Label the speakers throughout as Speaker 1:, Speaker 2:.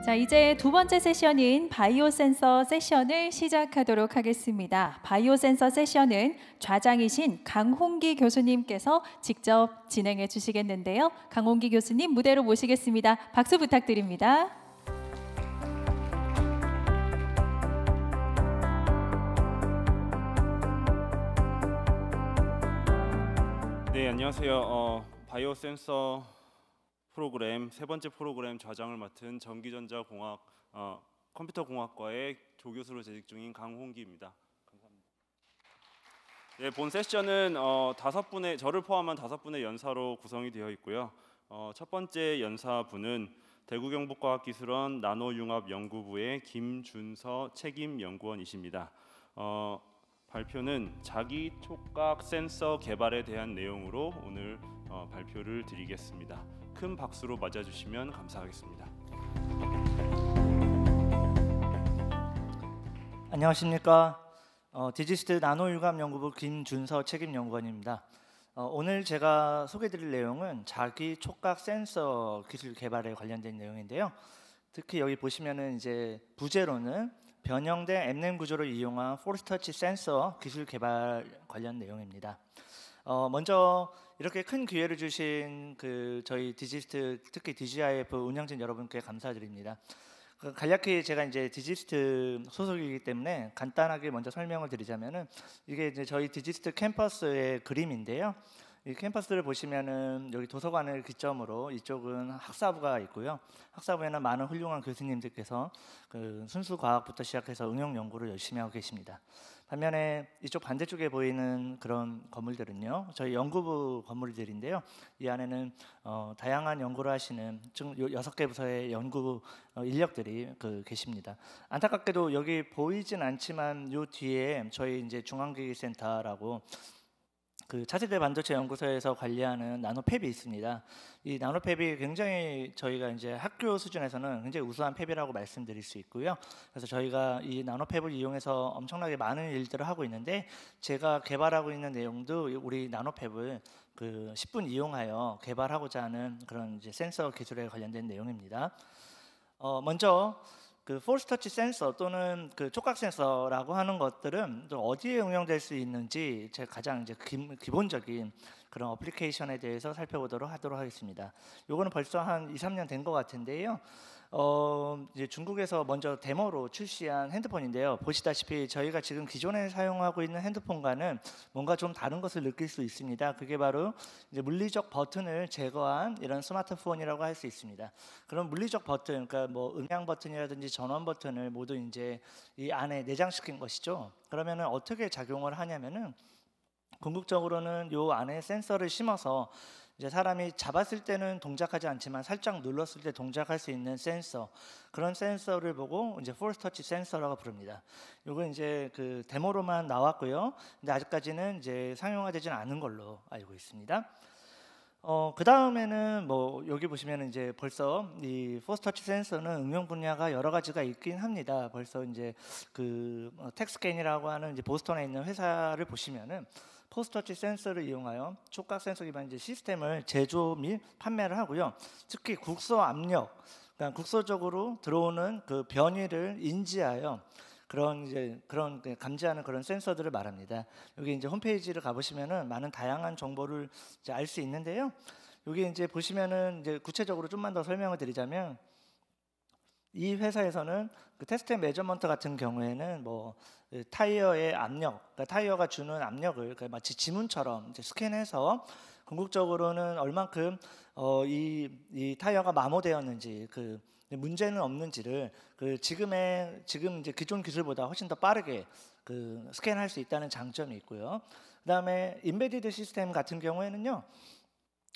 Speaker 1: 자, 이제 두 번째 세션인 바이오 센서 세션을 시작하도록 하겠습니다. 바이오 센서 세션은 좌장이신 강홍기 교수님께서 직접 진행해 주시겠는데요. 강홍기 교수님 무대로 모시겠습니다. 박수 부탁드립니다.
Speaker 2: 네, 안녕하세요. 바이오 센서 프로그램 세 번째 프로그램 좌장을 맡은 전기전자공학 컴퓨터공학과의 조교수로 재직 중인 강홍기입니다. 감사합니다. 네, 본 세션은 저를 포함한 5분의 연사로 구성이 되어 있고요. 첫 번째 연사분은 대구경북과학기술원 나노융합연구부의 김준서 책임연구원이십니다. 발표는 자기 촉각 센서 개발에 대한 내용으로 오늘 발표를 드리겠습니다. 큰 박수로 맞아주시면 감사하겠습니다.
Speaker 3: 안녕하십니까. 디지스트 나노융합연구부 김준서 책임연구원입니다. 오늘 제가 소개드릴 내용은 자기 촉각 센서 기술 개발에 관련된 내용인데요. 특히 여기 보시면은 이제 부제로는 변형된 엠렘 구조를 이용한 포스터치 센서 기술 개발 관련 내용입니다. 먼저 이렇게 큰 기회를 주신 저희 디지스트 특히 DGIF 운영진 여러분께 감사드립니다. 간략히 제가 이제 디지스트 소속이기 때문에 간단하게 먼저 설명을 드리자면은 이게 이제 저희 디지스트 캠퍼스의 그림인데요. 이 캠퍼스를 보시면은 여기 도서관을 기점으로 이쪽은 학사부가 있고요. 학사부에는 많은 훌륭한 교수님들께서 순수 과학부터 시작해서 응용 연구를 열심히 하고 계십니다. 반면에 이쪽 반대쪽에 보이는 그런 건물들은요, 저희 연구부 건물들인데요. 이 안에는 다양한 연구를 하시는 총 6개 부서의 연구 인력들이 계십니다. 안타깝게도 여기 보이진 않지만 요 뒤에 저희 이제 중앙기기센터라고 차세대 반도체 연구소에서 관리하는 나노팹이 있습니다. 이 나노팹이 굉장히 저희가 이제 학교 수준에서는 굉장히 우수한 팹이라고 말씀드릴 수 있고요. 그래서 저희가 이 나노팹을 이용해서 엄청나게 많은 일들을 하고 있는데, 제가 개발하고 있는 내용도 우리 나노팹을 10분 이용하여 개발하고자 하는 그런 이제 센서 기술에 관련된 내용입니다. 먼저 포스 터치 센서 또는 촉각 센서라고 하는 것들은 또 어디에 응용될 수 있는지 제가 가장 이제 기본적인 그런 어플리케이션에 대해서 살펴보도록 하겠습니다. 요거는 벌써 한 2-3년 된 것 같은데요. 이제 중국에서 먼저 데모로 출시한 핸드폰인데요. 보시다시피 저희가 지금 기존에 사용하고 있는 핸드폰과는 뭔가 좀 다른 것을 느낄 수 있습니다. 그게 바로 이제 물리적 버튼을 제거한 이런 스마트폰이라고 할 수 있습니다. 그런 물리적 버튼, 그러니까 뭐 음향 버튼이라든지 전원 버튼을 모두 이제 이 안에 내장시킨 것이죠. 그러면은 어떻게 작용을 하냐면은 궁극적으로는 요 안에 센서를 심어서 이제 사람이 잡았을 때는 동작하지 않지만 살짝 눌렀을 때 동작할 수 있는 센서, 그런 센서를 보고 이제 포스 터치 센서라고 부릅니다. 요건 이제 데모로만 나왔고요. 근데 아직까지는 이제 상용화되지는 않은 걸로 알고 있습니다. 그 다음에는 뭐 여기 보시면 이제 벌써 이 포스 터치 센서는 응용 분야가 여러 가지가 있긴 합니다. 벌써 이제 텍스캔이라고 하는 이제 보스턴에 있는 회사를 보시면은 포스 터치 센서를 이용하여 촉각 센서 기반 이제 시스템을 제조 및 판매를 하고요. 특히 국소 압력, 그러니까 국소적으로 들어오는 변이를 인지하여 그런 감지하는 그런 센서들을 말합니다. 여기 이제 홈페이지를 가보시면은 많은 다양한 정보를 알 수 있는데요. 여기 이제 보시면은 이제 구체적으로 좀만 더 설명을 드리자면, 이 회사에서는 테스트 메저먼트 같은 경우에는 뭐 타이어의 압력, 그러니까 타이어가 주는 압력을 마치 지문처럼 이제 스캔해서 궁극적으로는 얼만큼 이 타이어가 마모되었는지, 문제는 없는지를 지금 이제 기존 기술보다 훨씬 더 빠르게 스캔할 수 있다는 장점이 있고요. 그다음에 인베디드 시스템 같은 경우에는요.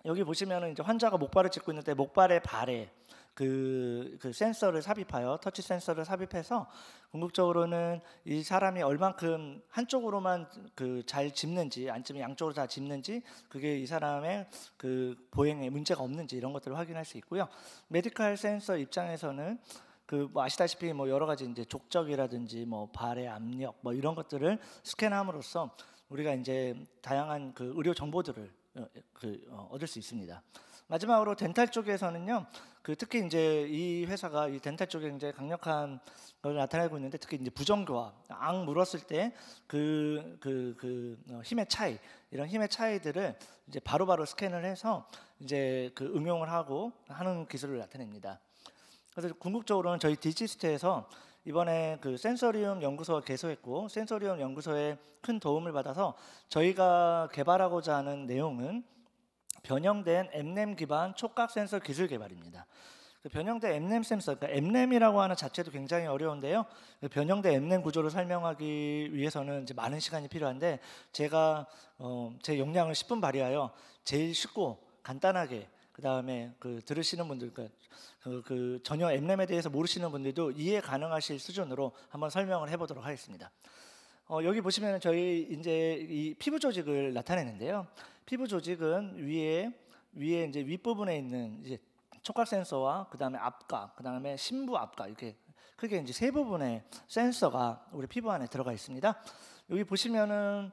Speaker 3: 여기 보시면은 이제 환자가 목발을 짚고 있는데 목발의 발에 센서를 삽입하여 터치 센서를 삽입해서 궁극적으로는 이 사람이 얼만큼 한쪽으로만 잘 짚는지 아니면 양쪽으로 다 짚는지, 그게 이 사람의 보행에 문제가 없는지 이런 것들을 확인할 수 있고요. 메디컬 센서 입장에서는 뭐 아시다시피 뭐 여러 가지 이제 족적이라든지 뭐 발의 압력 뭐 이런 것들을 스캔함으로써 우리가 이제 다양한 의료 정보들을 얻을 수 있습니다. 마지막으로 덴탈 쪽에서는요. 특히 이제 이 회사가 이 덴탈 쪽에 굉장히 강력한 걸 나타내고 있는데, 특히 이제 부정교합, 앙 물었을 때 힘의 차이, 이런 힘의 차이들을 이제 바로바로 스캔을 해서 이제 응용을 하고 하는 기술을 나타냅니다. 그래서 궁극적으로는 저희 디지스트에서 이번에 센서리움 연구소가 개소했고, 센서리움 연구소에 큰 도움을 받아서 저희가 개발하고자 하는 내용은 변형된 M램 기반 촉각 센서 기술 개발입니다. 변형된 M램 센서, 그러니까 M램이라고 하는 자체도 굉장히 어려운데요. 변형된 M램 구조를 설명하기 위해서는 이제 많은 시간이 필요한데, 제가 제 역량을 10분 발휘하여 제일 쉽고 간단하게, 그 다음에 들으시는 분들, 전혀 M램에 대해서 모르시는 분들도 이해 가능하실 수준으로 한번 설명을 해보도록 하겠습니다. 여기 보시면 저희 이제 이 피부 조직을 나타내는데요. 피부 조직은 위에 이제 윗부분에 있는 이제 촉각 센서와 그 다음에 앞각, 그 다음에 심부 앞각, 이렇게 크게 이제 세 부분의 센서가 우리 피부 안에 들어가 있습니다. 여기 보시면은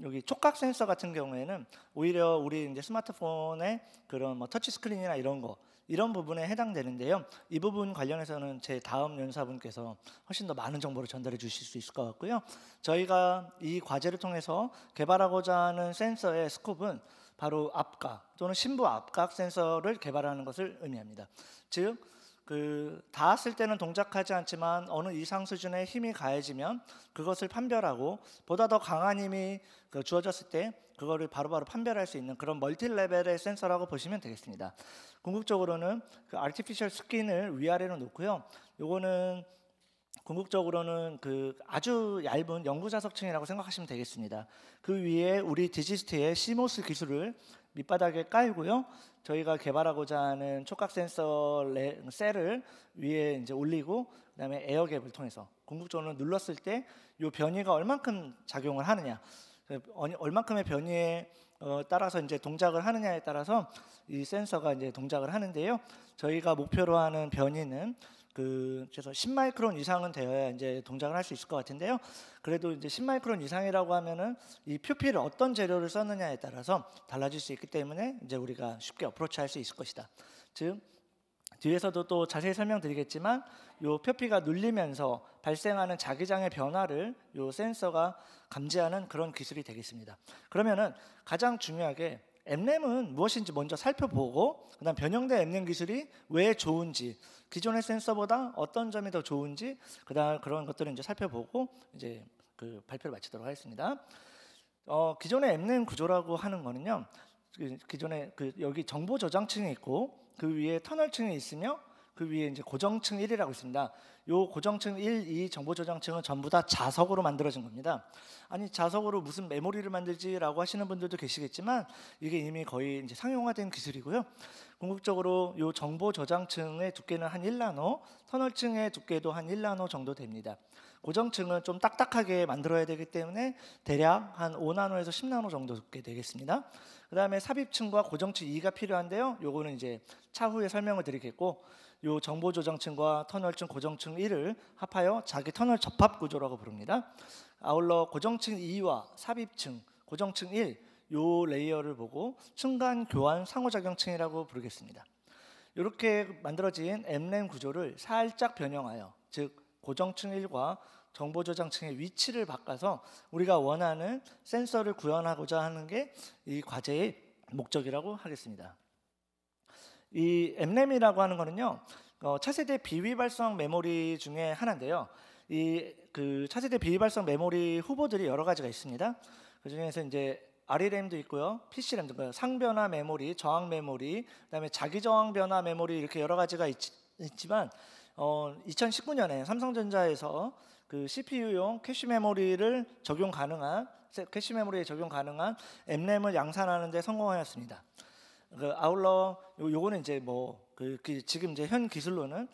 Speaker 3: 여기 촉각 센서 같은 경우에는 오히려 우리 이제 스마트폰의 그런 터치 스크린이나 이런 부분에 해당되는데요. 이 부분 관련해서는 제 다음 연사분께서 훨씬 더 많은 정보를 전달해 주실 수 있을 것 같고요. 저희가 이 과제를 통해서 개발하고자 하는 센서의 스콥은 바로 앞각 또는 심부 앞각 센서를 개발하는 것을 의미합니다. 즉, 닿았을 때는 동작하지 않지만 어느 이상 수준의 힘이 가해지면 그것을 판별하고, 보다 더 강한 힘이 주어졌을 때 그거를 바로바로 판별할 수 있는 그런 멀티 레벨의 센서라고 보시면 되겠습니다. 궁극적으로는 아티피셜 스킨을 위아래로 놓고요. 요거는 궁극적으로는 아주 얇은 연구 자석층이라고 생각하시면 되겠습니다. 그 위에 우리 디지스트의 시모스 기술을 밑바닥에 깔고요. 저희가 개발하고자 하는 촉각 센서 셀을 위에 이제 올리고, 그다음에 에어갭을 통해서 궁극적으로 눌렀을 때 이 변이가 얼만큼 작용을 하느냐, 얼만큼의 변이에 따라서 이제 동작을 하느냐에 따라서 이 센서가 이제 동작을 하는데요. 저희가 목표로 하는 변이는 그래서 10마이크론 이상은 되어야 이제 동작을 할 수 있을 것 같은데요. 그래도 이제 10마이크론 이상이라고 하면은 이 표피를 어떤 재료를 썼느냐에 따라서 달라질 수 있기 때문에 이제 우리가 쉽게 어프로치할 수 있을 것이다. 즉, 뒤에서도 또 자세히 설명드리겠지만 요 표피가 눌리면서 발생하는 자기장의 변화를 요 센서가 감지하는 그런 기술이 되겠습니다. 그러면은 가장 중요하게 M램은 무엇인지 먼저 살펴보고, 그다음 변형된 M램 기술이 왜 좋은지, 기존의 센서보다 어떤 점이 더 좋은지, 그다음 그런 것들을 이제 살펴보고 이제 발표를 마치도록 하겠습니다. 기존의 M램 구조라고 하는 거는요, 기존에 여기 정보 저장층이 있고 그 위에 터널층이 있으며 그 위에 이제 고정층 1이라고 있습니다. 요 고정층 1, 이 정보 저장층은 전부 다 자석으로 만들어진 겁니다. 아니, 자석으로 무슨 메모리를 만들지라고 하시는 분들도 계시겠지만 이게 이미 거의 이제 상용화된 기술이고요. 궁극적으로 요 정보 저장층의 두께는 한 1나노, 터널층의 두께도 한 1나노 정도 됩니다. 고정층은 좀 딱딱하게 만들어야 되기 때문에 대략 한 5나노에서 10나노 정도 두께 되겠습니다. 그 다음에 삽입층과 고정층 2가 필요한데요. 요거는 이제 차후에 설명을 드리겠고, 요 정보 저장층과 터널층 고정층 1을 합하여 자기 터널 접합 구조라고 부릅니다. 아울러 고정층 2와 삽입층, 고정층 1, 요 레이어를 보고 층간 교환 상호작용층이라고 부르겠습니다. 이렇게 만들어진 M램 구조를 살짝 변형하여, 즉 고정층 1과 정보 저장층의 위치를 바꿔서 우리가 원하는 센서를 구현하고자 하는 게 이 과제의 목적이라고 하겠습니다. 이 M램이라고 하는 거는요, 차세대 비위발성 메모리 중에 하나인데요. 이 차세대 비위발성 메모리 후보들이 여러 가지가 있습니다. 그 중에서 이제 ReRAM도 있고요, PCRAM도, 그러니까 상변화 메모리, 저항 메모리, 그다음에 자기 저항 변화 메모리, 이렇게 여러 가지가 있지만 2019년에 삼성전자에서 CPU용 캐시 메모리를 적용 가능한 캐시 메모리에 적용 가능한 M램을 양산하는 데 성공하였습니다. 아울러 요거는 이제 지금 이제 현 기술로는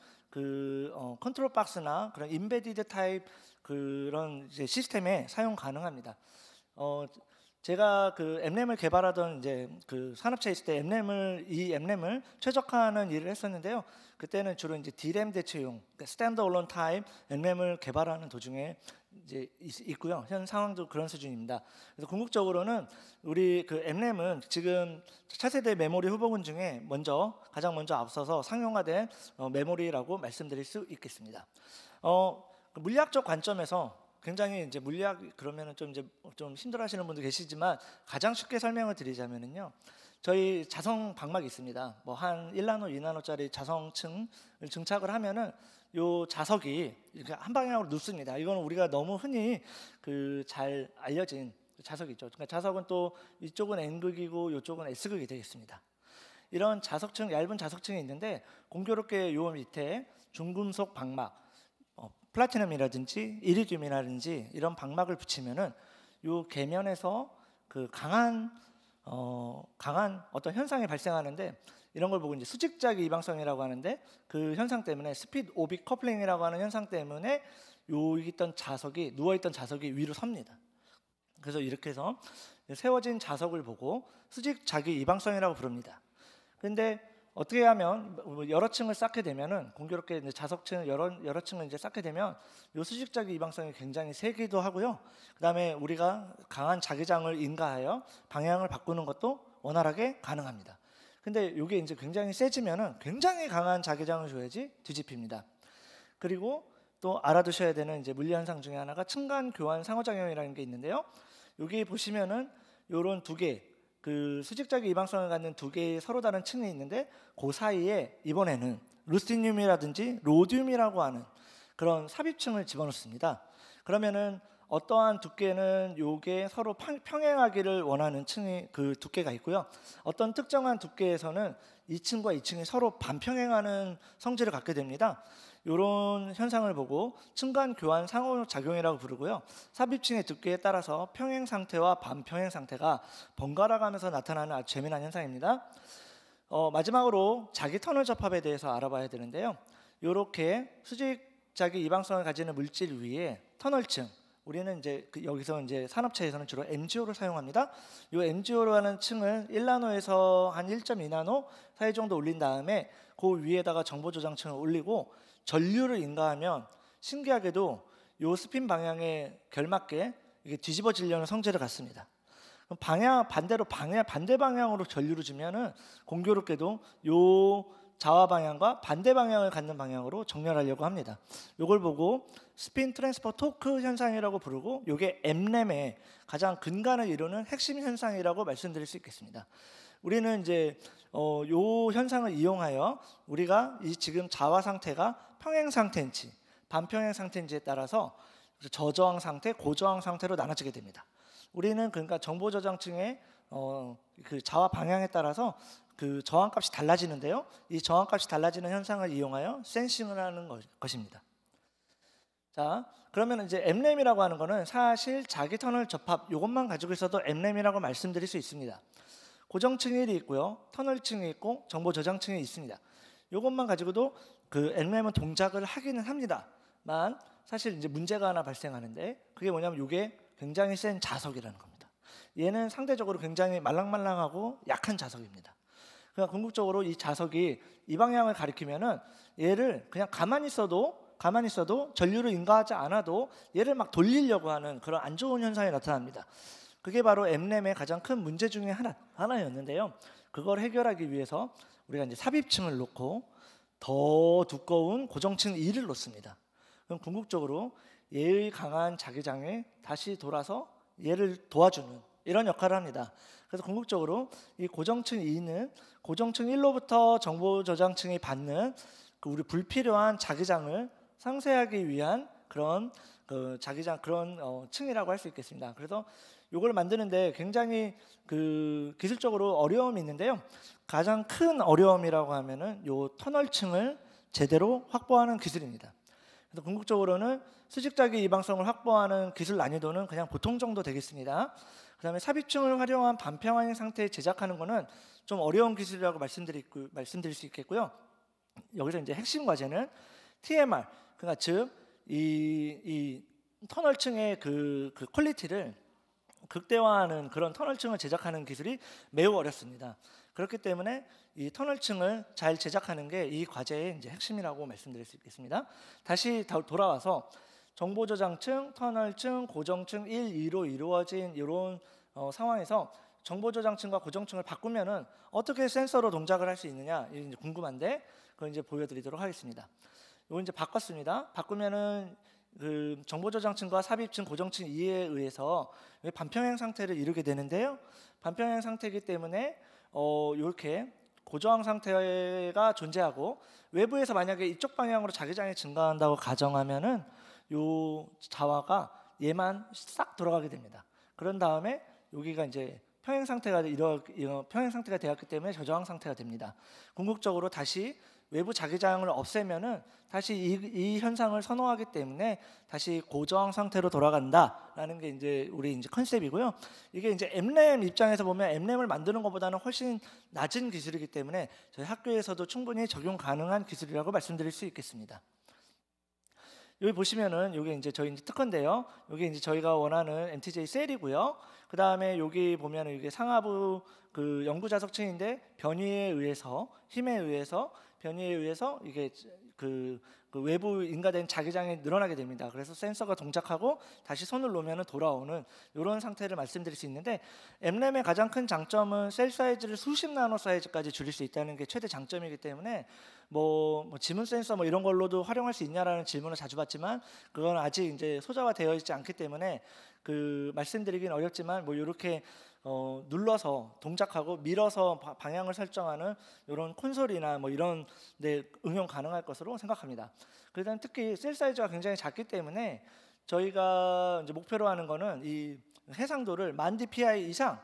Speaker 3: 컨트롤 박스나 그런 인베디드 타입 그런 이제 시스템에 사용 가능합니다. 제가 M램을 개발하던 이제 산업체에 있을 때 이 M램을 최적화하는 일을 했었는데요. 그때는 주로 이제 D램 대체용, 스탠드 얼론 타입 M램을 개발하는 도중에 이제 있고요. 현 상황도 그런 수준입니다. 그래서 궁극적으로는 우리 그 M램은 지금 차세대 메모리 후보군 중에 가장 먼저 앞서서 상용화된 메모리라고 말씀드릴 수 있겠습니다. 물리학적 관점에서 굉장히 이제 물리학 그러면은 좀 힘들어하시는 분도 계시지만 가장 쉽게 설명을 드리자면은요. 저희 자성 방막이 있습니다. 뭐 한 1나노, 2나노짜리 자성층을 증착을 하면은 요 자석이 이렇게 한 방향으로 눕습니다. 이거는 우리가 너무 흔히 잘 알려진 자석이 있죠. 그러니까 자석은 또 이쪽은 N극이고 이쪽은 S극이 되겠습니다. 이런 자석층, 얇은 자석층이 있는데 공교롭게 요 밑에 중금속 방막, 플라티넘이라든지 이리듐이라든지 이런 방막을 붙이면은 요 계면에서 강한 어떤 현상이 발생하는데 이런 걸 보고 이제 수직자기 이방성이라고 하는데 그 현상 때문에 스피드 오빅 커플링이라고 하는 현상 때문에 여기 있던 자석이 누워있던 자석이 위로 섭니다. 그래서 이렇게 해서 세워진 자석을 보고 수직자기 이방성이라고 부릅니다. 그런데 어떻게 하면 여러 층을 쌓게 되면은 공교롭게 이제 자석층 여러 층을 이제 쌓게 되면 요 수직자기 이방성이 굉장히 세기도 하고요. 그다음에 우리가 강한 자기장을 인가하여 방향을 바꾸는 것도 원활하게 가능합니다. 근데 이게 이제 굉장히 세지면은 굉장히 강한 자기장을 줘야지 뒤집힙니다. 그리고 또 알아두셔야 되는 이제 물리 현상 중에 하나가 층간 교환 상호작용이라는 게 있는데요. 여기 보시면은 요런 두 개 수직자기 이방성을 갖는 두 개의 서로 다른 층이 있는데 그 사이에 이번에는 루스티늄이라든지 로듐이라고 하는 그런 삽입층을 집어넣습니다. 그러면은 어떠한 두께는 요게 서로 평행하기를 원하는 층이 두께가 있고요. 어떤 특정한 두께에서는 이 층과 이 층이 서로 반평행하는 성질을 갖게 됩니다. 이런 현상을 보고 층간 교환 상호작용이라고 부르고요. 삽입층의 두께에 따라서 평행 상태와 반평행 상태가 번갈아 가면서 나타나는 아주 재미난 현상입니다. 마지막으로 자기 터널 접합에 대해서 알아봐야 되는데요. 이렇게 수직자기 이방성을 가지는 물질 위에 터널층, 우리는 이제 여기서 이제 산업체에서는 주로 MgO를 사용합니다. 이 MgO라는 층을 1나노에서 한 1.2나노 사이 정도 올린 다음에 그 위에다가 정보 저장층을 올리고 전류를 인가하면 신기하게도 이 스핀 방향에 결맞게 이게 뒤집어지려는 성질을 갖습니다. 그럼 반대 방향으로 전류를 주면은 공교롭게도 요 좌와 방향과 반대 방향을 갖는 방향으로 정렬하려고 합니다. 이걸 보고 스핀 트랜스퍼 토크 현상이라고 부르고 이게 M램의 가장 근간을 이루는 핵심 현상이라고 말씀드릴 수 있겠습니다. 우리는 이제 요 현상을 이용하여 우리가 이 지금 자화 상태가 평행 상태인지 반평행 상태인지에 따라서 저저항 상태, 고저항 상태로 나눠지게 됩니다. 우리는 그러니까 정보 저장층의 자화 방향에 따라서 저항값이 달라지는데요. 이 저항값이 달라지는 현상을 이용하여 센싱을 하는 것입니다. 자, 그러면 이제 M램이라고 하는 거는 사실 자기 터널 접합 이것만 가지고 있어도 M램이라고 말씀드릴 수 있습니다. 고정층이 있고요, 터널층이 있고 정보 저장층이 있습니다. 이것만 가지고도 M램은 동작을 하기는 합니다만 사실 이제 문제가 하나 발생하는데 그게 뭐냐면 이게 굉장히 센 자석이라는 겁니다. 얘는 상대적으로 굉장히 말랑말랑하고 약한 자석입니다. 그러니까 궁극적으로 이 자석이 이 방향을 가리키면은 얘를 그냥 가만히 있어도 전류를 인가하지 않아도 얘를 막 돌리려고 하는 그런 안 좋은 현상이 나타납니다. 그게 바로 M램의 가장 큰 문제 중에 하나였는데요. 그걸 해결하기 위해서 우리가 이제 삽입층을 놓고 더 두꺼운 고정층 2를 놓습니다. 그럼 궁극적으로 얘의 강한 자기장에 다시 돌아서 얘를 도와주는 이런 역할을 합니다. 그래서 궁극적으로 이 고정층 2는 고정층 1로부터 정보 저장층이 받는 우리 불필요한 자기장을 상쇄하기 위한 그런 층이라고 할 수 있겠습니다. 그래서 이걸 만드는데 굉장히 기술적으로 어려움이 있는데요. 가장 큰 어려움이라고 하면은 요 터널층을 제대로 확보하는 기술입니다. 그래서 궁극적으로는 수직자기 이방성을 확보하는 기술 난이도는 그냥 보통 정도 되겠습니다. 그다음에 삽입층을 활용한 반평행 상태에 제작하는 것은 좀 어려운 기술이라고 말씀드릴 수 있겠고요. 여기서 이제 핵심 과제는 TMR, 그러니까 즉 이 터널층의 그 퀄리티를 극대화하는 그런 터널층을 제작하는 기술이 매우 어렵습니다. 그렇기 때문에 이 터널층을 잘 제작하는 게 이 과제의 이제 핵심이라고 말씀드릴 수 있겠습니다. 다시 돌아와서 정보 저장층, 터널층, 고정층 1, 2로 이루어진 이런 상황에서 정보 저장층과 고정층을 바꾸면은 어떻게 센서로 동작을 할 수 있느냐 이제 궁금한데 그걸 이제 보여드리도록 하겠습니다. 이거 이제 바꿨습니다. 바꾸면은 그 정보 저장층과 삽입층, 고정층 이에 의해서 반평행 상태를 이루게 되는데요. 반평행 상태이기 때문에 이렇게 고저항 상태가 존재하고 외부에서 만약에 이쪽 방향으로 자기장이 증가한다고 가정하면은 요 자화가 얘만 싹 돌아가게 됩니다. 그런 다음에 여기가 이제 평행 상태가 평행 상태가 되었기 때문에 저저항 상태가 됩니다. 궁극적으로 다시 외부 자기장을 없애면은 다시 이 현상을 선호하기 때문에 다시 고저항 상태로 돌아간다라는 게 이제 우리 이제 컨셉이고요. 이게 이제 M램 입장에서 보면 M램을 만드는 것보다는 훨씬 낮은 기술이기 때문에 저희 학교에서도 충분히 적용 가능한 기술이라고 말씀드릴 수 있겠습니다. 여기 보시면은 이게 이제 저희 이제 특허인데요. 이게 이제 저희가 원하는 MTJ 셀이고요. 그 다음에 여기 보면은 이게 상하부 그 연구 자석층인데 변이에 의해서 이게 그 외부 인가된 자기장이 늘어나게 됩니다. 그래서 센서가 동작하고 다시 손을 놓으면 돌아오는 이런 상태를 말씀드릴 수 있는데 M램의 가장 큰 장점은 셀 사이즈를 수십 나노 사이즈까지 줄일 수 있다는 게 최대 장점이기 때문에 뭐 지문 센서 뭐 이런 걸로도 활용할 수 있냐라는 질문을 자주 받지만 그건 아직 이제 소자화되어 있지 않기 때문에 그 말씀드리긴 어렵지만 뭐 이렇게 눌러서 동작하고 밀어서 방향을 설정하는 이런 콘솔이나 뭐 이런 데 응용 가능할 것으로 생각합니다. 그다음 특히 셀 사이즈가 굉장히 작기 때문에 저희가 이제 목표로 하는 거는 이 해상도를 10,000 dpi 이상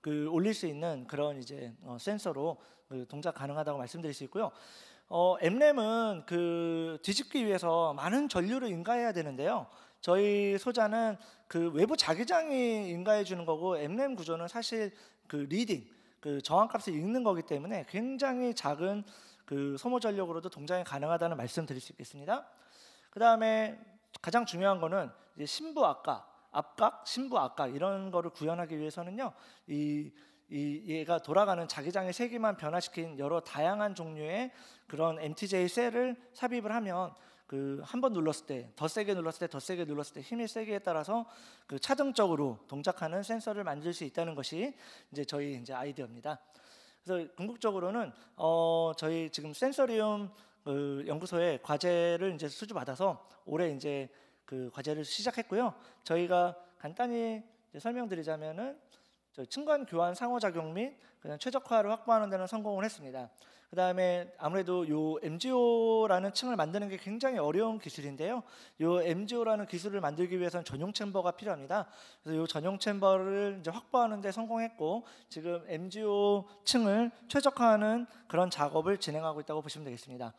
Speaker 3: 그 올릴 수 있는 그런 이제 센서로 그 동작 가능하다고 말씀드릴 수 있고요. M램은 그 뒤집기 위해서 많은 전류를 인가해야 되는데요. 저희 소자는 그 외부 자기장이 인가해 주는 거고 M램 구조는 사실 그 리딩, 그 저항값을 읽는 거기 때문에 굉장히 작은 그 소모 전력으로도 동작이 가능하다는 말씀드릴 수 있겠습니다. 그 다음에 가장 중요한 거는 이제 심부 압각, 심부 압각 이런 거를 구현하기 위해서는요. 얘가 돌아가는 자기장의 세기만 변화시킨 여러 다양한 종류의 그런 MTJ 셀을 삽입을 하면 그 한 번 눌렀을 때 더 세게 눌렀을 때 더 세게 눌렀을 때 힘의 세기에 따라서 그 차등적으로 동작하는 센서를 만들 수 있다는 것이 이제 저희 이제 아이디어입니다. 그래서 궁극적으로는 저희 지금 센서리움 그 연구소에 과제를 이제 수주받아서 올해 이제 그 과제를 시작했고요. 저희가 간단히 이제 설명드리자면은 층간 교환 상호작용 및 그냥 최적화를 확보하는 데는 성공을 했습니다. 그 다음에 아무래도 요 MGO라는 층을 만드는 게 굉장히 어려운 기술인데요. 요 MGO라는 기술을 만들기 위해서는 전용 챔버가 필요합니다. 그래서 요 전용 챔버를 이제 확보하는 데 성공했고 지금 MGO 층을 최적화하는 그런 작업을 진행하고 있다고 보시면 되겠습니다.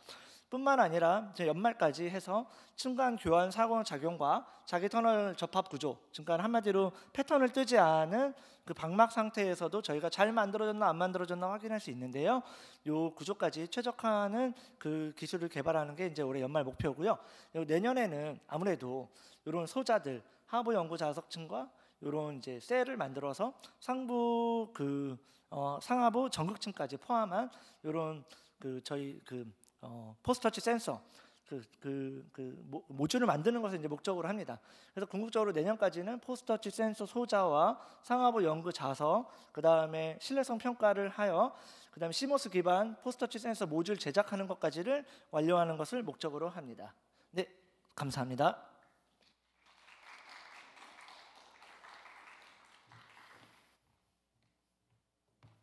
Speaker 3: 뿐만 아니라 연말까지 해서 층간 교환 상호작용과 자기 터널 접합 구조, 그러니까 한마디로 패턴을 뜨지 않은 그 방막 상태에서도 저희가 잘 만들어졌나 안 만들어졌나 확인할 수 있는데요. 요 구조까지 최적화하는 그 기술을 개발하는 게 이제 올해 연말 목표고요. 내년에는 아무래도 이런 소자들 하부 연구 자석층과 이런 이제 셀을 만들어서 상부 그 상하부 전극층까지 포함한 이런 그 저희 그 포스터치 센서 모듈을 만드는 것을 이제 목적으로 합니다. 그래서 궁극적으로 내년까지는 포스터치 센서 소자와 상하부 연구 자석, 그 다음에 신뢰성 평가를 하여 그 다음에 시모스 기반 포스터치 센서 모듈 제작하는 것까지를 완료하는 것을 목적으로 합니다. 네, 감사합니다.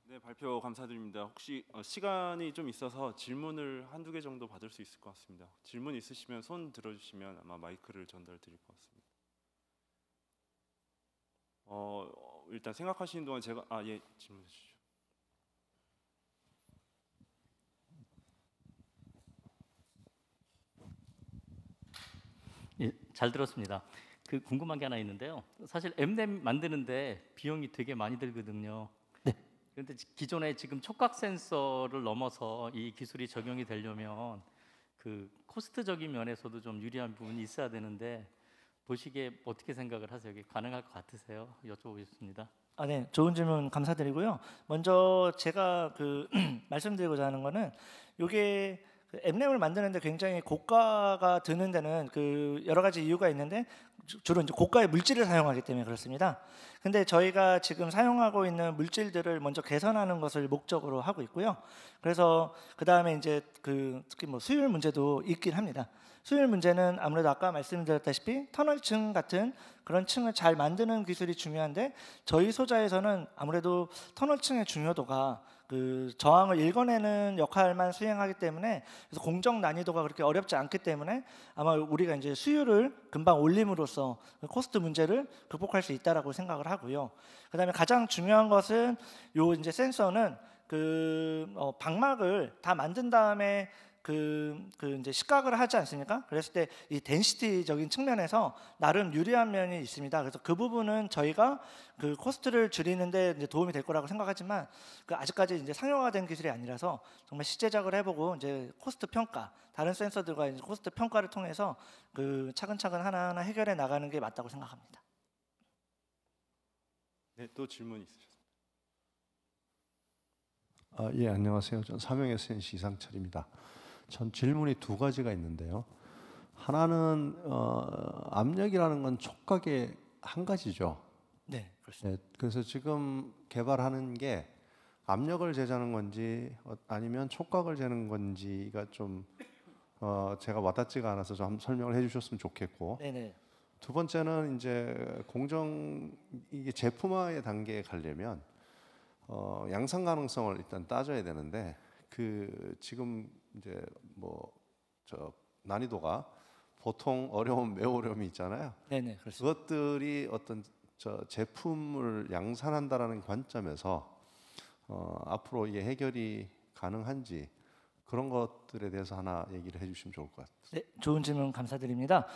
Speaker 2: 네, 발표 감사드립니다. 혹시 시간이 좀 있어서 질문을 한두 개 정도 받을 수 있을 것 같습니다. 질문 있으시면 손 들어주시면 아마 마이크를 전달 드릴 것 같습니다. 일단 생각하시는 동안 제가 예, 질문해 주시죠.
Speaker 4: 예, 잘 들었습니다. 그 궁금한 게 하나 있는데요. 사실 M램 만드는데 비용이 되게 많이 들거든요.
Speaker 3: 네.
Speaker 4: 그런데 기존에 지금 촉각 센서를 넘어서 이 기술이 적용이 되려면 그 코스트적인 면에서도 좀 유리한 부분이 있어야 되는데 보시기에 어떻게 생각을 하세요? 이게 가능할 것 같으세요? 여쭤보겠습니다.
Speaker 3: 네, 좋은 질문 감사드리고요. 먼저 제가 말씀드리고자 하는 거는 이게 그 엠램을 만드는데 굉장히 고가가 드는 데는 그 여러 가지 이유가 있는데 주로 이제 고가의 물질을 사용하기 때문에 그렇습니다. 근데 저희가 지금 사용하고 있는 물질들을 먼저 개선하는 것을 목적으로 하고 있고요. 그래서 그 다음에 이제 그 특히 뭐 수율 문제도 있긴 합니다. 수율 문제는 아무래도 아까 말씀드렸다시피 터널층 같은 그런 층을 잘 만드는 기술이 중요한데 저희 소자에서는 아무래도 터널층의 중요도가 그 저항을 읽어내는 역할만 수행하기 때문에 그래서 공정 난이도가 그렇게 어렵지 않기 때문에 아마 우리가 이제 수율을 금방 올림으로써 그 코스트 문제를 극복할 수 있다라고 생각을 하고요. 그다음에 가장 중요한 것은 요 이제 센서는 방막을 다 만든 다음에 이제 시각을 하지 않습니까? 그랬을 때 이 덴시티적인 측면에서 나름 유리한 면이 있습니다. 그래서 그 부분은 저희가 그 코스트를 줄이는데 이제 도움이 될 거라고 생각하지만 그 아직까지 이제 상용화된 기술이 아니라서 정말 시제작을 해보고 이제 코스트 평가, 다른 센서들과 이제 코스트 평가를 통해서 그 차근차근 하나하나 해결해 나가는 게 맞다고 생각합니다.
Speaker 2: 네, 또 질문 있으셨습니다.
Speaker 5: 예, 안녕하세요. 전 삼형SNC 이상철입니다. 전 질문이 두 가지가 있는데요. 하나는 압력이라는 건 촉각의 한 가지죠.
Speaker 3: 네, 그렇습니다.
Speaker 5: 네, 그래서 지금 개발하는 게 압력을 재자는 건지 아니면 촉각을 재는 건지가 좀 제가 와닿지가 않아서 좀 설명을 해주셨으면 좋겠고.
Speaker 3: 네네.
Speaker 5: 두 번째는 이제 이게 제품화의 단계에 가려면 양산 가능성을 일단 따져야 되는데 그 지금 이제 난이도가 보통 어려움, 매우 어려움이 있잖아요.
Speaker 3: 네네, 그렇습니다.
Speaker 5: 그것들이 어떤 제품을 양산한다라는 관점에서 앞으로 이게 해결이 가능한지 그런 것들에 대해서 하나 얘기를 해주시면 좋을 것 같습니다.
Speaker 3: 네, 좋은 질문 감사드립니다.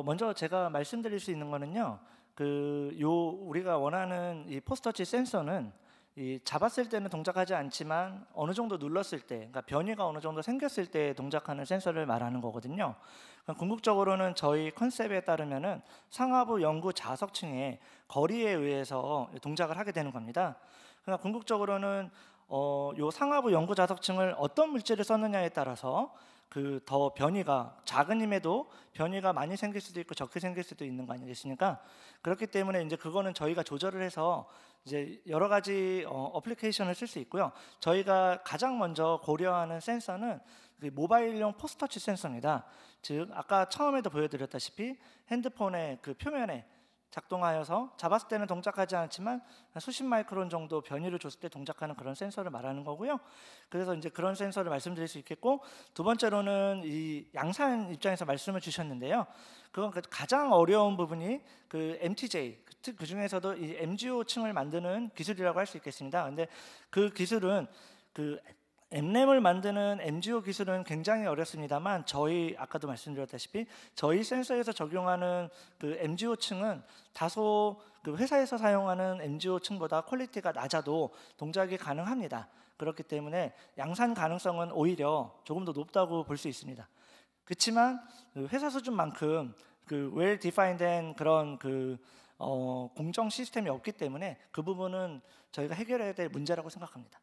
Speaker 3: 먼저 제가 말씀드릴 수 있는 거는요. 우리가 원하는 이 포스터치 센서는 이 잡았을 때는 동작하지 않지만 어느 정도 눌렀을 때, 그러니까 변이가 어느 정도 생겼을 때 동작하는 센서를 말하는 거거든요. 그러니까 궁극적으로는 저희 컨셉에 따르면은 상하부 영구 자석층의 거리에 의해서 동작을 하게 되는 겁니다. 그러니까 궁극적으로는 요 상하부 영구 자석층을 어떤 물질을 썼느냐에 따라서 그 더 변이가 작은 힘에도 변이가 많이 생길 수도 있고 적게 생길 수도 있는 거 아니겠습니까? 그렇기 때문에 이제 그거는 저희가 조절을 해서 이제 여러 가지 어플리케이션을 쓸 수 있고요. 저희가 가장 먼저 고려하는 센서는 그 모바일용 포스터치 센서입니다. 즉 아까 처음에도 보여드렸다시피 핸드폰의 그 표면에 작동하여서 잡았을 때는 동작하지 않지만 수십 마이크론 정도 변이를 줬을 때 동작하는 그런 센서를 말하는 거고요. 그래서 이제 그런 센서를 말씀드릴 수 있겠고, 두 번째로는 이 양산 입장에서 말씀을 주셨는데요. 그건 가장 어려운 부분이 그 MTJ, 그 중에서도 이 MGO 층을 만드는 기술이라고 할 수 있겠습니다. 근데 그 기술은 그 엠램을 만드는 MGO 기술은 굉장히 어렵습니다만 저희 아까도 말씀드렸다시피 저희 센서에서 적용하는 그 MGO 층은 다소 그 회사에서 사용하는 MGO 층보다 퀄리티가 낮아도 동작이 가능합니다. 그렇기 때문에 양산 가능성은 오히려 조금 더 높다고 볼 수 있습니다. 그렇지만 그 회사 수준만큼 그 well defined된 그런 공정 시스템이 없기 때문에 그 부분은 저희가 해결해야 될 문제라고 생각합니다.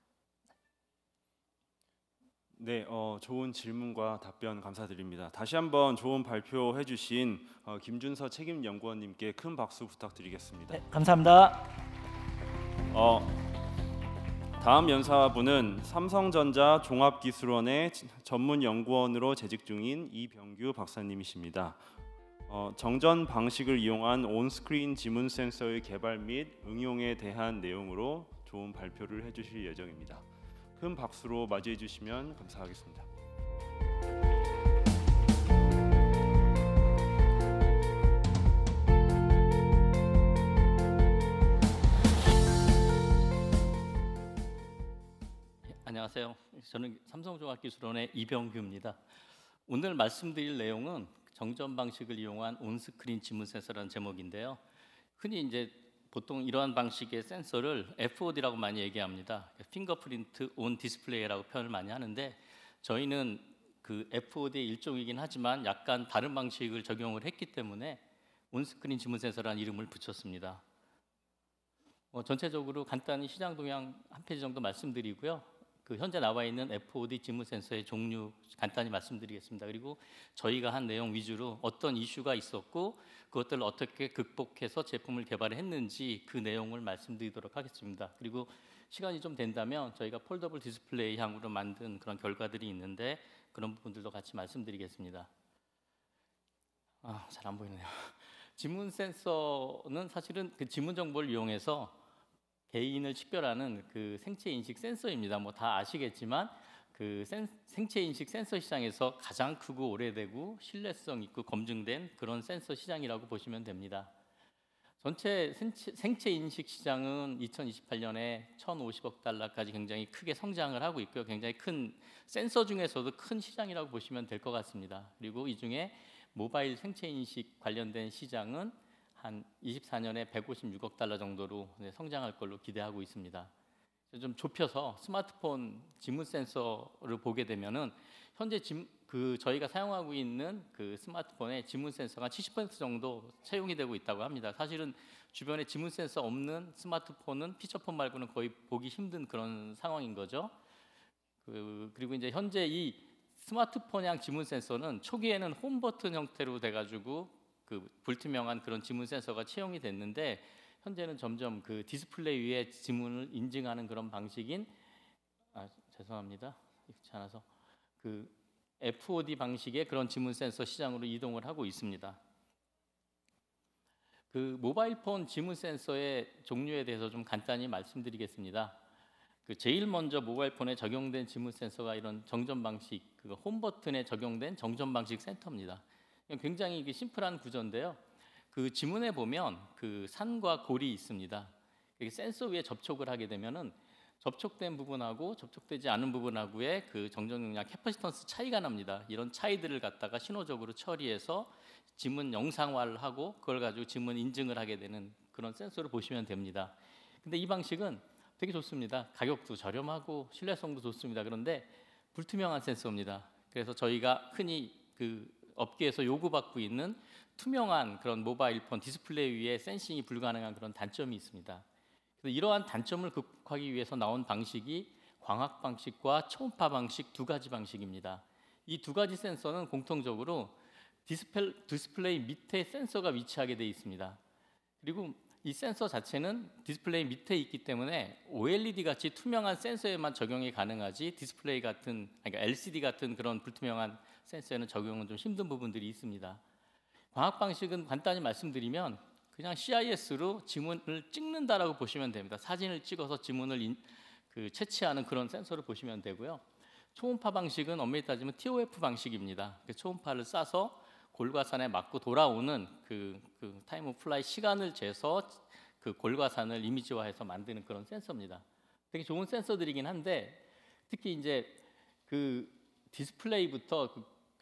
Speaker 2: 네, 좋은 질문과 답변 감사드립니다. 다시 한번 좋은 발표해 주신 김준서 책임연구원님께 큰 박수 부탁드리겠습니다.
Speaker 3: 네, 감사합니다.
Speaker 2: 다음 연사분은 삼성전자 종합기술원의 전문 연구원으로 재직 중인 이병규 박사님이십니다. 정전 방식을 이용한 온스크린 지문 센서의 개발 및 응용에 대한 내용으로 좋은 발표를 해주실 예정입니다. 큰 박수로 맞이해 주시면 감사하겠습니다.
Speaker 4: 안녕하세요. 저는 삼성종합기술원의 이병규입니다. 오늘 말씀드릴 내용은 정전 방식을 이용한 온스크린 지문 센서라는 제목인데요. 흔히 이제 보통 이러한 방식의 센서를 FOD라고 많이 얘기합니다. 핑거프린트 온 디스플레이라고 표현을 많이 하는데 저희는 그 FOD의 일종이긴 하지만 약간 다른 방식을 적용을 했기 때문에 온스크린 지문 센서라는 이름을 붙였습니다. 전체적으로 간단히 시장 동향 한 페이지 정도 말씀드리고요. 그 현재 나와 있는 FOD 지문 센서의 종류 간단히 말씀드리겠습니다. 그리고 저희가 한 내용 위주로 어떤 이슈가 있었고 그것들을 어떻게 극복해서 제품을 개발했는지 그 내용을 말씀드리도록 하겠습니다. 그리고 시간이 좀 된다면 저희가 폴더블 디스플레이 향으로 만든 그런 결과들이 있는데 그런 부분들도 같이 말씀드리겠습니다. 잘 안 보이네요. 지문 센서는 사실은 그 지문 정보를 이용해서 개인을 식별하는 그 생체 인식 센서입니다. 뭐 다 아시겠지만 그 생체 인식 센서 시장에서 가장 크고 오래되고 신뢰성 있고 검증된 그런 센서 시장이라고 보시면 됩니다. 전체 생체 인식 시장은 2028년에 1,050억 달러까지 굉장히 크게 성장을 하고 있고요. 굉장히 큰 센서 중에서도 큰 시장이라고 보시면 될 것 같습니다. 그리고 이 중에 모바일 생체 인식 관련된 시장은 한 24년에 156억 달러 정도로 성장할 걸로 기대하고 있습니다. 좀 좁혀서 스마트폰 지문 센서를 보게 되면은 현재 저희가 사용하고 있는 그 스마트폰의 지문 센서가 70% 정도 채용이 되고 있다고 합니다. 사실은 주변에 지문 센서 없는 스마트폰은 피처폰 말고는 거의 보기 힘든 그런 상황인 거죠. 그리고 이제 현재 이 스마트폰형 지문 센서는 초기에는 홈 버튼 형태로 돼가지고 그 불투명한 그런 지문 센서가 채용이 됐는데 현재는 점점 그 디스플레이 위에 지문을 인증하는 그런 방식인 죄송합니다. 익지 않아서 그 FOD 방식의 그런 지문 센서 시장으로 이동을 하고 있습니다. 그 모바일폰 지문 센서의 종류에 대해서 좀 간단히 말씀드리겠습니다. 그 제일 먼저 모바일폰에 적용된 지문 센서가 이런 정전 방식, 그 홈 버튼에 적용된 정전 방식 센터입니다. 굉장히 심플한 구조인데요. 그 지문에 보면 그 산과 골이 있습니다. 센서 위에 접촉을 하게 되면은 접촉된 부분하고 접촉되지 않은 부분하고의 그 정전 용량 캐퍼시턴스 차이가 납니다. 이런 차이들을 갖다가 신호적으로 처리해서 지문 영상화를 하고 그걸 가지고 지문 인증을 하게 되는 그런 센서를 보시면 됩니다. 근데 이 방식은 되게 좋습니다. 가격도 저렴하고 신뢰성도 좋습니다. 그런데 불투명한 센서입니다. 그래서 저희가 흔히 그 업계에서 요구받고 있는 투명한 그런 모바일폰 디스플레이 위에 센싱이 불가능한 그런 단점이 있습니다. 그래서 이러한 단점을 극복하기 위해서 나온 방식이 광학 방식과 초음파 방식 두 가지 방식입니다. 이 두 가지 센서는 공통적으로 디스플레이 밑에 센서가 위치하게 되어 있습니다. 그리고 이 센서 자체는 디스플레이 밑에 있기 때문에 OLED 같이 투명한 센서에만 적용이 가능하지 디스플레이 같은, 그러니까 LCD 같은 그런 불투명한 센서에는 적용은 좀 힘든 부분들이 있습니다. 광학 방식은 간단히 말씀드리면 그냥 CIS로 지문을 찍는다라고 보시면 됩니다. 사진을 찍어서 지문을 채취하는 그런 센서를 보시면 되고요. 초음파 방식은 엄밀히 따지면 TOF 방식입니다. 초음파를 쏴서 골과산에 맞고 돌아오는 그 타임 오브 플라이 시간을 재서 그 골과산을 이미지화해서 만드는 그런 센서입니다. 되게 좋은 센서들이긴 한데 특히 이제 그 디스플레이부터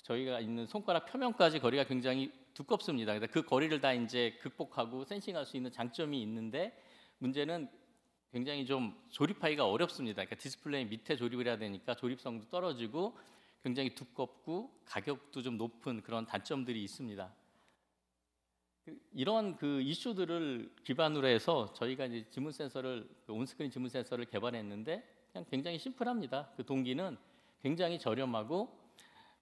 Speaker 4: 저희가 있는 손가락 표면까지 거리가 굉장히 두껍습니다. 그 거리를 다 이제 극복하고 센싱할 수 있는 장점이 있는데 문제는 굉장히 좀 조립하기가 어렵습니다. 그러니까 디스플레이 밑에 조립을 해야 되니까 조립성도 떨어지고 굉장히 두껍고 가격도 좀 높은 그런 단점들이 있습니다. 이런 그 이슈들을 기반으로 해서 저희가 이제 지문 센서를 온스크린 지문 센서를 개발했는데 그냥 굉장히 심플합니다. 그 동기는 굉장히 저렴하고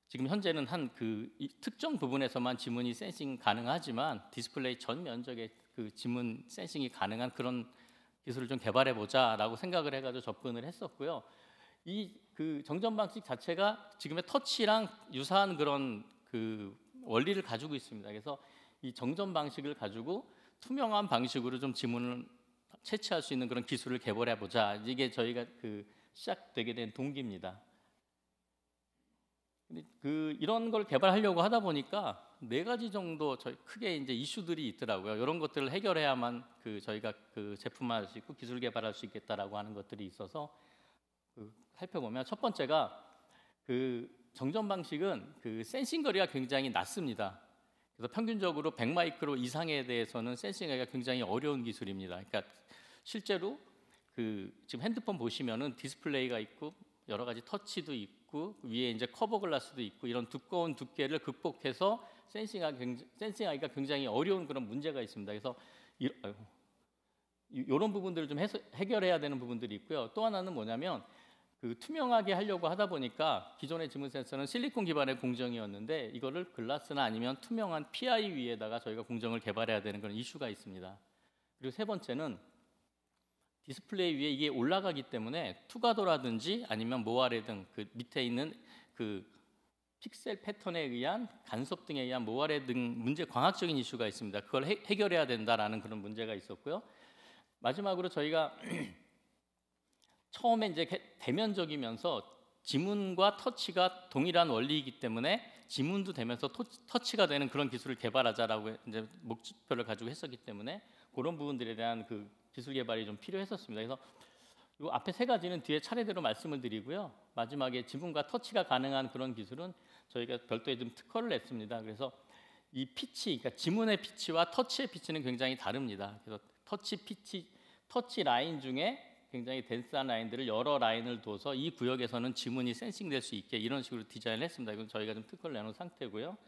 Speaker 4: 지금 현재는 한 그 특정 부분에서만 지문이 센싱 가능하지만 디스플레이 전 면적의 그 지문 센싱이 가능한 그런 기술을 좀 개발해 보자라고 생각을 해가지고 접근을 했었고요. 이 그 정전 방식 자체가 지금의 터치랑 유사한 그런 그 원리를 가지고 있습니다. 그래서 이 정전 방식을 가지고 투명한 방식으로 좀 지문을 채취할 수 있는 그런 기술을 개발해 보자. 이게 저희가 그 시작되게 된 동기입니다. 근데 이런 걸 개발하려고 하다 보니까 4가지 정도 저희 크게 이제 이슈들이 있더라고요. 이런 것들을 해결해야만 저희가 제품화할 수 있고 기술 개발할 수 있겠다라고 하는 것들이 있어서 살펴보면 첫 번째가 정전 방식은 센싱 거리가 굉장히 낮습니다. 그래서 평균적으로 100마이크로 이상에 대해서는 센싱하기가 굉장히 어려운 기술입니다. 그러니까 실제로 지금 핸드폰 보시면은 디스플레이가 있고 여러 가지 터치도 있고 위에 이제 커버 글라스도 있고 이런 두꺼운 두께를 극복해서 센싱하기가 굉장히 어려운 그런 문제가 있습니다. 그래서 이런 부분들을 좀 해결해야 되는 부분들이 있고요. 또 하나는 뭐냐면 그 투명하게 하려고 하다 보니까 기존의 지문 센서는 실리콘 기반의 공정이었는데 이거를 글라스나 아니면 투명한 PI 위에다가 저희가 공정을 개발해야 되는 그런 이슈가 있습니다. 그리고 세 번째는 디스플레이 위에 이게 올라가기 때문에 투가도라든지 아니면 모아레 등 그 밑에 있는 그 픽셀 패턴에 의한 간섭 등에 의한 모아레 등 문제 광학적인 이슈가 있습니다. 그걸 해결해야 된다라는 그런 문제가 있었고요. 마지막으로 저희가 처음에 이제 대면적이면서 지문과 터치가 동일한 원리이기 때문에 지문도 되면서 터치가 되는 그런 기술을 개발하자라고 이제 목표를 가지고 했었기 때문에 그런 부분들에 대한 그 기술 개발이 좀 필요했었습니다. 그래서 이 앞에 세 가지는 뒤에 차례대로 말씀을 드리고요. 마지막에 지문과 터치가 가능한 그런 기술은 저희가 별도의 좀 특허를 냈습니다. 그래서 이 피치, 그러니까 지문의 피치와 터치의 피치는 굉장히 다릅니다. 그래서 터치 라인 중에 굉장히 덴스한 라인들을 여러 라인을 둬서 이 구역에서는 지문이 센싱될 수 있게 이런 식으로 디자인을 했습니다. 이건 저희가 좀 특허를 내놓은 상태고요.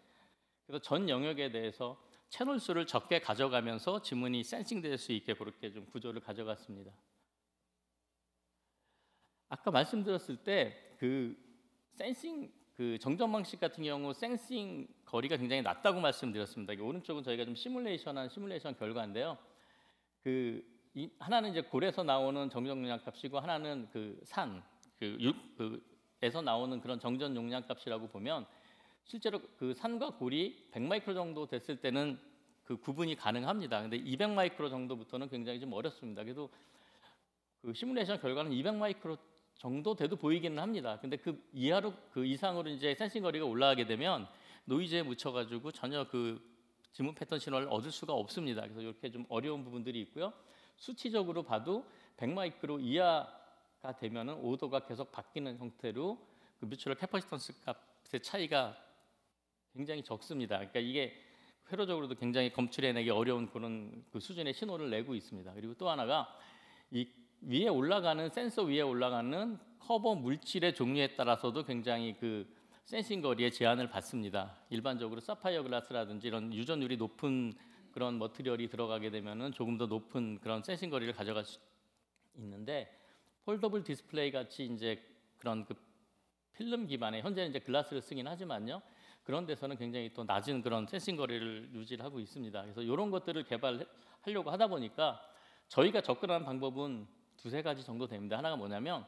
Speaker 4: 그래서 전 영역에 대해서 채널 수를 적게 가져가면서 지문이 센싱될 수 있게 그렇게 좀 구조를 가져갔습니다. 아까 말씀드렸을 때 그 센싱 그 정전 방식 같은 경우 센싱 거리가 굉장히 낮다고 말씀드렸습니다. 이 오른쪽은 저희가 좀 시뮬레이션 결과인데요. 하나는 이제 골에서 나오는 정전 용량 값이고 하나는 에서 나오는 그런 정전 용량 값이라고 보면 실제로 그 산과 골이 100마이크로 정도 됐을 때는 그 구분이 가능합니다. 근데 200마이크로 정도부터는 굉장히 좀 어렵습니다. 그래도 그 시뮬레이션 결과는 200마이크로 정도 돼도 보이기는 합니다. 근데 그 이상으로 이제 센싱 거리가 올라가게 되면 노이즈에 묻혀가지고 전혀 그 지문 패턴 신호를 얻을 수가 없습니다. 그래서 이렇게 좀 어려운 부분들이 있고요. 수치적으로 봐도 100마이크로 이하가 되면은 오도가 계속 바뀌는 형태로 그 뮤추럴 캐퍼시턴스 값의 차이가 굉장히 적습니다. 그러니까 이게 회로적으로도 굉장히 검출해내기 어려운 그런 그 수준의 신호를 내고 있습니다. 그리고 또 하나가 이 센서 위에 올라가는 커버 물질의 종류에 따라서도 굉장히 그 센싱 거리의 제한을 받습니다. 일반적으로 사파이어 글라스라든지 이런 유전율이 높은 그런 머티리얼이 들어가게 되면은 조금 더 높은 그런 센싱 거리를 가져갈 수 있는데 폴더블 디스플레이 같이 이제 그런 그 필름 기반의 현재는 이제 글라스를 쓰긴 하지만요. 그런 데서는 굉장히 또 낮은 그런 센싱 거리를 유지를 하고 있습니다. 그래서 이런 것들을 개발하려고 하다 보니까 저희가 접근하는 방법은 두세 가지 정도 됩니다. 하나가 뭐냐면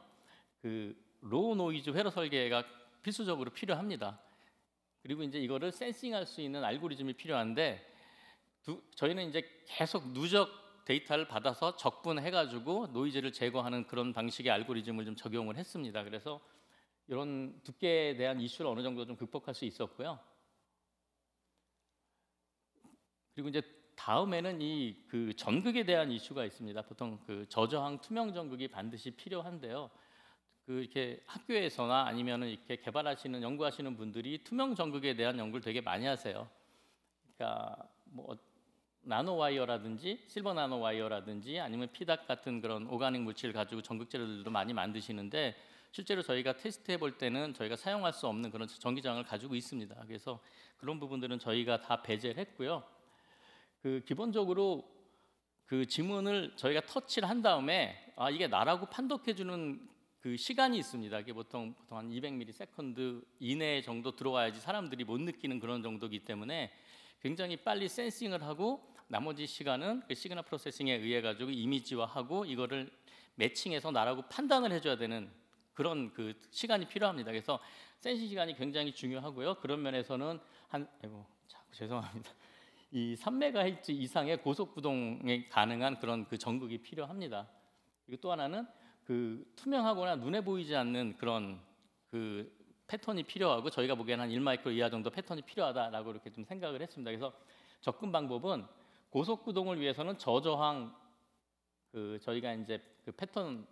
Speaker 4: 그 로우 노이즈 회로 설계가 필수적으로 필요합니다. 그리고 이제 이거를 센싱할 수 있는 알고리즘이 필요한데 저희는 이제 계속 누적 데이터를 받아서 적분해가지고 노이즈를 제거하는 그런 방식의 알고리즘을 좀 적용을 했습니다. 그래서 이런 두께에 대한 이슈를 어느 정도 좀 극복할 수 있었고요. 그리고 이제 다음에는 이 그 전극에 대한 이슈가 있습니다. 보통 그 저저항 투명 전극이 반드시 필요한데요. 그 이렇게 학교에서나 아니면은 이렇게 연구하시는 분들이 투명 전극에 대한 연구를 되게 많이 하세요. 그러니까 뭐 나노 와이어라든지 실버 나노 와이어라든지 아니면 피닥 같은 그런 오가닉 물질을 가지고 전극 재료들도 많이 만드시는데 실제로 저희가 테스트해 볼 때는 저희가 사용할 수 없는 그런 전기장을 가지고 있습니다. 그래서 그런 부분들은 저희가 다 배제를 했고요. 그 기본적으로 그 지문을 저희가 터치를 한 다음에 이게 나라고 판독해 주는 그 시간이 있습니다. 이게 보통 한 200ms 이내 정도 들어와야지 사람들이 못 느끼는 그런 정도이기 때문에 굉장히 빨리 센싱을 하고 나머지 시간은 그 시그널 프로세싱에 의해 가지고 이미지화하고 이거를 매칭해서 나라고 판단을 해줘야 되는 그런 그 시간이 필요합니다. 그래서 센싱 시간이 굉장히 중요하고요. 그런 면에서는 죄송합니다. 이 3MHz 이상의 고속 구동이 가능한 그런 그 전극이 필요합니다. 그리고 또 하나는 그 투명하거나 눈에 보이지 않는 그런 그 패턴이 필요하고 저희가 보기에는 한 1마이크로 이하 정도 패턴이 필요하다라고 이렇게 좀 생각을 했습니다. 그래서 접근 방법은 고속 구동을 위해서는 저저항 저희가 이제 그 패턴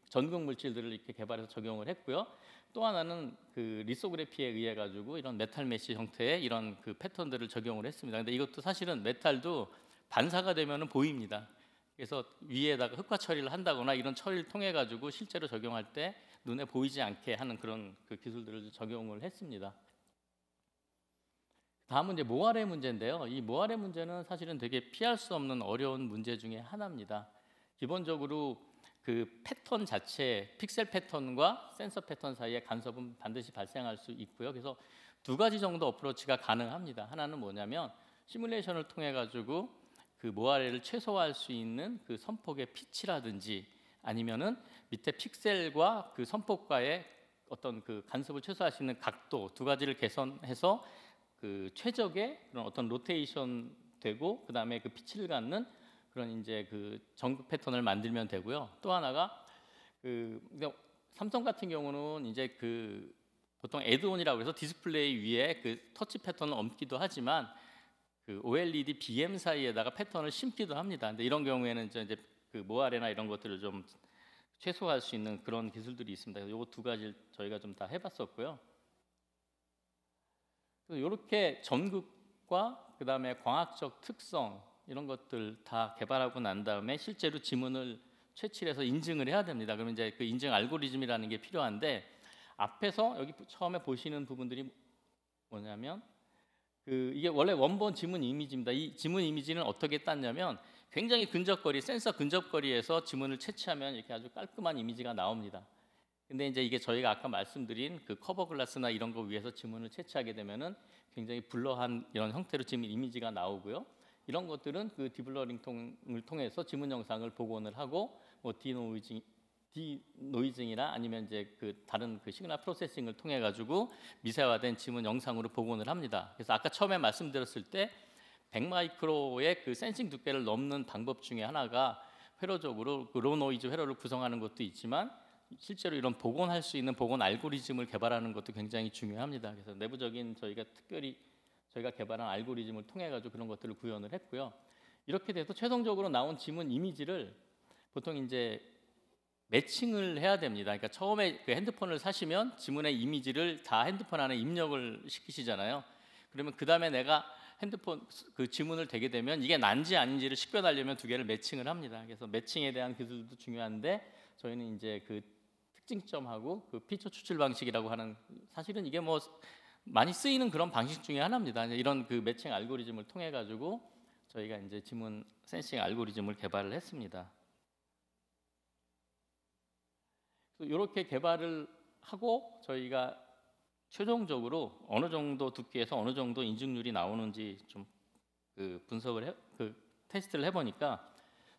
Speaker 4: 전극 물질들을 이렇게 개발해서 적용을 했고요. 또 하나는 그 리소그래피에 의해 가지고 이런 메탈 메쉬 형태의 이런 그 패턴들을 적용을 했습니다. 근데 이것도 사실은 메탈도 반사가 되면은 보입니다. 그래서 위에다가 흑화 처리를 한다거나 이런 처리를 통해 가지고 실제로 적용할 때 눈에 보이지 않게 하는 그런 그 기술들을 적용을 했습니다. 다음은 이제 모아레 문제인데요. 이 모아레 문제는 사실은 되게 피할 수 없는 어려운 문제 중에 하나입니다. 기본적으로 그 패턴 자체, 픽셀 패턴과 센서 패턴 사이에 간섭은 반드시 발생할 수 있고요. 그래서 두 가지 정도 어프로치가 가능합니다. 하나는 뭐냐면 시뮬레이션을 통해 가지고 그 모아레를 최소화할 수 있는 그 선폭의 피치라든지 아니면은 밑에 픽셀과 그 선폭과의 어떤 그 간섭을 최소화할 수 있는 각도 두 가지를 개선해서 그 최적의 그런 어떤 로테이션 되고 그다음에 그 피치를 갖는 그런 이제 그 전극 패턴을 만들면 되고요. 또 하나가 그 삼성 같은 경우는 이제 그 보통 애드온이라고 해서 디스플레이 위에 그 터치 패턴을 얹기도 하지만 그 OLED BM 사이에다가 패턴을 심기도 합니다. 근데 이런 경우에는 이제 그 모아레나 이런 것들을 좀 최소화할 수 있는 그런 기술들이 있습니다. 그래서 요거 두 가지를 저희가 좀 다 해봤었고요. 이렇게 전극과 그다음에 광학적 특성 이런 것들 다 개발하고 난 다음에 실제로 지문을 채취해서 인증을 해야 됩니다. 그러면 이제 그 인증 알고리즘이라는 게 필요한데 앞에서 여기 처음에 보시는 부분들이 뭐냐면 그 이게 원래 원본 지문 이미지입니다. 이 지문 이미지는 어떻게 땄냐면 굉장히 근접거리, 센서 근접거리에서 지문을 채취하면 이렇게 아주 깔끔한 이미지가 나옵니다. 근데 이제 이게 저희가 아까 말씀드린 그 커버 글라스나 이런 거 위에서 지문을 채취하게 되면은 굉장히 블러한 이런 형태로 지문 이미지가 나오고요. 이런 것들은 그 디블러링을 통해서 지문 영상을 복원을 하고 뭐 디노이징이나 아니면 이제 그 다른 그 시그널 프로세싱을 통해 가지고 미세화된 지문 영상으로 복원을 합니다. 그래서 아까 처음에 말씀드렸을 때 100마이크로의 그 센싱 두께를 넘는 방법 중에 하나가 회로적으로 그 로 노이즈 회로를 구성하는 것도 있지만 실제로 이런 복원할 수 있는 복원 알고리즘을 개발하는 것도 굉장히 중요합니다. 그래서 내부적인 저희가 특별히 저희가 개발한 알고리즘을 통해 가지고 그런 것들을 구현을 했고요. 이렇게 돼서 최종적으로 나온 지문 이미지를 보통 이제 매칭을 해야 됩니다. 그러니까 처음에 그 핸드폰을 사시면 지문의 이미지를 다 핸드폰 안에 입력을 시키시잖아요. 그러면 그 다음에 내가 핸드폰 그 지문을 대게 되면 이게 난지 아닌지를 식별하려면 두 개를 매칭을 합니다. 그래서 매칭에 대한 기술도 중요한데 저희는 이제 그 특징점하고 그 피처 추출 방식이라고 하는 사실은 이게 뭐 많이 쓰이는 그런 방식 중에 하나입니다. 이런 그 매칭 알고리즘을 통해 가지고 저희가 이제 지문 센싱 알고리즘을 개발을 했습니다. 이렇게 개발을 하고 저희가 최종적으로 어느 정도 두께에서 어느 정도 인증률이 나오는지 좀 그 분석을 테스트를 해보니까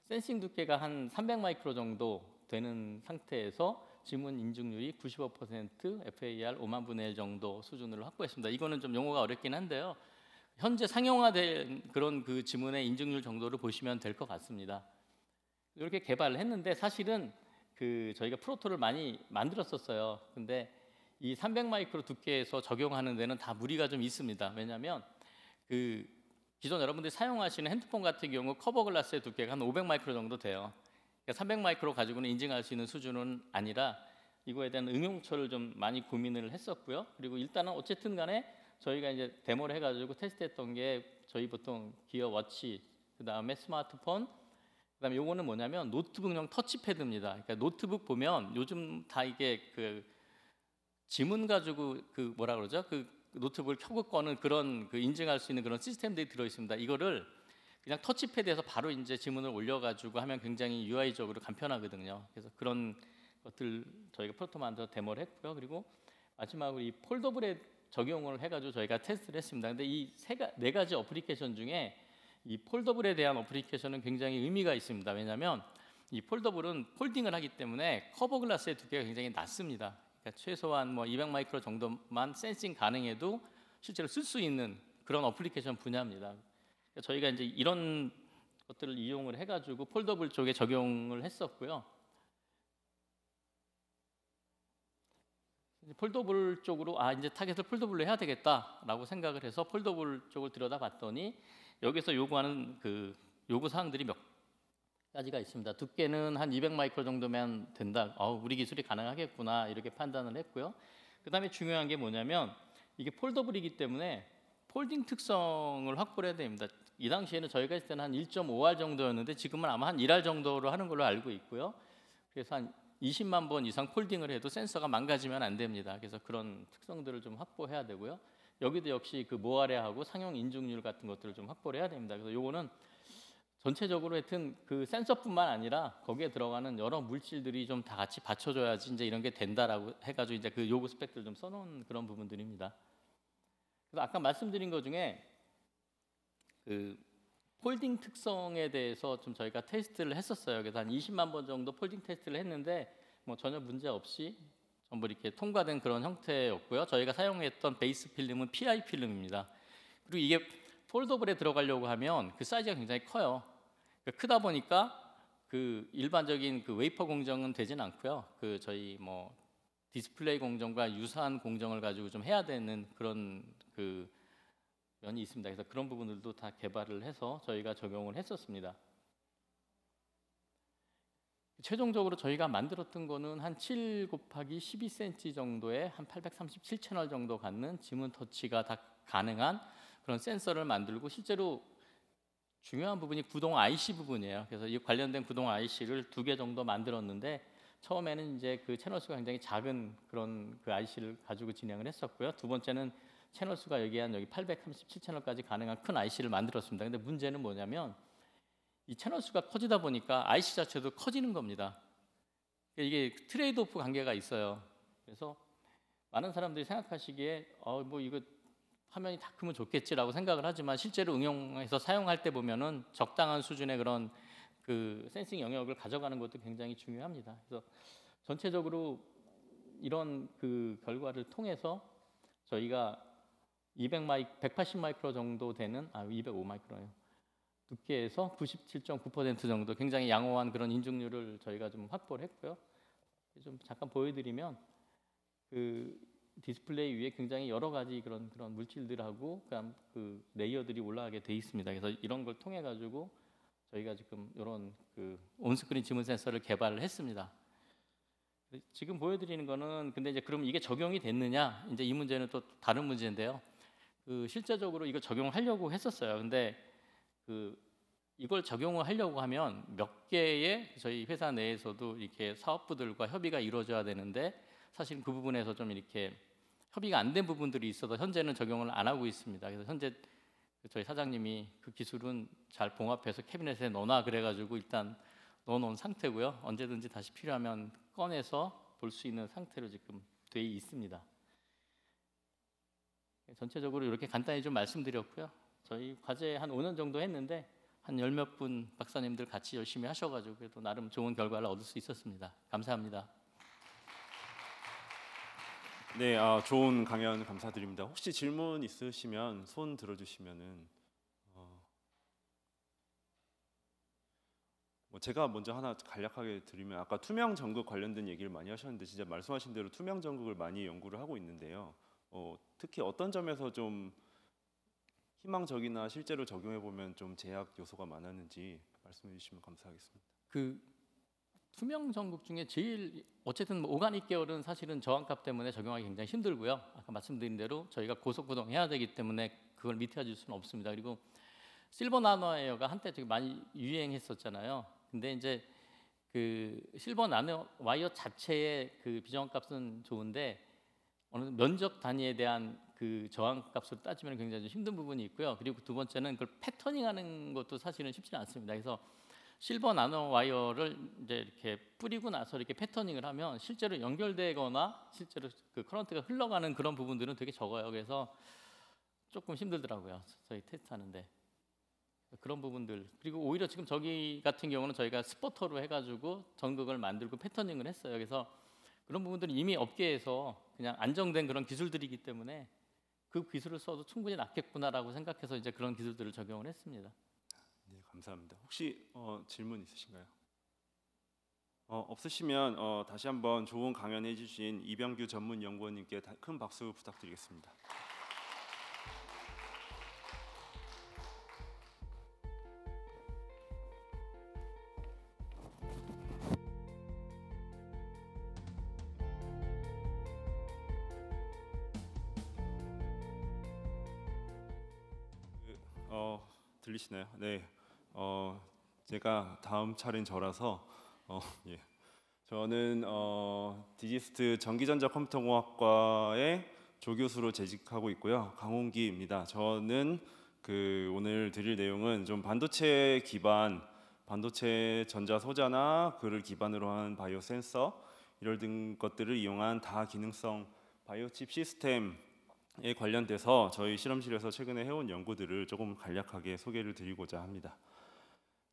Speaker 4: 센싱 두께가 한 300마이크로 정도 되는 상태에서 지문 인증률이 95% FAR 5만 분의 1 정도 수준으로 확보했습니다. 이거는 좀 용어가 어렵긴 한데요. 현재 상용화된 그런 그 지문의 인증률 정도를 보시면 될 것 같습니다. 이렇게 개발을 했는데 사실은 그 저희가 프로토를 많이 만들었었어요. 근데 이 300마이크로 두께에서 적용하는 데는 다 무리가 좀 있습니다. 왜냐하면 그 기존 여러분들이 사용하시는 핸드폰 같은 경우 커버 글라스의 두께가 한 500마이크로 정도 돼요. 그러니까 300마이크로 가지고는 인증할 수 있는 수준은 아니라 이거에 대한 응용처를 좀 많이 고민을 했었고요. 그리고 일단은 어쨌든 간에 저희가 이제 데모를 해가지고 테스트했던 게 저희 보통 기어 워치, 그 다음에 스마트폰, 그다음에 요거는 뭐냐면 노트북용 터치패드입니다. 그러니까 노트북 보면 요즘 다 이게 그 지문 가지고 그 뭐라 그러죠? 그 노트북을 켜고 꺼는 그런 그 인증할 수 있는 그런 시스템들이 들어 있습니다. 이거를 그냥 터치패드에서 바로 이제 지문을 올려가지고 하면 굉장히 UI적으로 간편하거든요. 그래서 그런 것들 저희가 프로토 만들어서 데모를 했고요. 그리고 마지막으로 이 폴더블에 적용을 해가지고 저희가 테스트를 했습니다. 근데 이 네 가지 어플리케이션 중에 이 폴더블에 대한 어플리케이션은 굉장히 의미가 있습니다. 왜냐하면 이 폴더블은 폴딩을 하기 때문에 커버 글라스의 두께가 굉장히 낮습니다. 그러니까 최소한 뭐 200마이크로 정도만 센싱 가능해도 실제로 쓸 수 있는 그런 어플리케이션 분야입니다. 그러니까 저희가 이제 이런 것들을 이용을 해가지고 폴더블 쪽에 적용을 했었고요. 폴더블 쪽으로 이제 타겟을 폴더블로 해야 되겠다라고 생각을 해서 폴더블 쪽을 들여다봤더니 여기서 요구하는 그 요구 사항들이 몇 가지가 있습니다. 두께는 한 200마이크로 정도면 된다. 우리 기술이 가능하겠구나 이렇게 판단을 했고요. 그다음에 중요한 게 뭐냐면 이게 폴더블이기 때문에 폴딩 특성을 확보를 해야 됩니다. 이 당시에는 저희가 했을 때는 한 1.5R 정도였는데 지금은 아마 한 1R 정도로 하는 걸로 알고 있고요. 그래서 한 20만 번 이상 폴딩을 해도 센서가 망가지면 안 됩니다. 그래서 그런 특성들을 좀 확보해야 되고요. 여기도 역시 그 모아레하고 상용 인증률 같은 것들을 좀 확보를 해야 됩니다. 그래서 요거는 전체적으로 하여튼 그 센서뿐만 아니라 거기에 들어가는 여러 물질들이 좀 다 같이 받쳐줘야지 이제 이런 게 된다라고 해가지고 이제 그 요구 스펙들 좀 써놓은 그런 부분들입니다. 그래서 아까 말씀드린 것 중에 그 폴딩 특성에 대해서 좀 저희가 테스트를 했었어요. 그래서 한 20만 번 정도 폴딩 테스트를 했는데 뭐 전혀 문제 없이 전부 이렇게 통과된 그런 형태였고요. 저희가 사용했던 베이스 필름은 PI 필름입니다. 그리고 이게 폴더블에 들어가려고 하면 그 사이즈가 굉장히 커요. 그러니까 크다 보니까 그 일반적인 그 웨이퍼 공정은 되진 않고요. 그 저희 뭐 디스플레이 공정과 유사한 공정을 가지고 좀 해야 되는 그런 그 면이 있습니다. 그래서 그런 부분들도 다 개발을 해서 저희가 적용을 했었습니다. 최종적으로 저희가 만들었던 거는 한 7 곱하기 12cm 정도의 한 837 채널 정도 갖는 지문 터치가 다 가능한 그런 센서를 만들고, 실제로 중요한 부분이 구동 IC 부분이에요. 그래서 이 관련된 구동 IC를 2개 정도 만들었는데, 처음에는 이제 그 채널 수가 굉장히 작은 그런 그 IC를 가지고 진행을 했었고요. 두 번째는 채널 수가 여기 837 채널까지 가능한 큰 IC를 만들었습니다. 근데 문제는 뭐냐면 이 채널 수가 커지다 보니까 IC 자체도 커지는 겁니다. 이게 트레이드오프 관계가 있어요. 그래서 많은 사람들이 생각하시기에 뭐 이거 화면이 다 크면 좋겠지라고 생각을 하지만, 실제로 응용해서 사용할 때 보면은 적당한 수준의 그런 그 센싱 영역을 가져가는 것도 굉장히 중요합니다. 그래서 전체적으로 이런 그 결과를 통해서 저희가 180 마이크로 정도 되는 205 마이크로예요. 두께에서 97.9% 정도 굉장히 양호한 그런 인증률을 저희가 좀 확보를 했고요. 좀 잠깐 보여드리면 그 디스플레이 위에 굉장히 여러 가지 그런 물질들하고 그 레이어들이 올라가게 돼 있습니다. 그래서 이런 걸 통해 가지고 저희가 지금 이런 그 온스크린 지문 센서를 개발을 했습니다. 지금 보여드리는 거는, 근데 이제 그럼 이게 적용이 됐느냐? 이제 이 문제는 또 다른 문제인데요. 그 실제적으로 이걸 적용을 하려고 했었어요. 근데 그 이걸 적용을 하려고 하면 몇 개의 저희 회사 내에서도 이렇게 사업부들과 협의가 이루어져야 되는데, 사실 그 부분에서 좀 이렇게 협의가 안 된 부분들이 있어서 현재는 적용을 안 하고 있습니다. 그래서 현재 저희 사장님이 그 기술은 잘 봉합해서 캐비넷에 넣어놔 그래가지고 일단 넣어놓은 상태고요. 언제든지 다시 필요하면 꺼내서 볼 수 있는 상태로 지금 돼 있습니다. 전체적으로 이렇게 간단히 좀 말씀드렸고요. 저희 과제 한 5년 정도 했는데 한 10몇 분 박사님들 같이 열심히 하셔가지고 그래도 나름 좋은 결과를 얻을 수 있었습니다. 감사합니다.
Speaker 2: 네, 좋은 강연 감사드립니다. 혹시 질문 있으시면 손 들어주시면은 뭐 제가 먼저 하나 간략하게 드리면, 아까 투명 전극 관련된 얘기를 많이 하셨는데 진짜 말씀하신 대로 투명 전극을 많이 연구를 하고 있는데요. 특히 어떤 점에서 좀 희망적이나 실제로 적용해 보면 좀 제약 요소가 많았는지 말씀해 주시면 감사하겠습니다.
Speaker 4: 그 투명 전극 중에 제일 어쨌든 오가닉 계열은 사실은 저항값 때문에 적용하기 굉장히 힘들고요. 아까 말씀드린 대로 저희가 고속 구동해야 되기 때문에 그걸 미팅해 수는 없습니다. 그리고 실버 나노와이어가 한때 되게 많이 유행했었잖아요. 근데 이제 그 실버 나노와이어 자체의 그 비저항값은 좋은데 어느 면적 단위에 대한 그 저항값으로 따지면 굉장히 좀 힘든 부분이 있고요. 그리고 두 번째는 그걸 패터닝하는 것도 사실은 쉽지 않습니다. 그래서 실버 나노 와이어를 이제 이렇게 뿌리고 나서 이렇게 패터닝을 하면 실제로 연결되거나 실제로 그 커런트가 흘러가는 그런 부분들은 되게 적어요. 그래서 조금 힘들더라고요. 저희 테스트하는데 그런 부분들. 그리고 오히려 지금 저기 같은 경우는 저희가 스포터로 해가지고 전극을 만들고 패터닝을 했어요. 그래서 그런 부분들은 이미 업계에서 그냥 안정된 그런 기술들이기 때문에 그 기술을 써도 충분히 낫겠구나라고 생각해서 이제 그런 기술들을 적용을 했습니다.
Speaker 2: 네, 감사합니다. 혹시 질문 있으신가요? 없으시면 다시 한번 좋은 강연해 주신 이병규 전문 연구원님께 큰 박수 부탁드리겠습니다. 들리시나요? 네. 제가 다음 차례는 저라서 예. 저는 디지스트 전기전자 컴퓨터공학과의 조교수로 재직하고 있고요. 강홍기입니다. 저는 오늘 드릴 내용은 좀 반도체 기반, 반도체 전자 소자나 그를 기반으로 한 바이오 센서 이런 등 것들을 이용한 다기능성 바이오 칩 시스템에 관련돼서 저희 실험실에서 최근에 해온 연구들을 조금 간략하게 소개를 드리고자 합니다.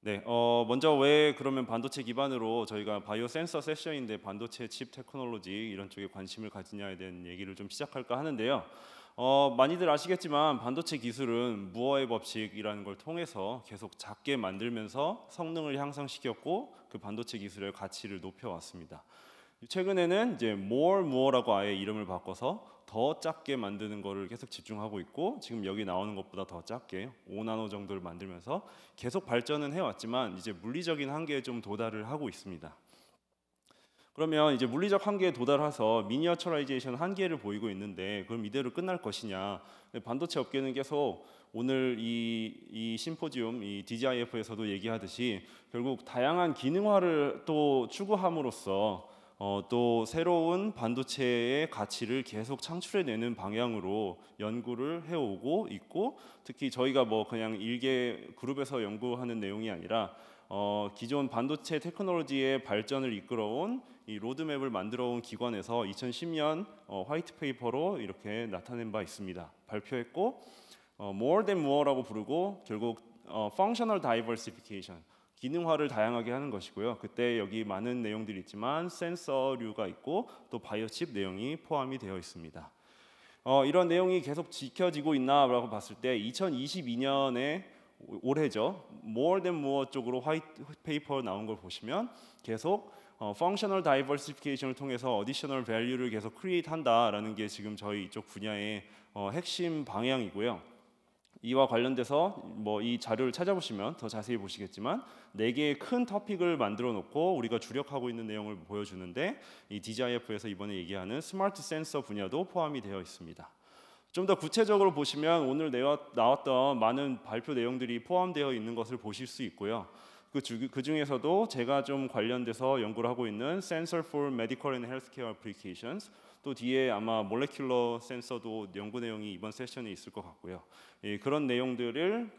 Speaker 2: 네, 먼저 왜 그러면 반도체 기반으로 저희가 바이오 센서 세션인데 반도체 칩 테크놀로지 이런 쪽에 관심을 가지냐에 대한 얘기를 좀 시작할까 하는데요. 많이들 아시겠지만 반도체 기술은 무어의 법칙이라는 걸 통해서 계속 작게 만들면서 성능을 향상시켰고 그 반도체 기술의 가치를 높여왔습니다. 최근에는 이제 more라고 아예 이름을 바꿔서 더 작게 만드는 거를 계속 집중하고 있고, 지금 여기 나오는 것보다 더 작게 5나노 정도를 만들면서 계속 발전은 해왔지만 이제 물리적인 한계에 좀 도달을 하고 있습니다. 그러면 이제 물리적 한계에 도달해서 미니어처라이제이션 한계를 보이고 있는데 그럼 이대로 끝날 것이냐? 반도체 업계는 계속 오늘 이 심포지움, 이 DGIF에서도 얘기하듯이 결국 다양한 기능화를 또 추구함으로써 또 새로운 반도체의 가치를 계속 창출해내는 방향으로 연구를 해오고 있고, 특히 저희가 뭐 그냥 일개 그룹에서 연구하는 내용이 아니라 기존 반도체 테크놀로지의 발전을 이끌어온 이 로드맵을 만들어온 기관에서 2010년 화이트 페이퍼로 이렇게 나타낸 바 있습니다. 발표했고 more than more라고 부르고 결국 functional diversification, 기능화를 다양하게 하는 것이고요. 그때 여기 많은 내용들이 있지만 센서류가 있고 또 바이오칩 내용이 포함이 되어 있습니다. 이런 내용이 계속 지켜지고 있나라고 봤을 때 2022년에 올해죠. more than more 쪽으로 화이트 페이퍼 나온 걸 보시면 계속 functional diversification을 통해서 additional value를 계속 create 한다라는 게 지금 저희 이쪽 분야의 핵심 방향이고요. 이와 관련돼서 뭐 이 자료를 찾아보시면 더 자세히 보시겠지만 4개의 큰 토픽을 만들어 놓고 우리가 주력하고 있는 내용을 보여주는데, 이 DGIF에서 이번에 얘기하는 스마트 센서 분야도 포함이 되어 있습니다. 좀 더 구체적으로 보시면 오늘 나왔던 많은 발표 내용들이 포함되어 있는 것을 보실 수 있고요. 그 중에서도 제가 좀 관련돼서 연구를 하고 있는 Sensor for Medical and Healthcare Applications, 또 뒤에 아마 몰레큘러 센서도 연구 내용이 이번 세션에 있을 것 같고요. 그런 내용들을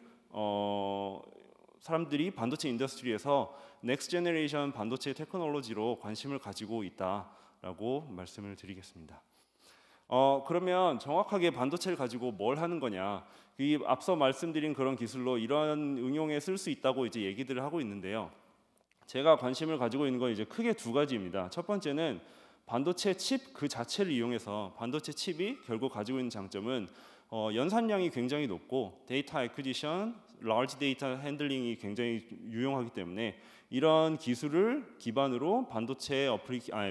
Speaker 2: 사람들이 반도체 인더스트리에서 넥스트 제너레이션 반도체 테크놀로지로 관심을 가지고 있다라고 말씀을 드리겠습니다. 그러면 정확하게 반도체를 가지고 뭘 하는 거냐? 이 앞서 말씀드린 그런 기술로 이런 응용에 쓸 수 있다고 이제 얘기들을 하고 있는데요. 제가 관심을 가지고 있는 건 이제 크게 2가지입니다. 첫 번째는 반도체 칩 그 자체를 이용해서 반도체 칩이 결국 가지고 있는 장점은 연산량이 굉장히 높고 데이터 애퀴지션, 라지 데이터 핸들링이 굉장히 유용하기 때문에 이런 기술을 기반으로 반도체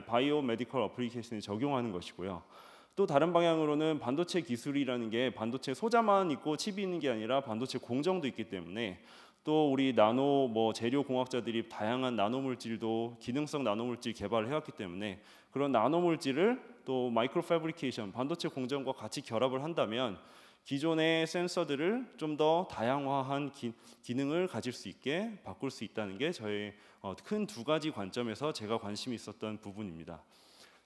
Speaker 2: 바이오 메디컬 어플리케이션에 적용하는 것이고요. 또 다른 방향으로는 반도체 기술이라는 게 반도체 소자만 있고 칩이 있는 게 아니라 반도체 공정도 있기 때문에 또 우리 나노 재료 공학자들이 다양한 나노 물질도 기능성 나노 물질 개발을 해왔기 때문에 그런 나노 물질을 또 마이크로 패브리케이션 반도체 공정과 같이 결합을 한다면 기존의 센서들을 좀 더 다양화한 기능을 가질 수 있게 바꿀 수 있다는 게 저의 큰 2가지 관점에서 제가 관심이 있었던 부분입니다.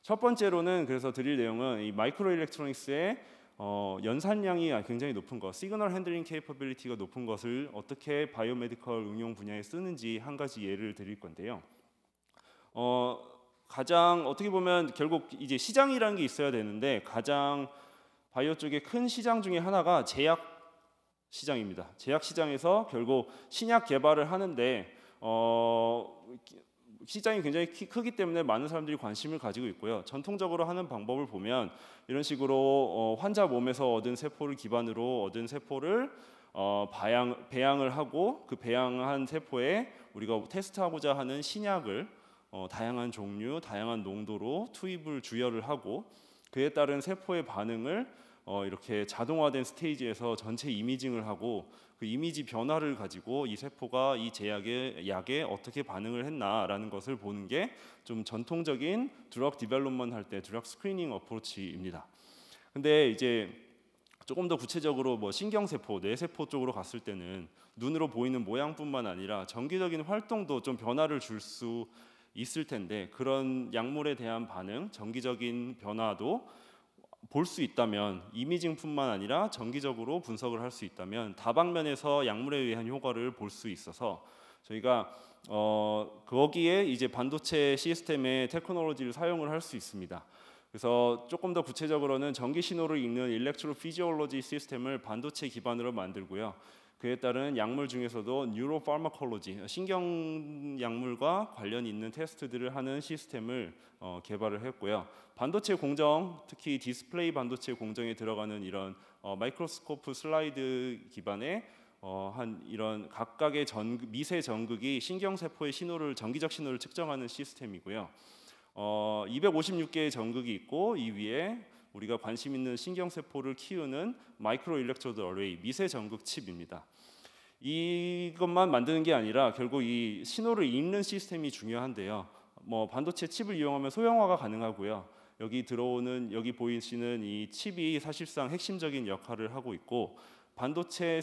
Speaker 2: 첫 번째로는 그래서 드릴 내용은 이 마이크로 일렉트로닉스의 연산량이 굉장히 높은 것, 시그널 핸들링 케이퍼빌리티가 높은 것을 어떻게 바이오메디컬 응용 분야에 쓰는지 한 가지 예를 드릴 건데요. 가장 어떻게 보면 결국 이제 시장이라는 게 있어야 되는데 가장 바이오 쪽의 큰 시장 중에 하나가 제약 시장입니다. 제약 시장에서 결국 신약 개발을 하는데 시장이 굉장히 크기 때문에 많은 사람들이 관심을 가지고 있고요. 전통적으로 하는 방법을 보면 이런 식으로 환자 몸에서 얻은 세포를 기반으로 얻은 세포를 배양을 하고 그 배양한 세포에 우리가 테스트하고자 하는 신약을 다양한 종류, 다양한 농도로 투입을 주혈을 하고 그에 따른 세포의 반응을 이렇게 자동화된 스테이지에서 전체 이미징을 하고 그 이미지 변화를 가지고 이 세포가 이 제약의 약에 어떻게 반응을 했나라는 것을 보는 게 좀 전통적인 드럭 디벨롭먼트 할 때 드럭 스크리닝 어프로치입니다. 근데 이제 조금 더 구체적으로 신경세포, 뇌세포 쪽으로 갔을 때는 눈으로 보이는 모양뿐만 아니라 정기적인 활동도 좀 변화를 줄 수 있을 텐데 그런 약물에 대한 반응, 정기적인 변화도 볼 수 있다면, 이미징뿐만 아니라 정기적으로 분석을 할 수 있다면 다방면에서 약물에 의한 효과를 볼 수 있어서 저희가 거기에 이제 반도체 시스템의 테크놀로지를 사용을 할 수 있습니다. 그래서 조금 더 구체적으로는 전기 신호를 읽는 일렉트로피지올로지 시스템을 반도체 기반으로 만들고요. 그에 따른 약물 중에서도 뉴로파마콜로지, 신경 약물과 관련 있는 테스트들을 하는 시스템을 개발을 했고요. 반도체 공정, 특히 디스플레이 반도체 공정에 들어가는 이런 마이크로스코프 슬라이드 기반의 한 이런 각각의 미세 전극이 신경 세포의 신호를 전기적 신호를 측정하는 시스템이고요. 256개의 전극이 있고 이 위에 우리가 관심 있는 신경 세포를 키우는 마이크로 일렉트로드 어레이 미세 전극 칩입니다. 이것만 만드는 게 아니라 결국 이 신호를 읽는 시스템이 중요한데요. 반도체 칩을 이용하면 소형화가 가능하고요. 여기 보이시는 이 칩이 사실상 핵심적인 역할을 하고 있고 반도체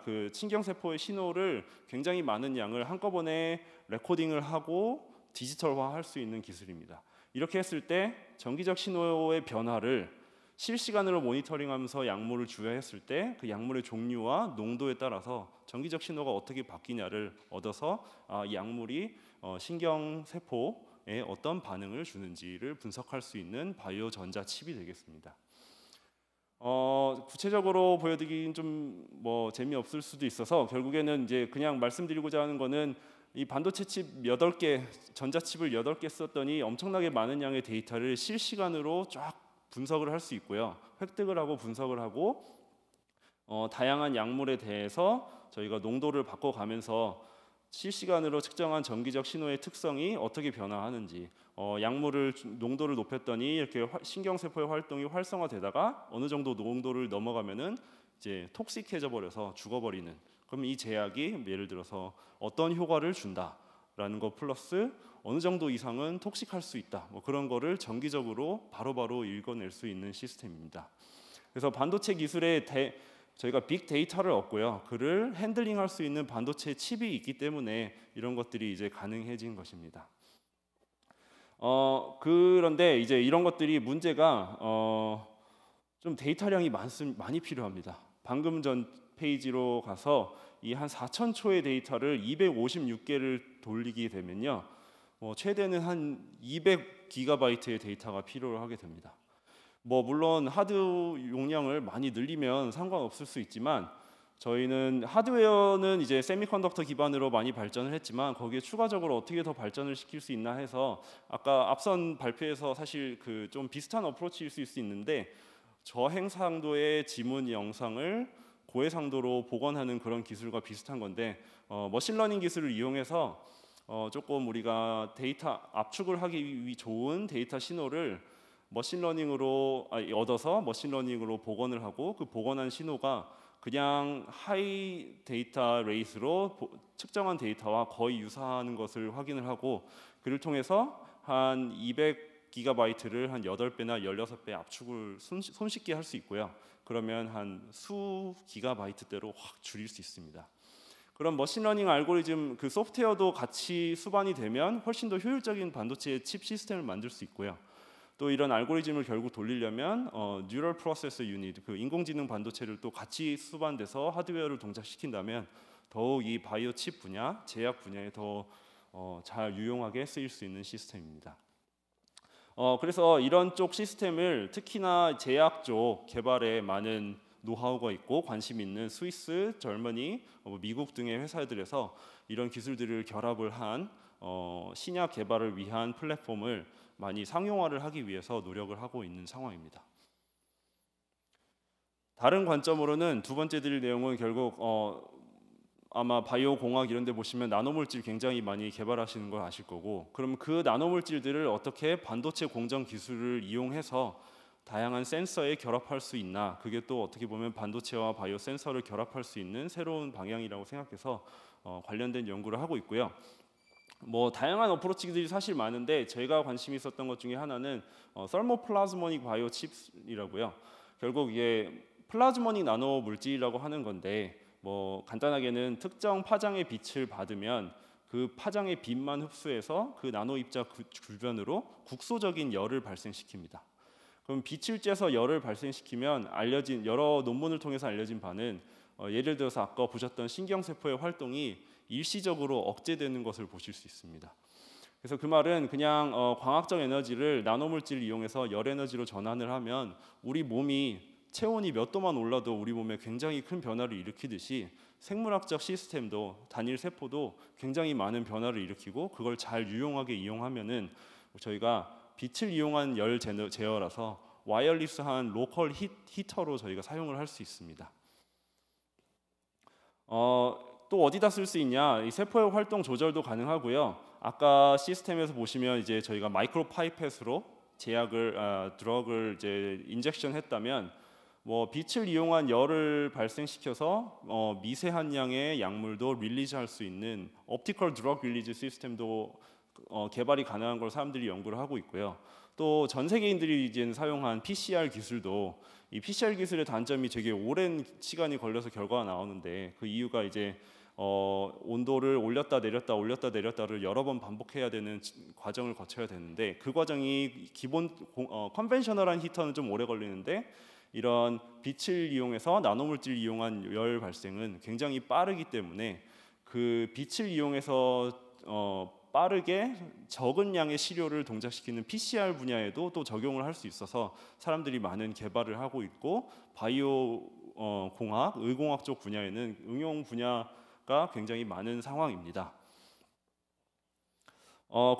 Speaker 2: 그 신경 세포의 신호를 굉장히 많은 양을 한꺼번에 레코딩을 하고 디지털화할 수 있는 기술입니다. 이렇게 했을 때 정기적 신호의 변화를 실시간으로 모니터링하면서 약물을 주여했을 때 그 약물의 종류와 농도에 따라서 정기적 신호가 어떻게 바뀌냐를 얻어서 이 약물이 신경 세포에 어떤 반응을 주는지를 분석할 수 있는 바이오 전자 칩이 되겠습니다. 구체적으로 보여드리긴 좀 재미없을 수도 있어서 결국에는 이제 그냥 말씀드리고자 하는 거는 이 반도체 칩 8개, 전자칩을 8개 썼더니 엄청나게 많은 양의 데이터를 실시간으로 쫙 분석을 할 수 있고요. 획득을 하고 분석을 하고 다양한 약물에 대해서 저희가 농도를 바꿔가면서 실시간으로 측정한 전기적 신호의 특성이 어떻게 변화하는지, 약물을 농도를 높였더니 이렇게 신경세포의 활동이 활성화되다가 어느 정도 농도를 넘어가면은 이제 톡식해져 버려서 죽어버리는. 그럼 이 제약이 예를 들어서 어떤 효과를 준다라는 거 플러스 어느 정도 이상은 톡식할 수 있다. 그런 거를 정기적으로 바로바로 읽어낼 수 있는 시스템입니다. 그래서 반도체 기술에 저희가 빅데이터를 얻고요. 그를 핸들링할 수 있는 반도체 칩이 있기 때문에 이런 것들이 이제 가능해진 것입니다. 그런데 이제 이런 것들이 문제가 좀 데이터량이 많이 필요합니다. 방금 전 페이지로 가서 이 한 4,000초의 데이터를 256개를 돌리게 되면요, 최대는 한 200기가바이트의 데이터가 필요로 하게 됩니다. 물론 하드 용량을 많이 늘리면 상관없을 수 있지만 저희는 하드웨어는 이제 세미컨덕터 기반으로 많이 발전을 했지만 거기에 추가적으로 어떻게 더 발전을 시킬 수 있나 해서 아까 앞선 발표에서 사실 그 좀 비슷한 어프로치일 수 있는데 저해상도의 지문 영상을 고해상도로 복원하는 그런 기술과 비슷한 건데 머신러닝 기술을 이용해서 조금 우리가 데이터 압축을 하기 좋은 데이터 신호를 머신러닝으로 얻어서 머신러닝으로 복원을 하고 그 복원한 신호가 그냥 하이 데이터 레이스로 측정한 데이터와 거의 유사한 것을 확인을 하고 그를 통해서 한 200기가바이트를 한 8배나 16배 압축을 손쉽게 할 수 있고요. 그러면 한 수 기가바이트대로 확 줄일 수 있습니다. 그런 머신러닝 알고리즘 그 소프트웨어도 같이 수반이 되면 훨씬 더 효율적인 반도체 칩 시스템을 만들 수 있고요. 또 이런 알고리즘을 결국 돌리려면 뉴럴 프로세서 유닛, 그 인공지능 반도체를 또 같이 수반돼서 하드웨어를 동작시킨다면 더욱 이 바이오 칩 분야, 제약 분야에 더 잘 유용하게 쓰일 수 있는 시스템입니다. 그래서 이런 쪽 시스템을 특히나 제약 쪽 개발에 많은 노하우가 있고 관심 있는 스위스, 젊은이, 미국 등의 회사들에서 이런 기술들을 결합을 한 신약 개발을 위한 플랫폼을 많이 상용화를 하기 위해서 노력을 하고 있는 상황입니다. 다른 관점으로는 두 번째 드릴 내용은 결국 아마 바이오 공학 이런 데 보시면 나노물질 굉장히 많이 개발하시는 걸 아실 거고 그럼 그 나노물질들을 어떻게 반도체 공정 기술을 이용해서 다양한 센서에 결합할 수 있나 그게 또 어떻게 보면 반도체와 바이오 센서를 결합할 수 있는 새로운 방향이라고 생각해서 관련된 연구를 하고 있고요. 다양한 어프로치들이 사실 많은데 제가 관심이 있었던 것 중에 하나는 설모플라즈모닉 바이오 칩이라고요. 결국 이게 플라즈모닉 나노 물질이라고 하는 건데 간단하게는 특정 파장의 빛을 받으면 그 파장의 빛만 흡수해서 그 나노 입자 주변으로 국소적인 열을 발생시킵니다. 그럼 빛을 쬐서 열을 발생시키면 알려진 여러 논문을 통해서 알려진 바는 예를 들어서 아까 보셨던 신경세포의 활동이 일시적으로 억제되는 것을 보실 수 있습니다. 그래서 그 말은 그냥 광학적 에너지를 나노물질을 이용해서 열 에너지로 전환을 하면 우리 몸이 체온이 몇 도만 올라도 우리 몸에 굉장히 큰 변화를 일으키듯이 생물학적 시스템도 단일 세포도 굉장히 많은 변화를 일으키고 그걸 잘 유용하게 이용하면은 저희가 빛을 이용한 열 제어라서 와이어리스한 로컬 히터로 저희가 사용을 할 수 있습니다. 또 어디다 쓸 수 있냐? 이 세포의 활동 조절도 가능하고요. 아까 시스템에서 보시면 이제 저희가 마이크로 파이펫으로 드럭을 이제 인젝션 했다면 뭐 빛을 이용한 열을 발생시켜서 미세한 양의 약물도 릴리즈할 수 있는 옵티컬 드럭 릴리즈 시스템도 개발이 가능한 걸 사람들이 연구를 하고 있고요. 또 전 세계인들이 이제 사용한 PCR 기술도 이 PCR 기술의 단점이 되게 오랜 시간이 걸려서 결과가 나오는데 그 이유가 이제 온도를 올렸다 내렸다를 여러 번 반복해야 되는 과정을 거쳐야 되는데 그 과정이 기본 컨벤셔널한 히터는 좀 오래 걸리는데 이런 빛을 이용해서 나노물질을 이용한 열 발생은 굉장히 빠르기 때문에 그 빛을 이용해서 빠르게 적은 양의 시료를 동작시키는 PCR 분야에도 또 적용을 할 수 있어서 사람들이 많은 개발을 하고 있고 바이오 공학, 의공학 쪽 분야에는 응용 분야가 굉장히 많은 상황입니다.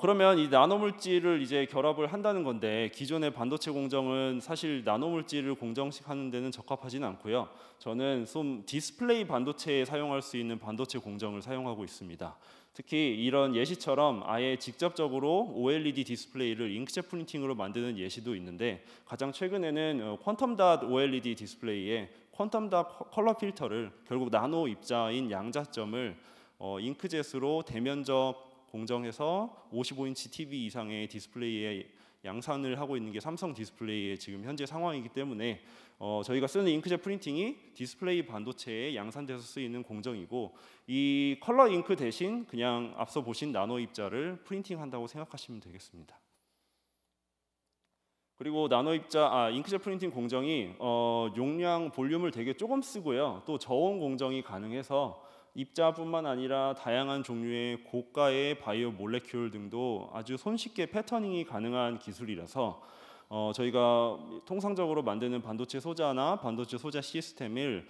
Speaker 2: 그러면 이 나노물질을 이제 결합을 한다는 건데 기존의 반도체 공정은 사실 나노물질을 공정하는 데는 적합하지는 않고요. 저는 좀 디스플레이 반도체에 사용할 수 있는 반도체 공정을 사용하고 있습니다. 특히 이런 예시처럼 아예 직접적으로 OLED 디스플레이를 잉크젯 프린팅으로 만드는 예시도 있는데 가장 최근에는 퀀텀 닷 OLED 디스플레이에 퀀텀 닷 컬러 필터를 결국 나노 입자인 양자점을 잉크젯으로 대면적 공정해서 55인치 TV 이상의 디스플레이에 양산을 하고 있는 게 삼성 디스플레이의 지금 현재 상황이기 때문에 저희가 쓰는 잉크젯 프린팅이 디스플레이 반도체에 양산돼서 쓰이는 공정이고 이 컬러 잉크 대신 그냥 앞서 보신 나노 입자를 프린팅한다고 생각하시면 되겠습니다. 그리고 나노 입자, 잉크젯 프린팅 공정이 용량, 볼륨을 되게 조금 쓰고요. 또 저온 공정이 가능해서 입자뿐만 아니라 다양한 종류의 고가의 바이오 몰레큘 등도 아주 손쉽게 패터닝이 가능한 기술이라서 저희가 통상적으로 만드는 반도체 소자나 반도체 소자 시스템을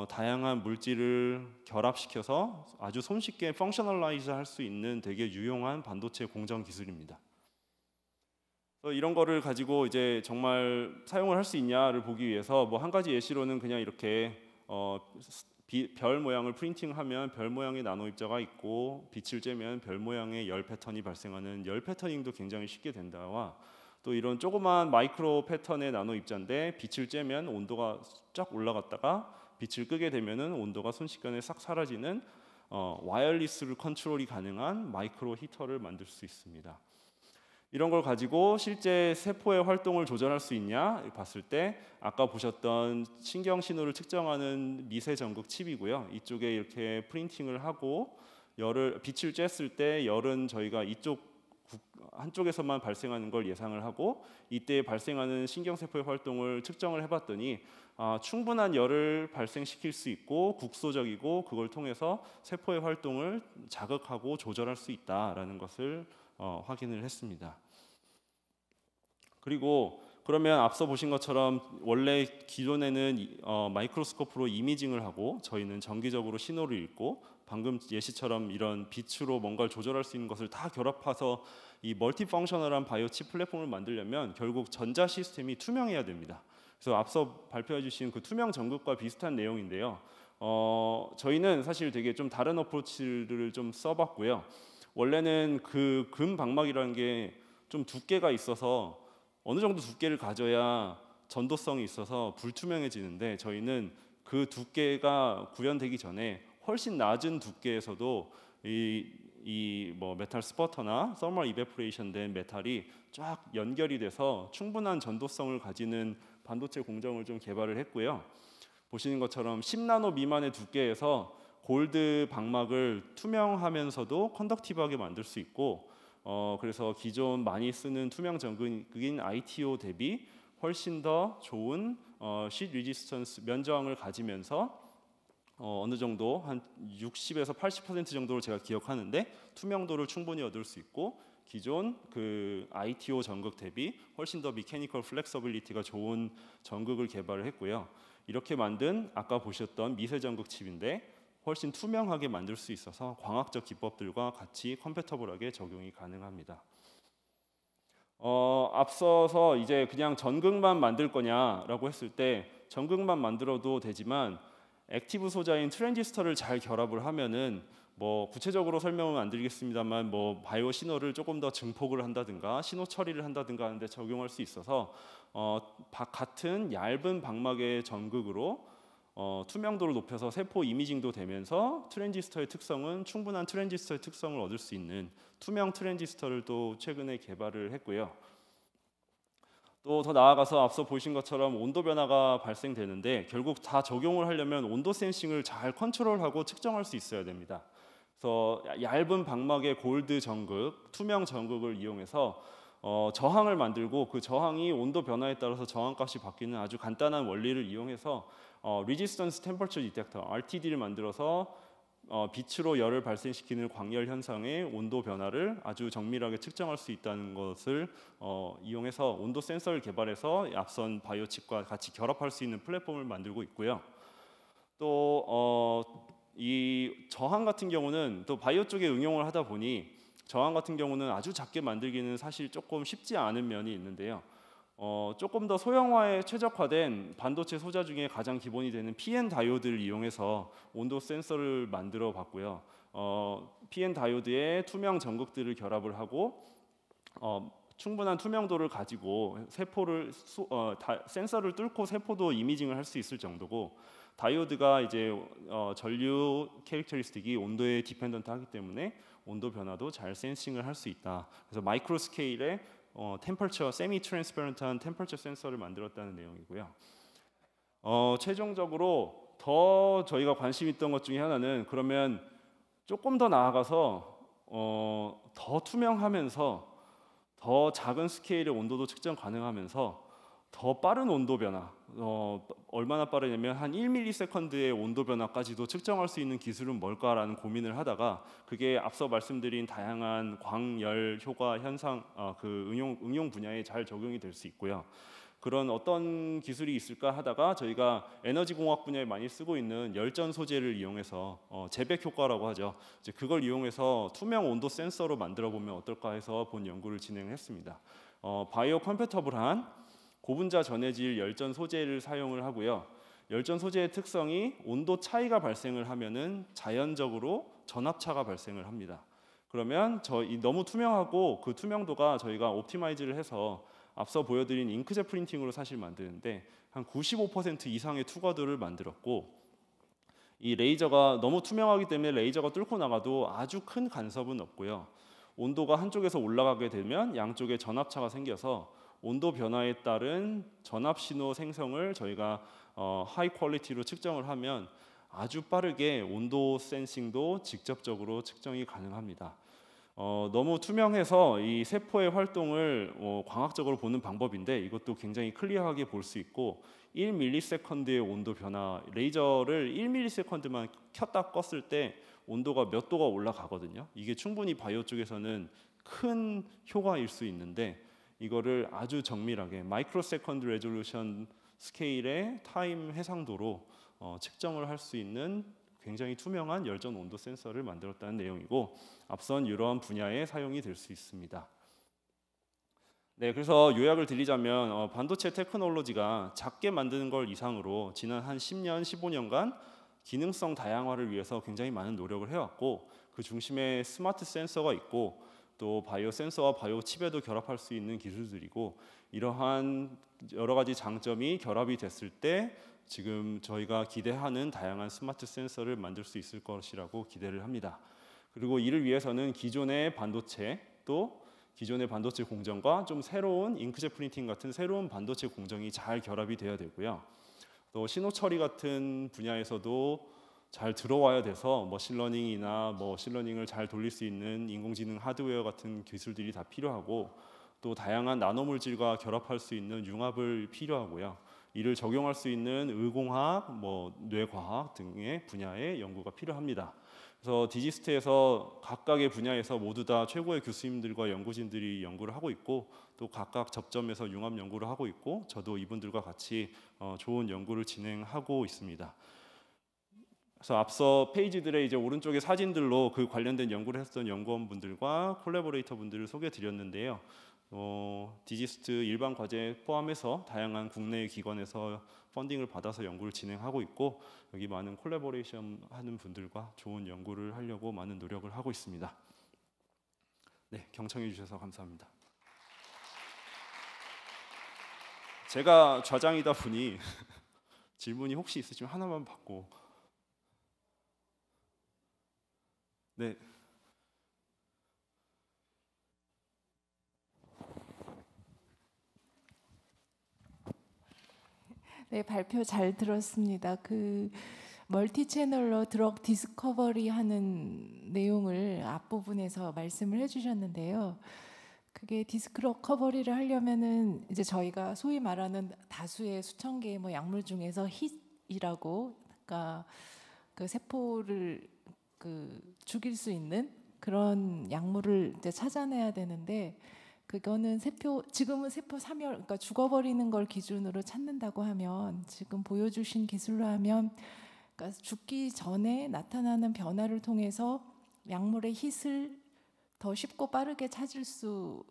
Speaker 2: 다양한 물질을 결합시켜서 아주 손쉽게 펑셔널라이즈 할 수 있는 되게 유용한 반도체 공정 기술입니다. 이런 거를 가지고 이제 정말 사용을 할 수 있냐를 보기 위해서 뭐 한 가지 예시로는 그냥 이렇게 별 모양을 프린팅하면 별 모양의 나노 입자가 있고 빛을 쬐면 별 모양의 열 패턴이 발생하는 열 패터닝도 굉장히 쉽게 된다와 또 이런 조그만 마이크로 패턴의 나노 입자인데 빛을 쬐면 온도가 쫙 올라갔다가 빛을 끄게 되면은 온도가 순식간에 싹 사라지는 와이어리스로 컨트롤이 가능한 마이크로 히터를 만들 수 있습니다. 이런 걸 가지고 실제 세포의 활동을 조절할 수 있냐 봤을 때 아까 보셨던 신경 신호를 측정하는 미세 전극 칩이고요. 이쪽에 이렇게 프린팅을 하고 빛을 쬐었을 때 열은 저희가 이쪽 한쪽에서만 발생하는 걸 예상을 하고 이때 발생하는 신경세포의 활동을 측정을 해봤더니 충분한 열을 발생시킬 수 있고 국소적이고 그걸 통해서 세포의 활동을 자극하고 조절할 수 있다라는 것을 확인을 했습니다. 그리고 그러면 앞서 보신 것처럼 원래 기존에는 마이크로스코프로 이미징을 하고 저희는 정기적으로 신호를 읽고 방금 예시처럼 이런 빛으로 뭔가를 조절할 수 있는 것을 다 결합해서 이 멀티펑셔널한 바이오 칩 플랫폼을 만들려면 결국 전자 시스템이 투명해야 됩니다. 그래서 앞서 발표해 주신 그 투명 전극과 비슷한 내용인데요. 저희는 사실 되게 좀 다른 어프로치를 좀 써봤고요. 원래는 그 금 방막이라는 게 좀 두께가 있어서 어느 정도 두께를 가져야 전도성이 있어서 불투명해지는데 저희는 그 두께가 구현되기 전에 훨씬 낮은 두께에서도 이 메탈 스퍼터나 서멀 이베포레이션 된 메탈이 쫙 연결이 돼서 충분한 전도성을 가지는 반도체 공정을 좀 개발을 했고요. 보시는 것처럼 10나노 미만의 두께에서 골드 방막을 투명하면서도 컨덕티브하게 만들 수 있고 그래서 기존 많이 쓰는 투명 전극인 ITO 대비 훨씬 더 좋은 쉿 리지스턴스 면저항을 가지면서 어느 정도 한 60에서 80% 정도를 제가 기억하는데 투명도를 충분히 얻을 수 있고 기존 그 ITO 전극 대비 훨씬 더 미케니컬 플렉서빌리티가 좋은 전극을 개발을 했고요. 이렇게 만든 아까 보셨던 미세 전극 칩인데 훨씬 투명하게 만들 수 있어서 광학적 기법들과 같이 컴패터블하게 적용이 가능합니다. 앞서서 이제 그냥 전극만 만들 거냐라고 했을 때 전극만 만들어도 되지만 액티브 소자인 트랜지스터를 잘 결합을 하면은 뭐 구체적으로 설명은 안 드리겠습니다만 뭐 바이오 신호를 조금 더 증폭을 한다든가 신호 처리를 한다든가 하는데 적용할 수 있어서 같은 얇은 방막의 전극으로 투명도를 높여서 세포 이미징도 되면서 트랜지스터의 특성은 충분한 트랜지스터의 특성을 얻을 수 있는 투명 트랜지스터를 또 최근에 개발을 했고요. 또 더 나아가서 앞서 보신 것처럼 온도 변화가 발생되는데 결국 다 적용을 하려면 온도 센싱을 잘 컨트롤하고 측정할 수 있어야 됩니다. 그래서 얇은 방막의 골드 전극, 투명 전극을 이용해서 저항을 만들고 그 저항이 온도 변화에 따라서 저항값이 바뀌는 아주 간단한 원리를 이용해서 Resistance Temperature Detector (RTD를) 만들어서 빛으로 열을 발생시키는 광열 현상의 온도 변화를 아주 정밀하게 측정할 수 있다는 것을 이용해서 온도 센서를 개발해서 앞선 바이오칩과 같이 결합할 수 있는 플랫폼을 만들고 있고요. 또 이 저항 같은 경우는 또 바이오 쪽에 응용을 하다 보니 저항 같은 경우는 아주 작게 만들기는 사실 조금 쉽지 않은 면이 있는데요. 조금 더 소형화에 최적화된 반도체 소자 중에 가장 기본이 되는 PN 다이오드를 이용해서 온도 센서를 만들어 봤고요. PN 다이오드에 투명 전극들을 결합을 하고 충분한 투명도를 가지고 세포를 센서를 뚫고 세포도 이미징을 할 수 있을 정도고 다이오드가 이제 전류 캐릭터리스틱이 온도에 디펜던트하기 때문에 온도 변화도 잘 센싱을 할 수 있다. 그래서 마이크로 스케일의 템퍼처 세미 트랜스퍼런트한 템퍼처 센서를 만들었다는 내용이고요. 최종적으로 더 저희가 관심 있던 것 중에 하나는 그러면 조금 더 나아가서 더 투명하면서 더 작은 스케일의 온도도 측정 가능하면서 더 빠른 온도 변화, 얼마나 빠르냐면 한 1ms의 온도 변화까지도 측정할 수 있는 기술은 뭘까라는 고민을 하다가 그게 앞서 말씀드린 다양한 광열 효과 현상 그 응용 분야에 잘 적용이 될 수 있고요. 그런 어떤 기술이 있을까 하다가 저희가 에너지 공학 분야에 많이 쓰고 있는 열전 소재를 이용해서 재백 효과라고 하죠. 이제 그걸 이용해서 투명 온도 센서로 만들어 보면 어떨까 해서 본 연구를 진행했습니다. 바이오 컴패터블한 고분자 전해질 열전 소재를 사용을 하고요. 열전 소재의 특성이 온도 차이가 발생을 하면은 자연적으로 전압차가 발생을 합니다. 그러면 너무 투명하고 그 투명도가 저희가 옵티마이즈를 해서 앞서 보여드린 잉크젯 프린팅으로 사실 만드는데 한 95% 이상의 투과도를 만들었고 이 레이저가 너무 투명하기 때문에 레이저가 뚫고 나가도 아주 큰 간섭은 없고요. 온도가 한쪽에서 올라가게 되면 양쪽에 전압차가 생겨서 온도 변화에 따른 전압 신호 생성을 저희가 하이 퀄리티로 측정을 하면 아주 빠르게 온도 센싱도 직접적으로 측정이 가능합니다. 너무 투명해서 이 세포의 활동을 광학적으로 보는 방법인데 이것도 굉장히 클리어하게 볼 수 있고 1ms의 온도 변화, 레이저를 1ms만 켰다 껐을 때 온도가 몇 도가 올라가거든요. 이게 충분히 바이오 쪽에서는 큰 효과일 수 있는데 이거를 아주 정밀하게 마이크로 세컨드 레졸루션 스케일의 타임 해상도로 측정을 할 수 있는 굉장히 투명한 열전 온도 센서를 만들었다는 내용이고 앞선 이러한 분야에 사용이 될 수 있습니다. 네, 그래서 요약을 드리자면 반도체 테크놀로지가 작게 만드는 걸 이상으로 지난 한 10년, 15년간 기능성 다양화를 위해서 굉장히 많은 노력을 해왔고 그 중심에 스마트 센서가 있고 또 바이오 센서와 바이오 칩에도 결합할 수 있는 기술들이고 이러한 여러 가지 장점이 결합이 됐을 때 지금 저희가 기대하는 다양한 스마트 센서를 만들 수 있을 것이라고 기대를 합니다. 그리고 이를 위해서는 기존의 반도체 또 기존의 반도체 공정과 좀 새로운 잉크젯 프린팅 같은 새로운 반도체 공정이 잘 결합이 되어야 되고요. 또 신호 처리 같은 분야에서도 잘 들어와야 돼서 머신러닝이나 머신러닝을 잘 돌릴 수 있는 인공지능 하드웨어 같은 기술들이 다 필요하고 또 다양한 나노물질과 결합할 수 있는 융합을 필요하고요. 이를 적용할 수 있는 의공학, 뇌과학 등의 분야의 연구가 필요합니다. 그래서 디지스트에서 각각의 분야에서 모두 다 최고의 교수님들과 연구진들이 연구를 하고 있고 또 각각 접점에서 융합 연구를 하고 있고 저도 이분들과 같이 좋은 연구를 진행하고 있습니다. 그래서 앞서 페이지들의 이제 오른쪽의 사진들로 그 관련된 연구를 했던 연구원분들과 콜래보레이터 분들을 소개드렸는데요. 디지스트 일반 과제 포함해서 다양한 국내 기관에서 펀딩을 받아서 연구를 진행하고 있고 여기 많은 콜래보레이션 하는 분들과 좋은 연구를 하려고 많은 노력을 하고 있습니다. 네, 경청해 주셔서 감사합니다. 제가 좌장이다 보니 질문이 혹시 있으시면 하나만 받고. 네.
Speaker 6: 네, 발표 잘 들었습니다. 그 멀티 채널로 드럭 디스커버리 하는 내용을 앞부분에서 말씀을 해주셨는데요. 그게 디스커버리를 하려면은 이제 저희가 소위 말하는 다수의 수천 개의 약물 중에서 hit이라고, 그러니까 그 세포를 죽일 수 있는 그런 약물을 이제 찾아내야 되는데. 그거는 지금은 세포 사멸, 그러니까 죽어버리는 걸 기준으로 찾는다고 하면 지금 보여주신 기술로 하면 그러니까 죽기 전에 나타나는 변화를 통해서 약물의 hit을 더 쉽고 빠르게 찾을 수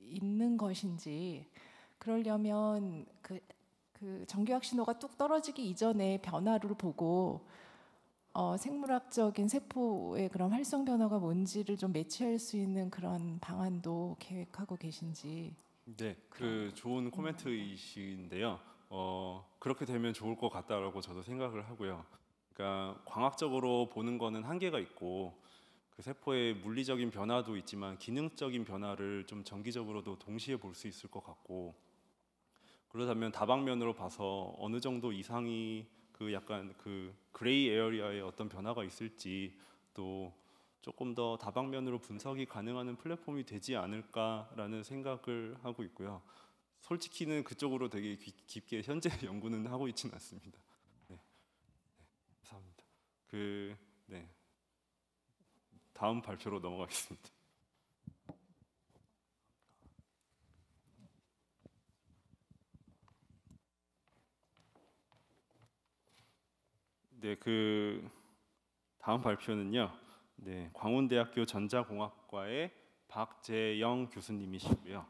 Speaker 6: 있는 것인지, 그러려면 그 정교학 신호가 뚝 떨어지기 이전에 변화를 보고 생물학적인 세포의 그런 활성 변화가 뭔지를 좀 매치할 수 있는 그런 방안도 계획하고 계신지.
Speaker 2: 네, 그 좋은 코멘트이신데요. 그렇게 되면 좋을 것 같다라고 저도 생각을 하고요. 그러니까 광학적으로 보는 거는 한계가 있고 그 세포의 물리적인 변화도 있지만 기능적인 변화를 좀 정기적으로도 동시에 볼 수 있을 것 같고, 그러다면 다방면으로 봐서 어느 정도 이상이 그 약간 그 그레이 에어리아에 어떤 변화가 있을지 또 조금 더 다방면으로 분석이 가능한 플랫폼이 되지 않을까라는 생각을 하고 있고요. 솔직히는 그쪽으로 되게 깊게 현재 연구는 하고 있지는 않습니다. 네, 감사합니다. 네, 다음 발표로 넘어가겠습니다. 네, 그 다음 발표는요. 네, 광운대학교 전자공학과의 박재영 교수님이시고요.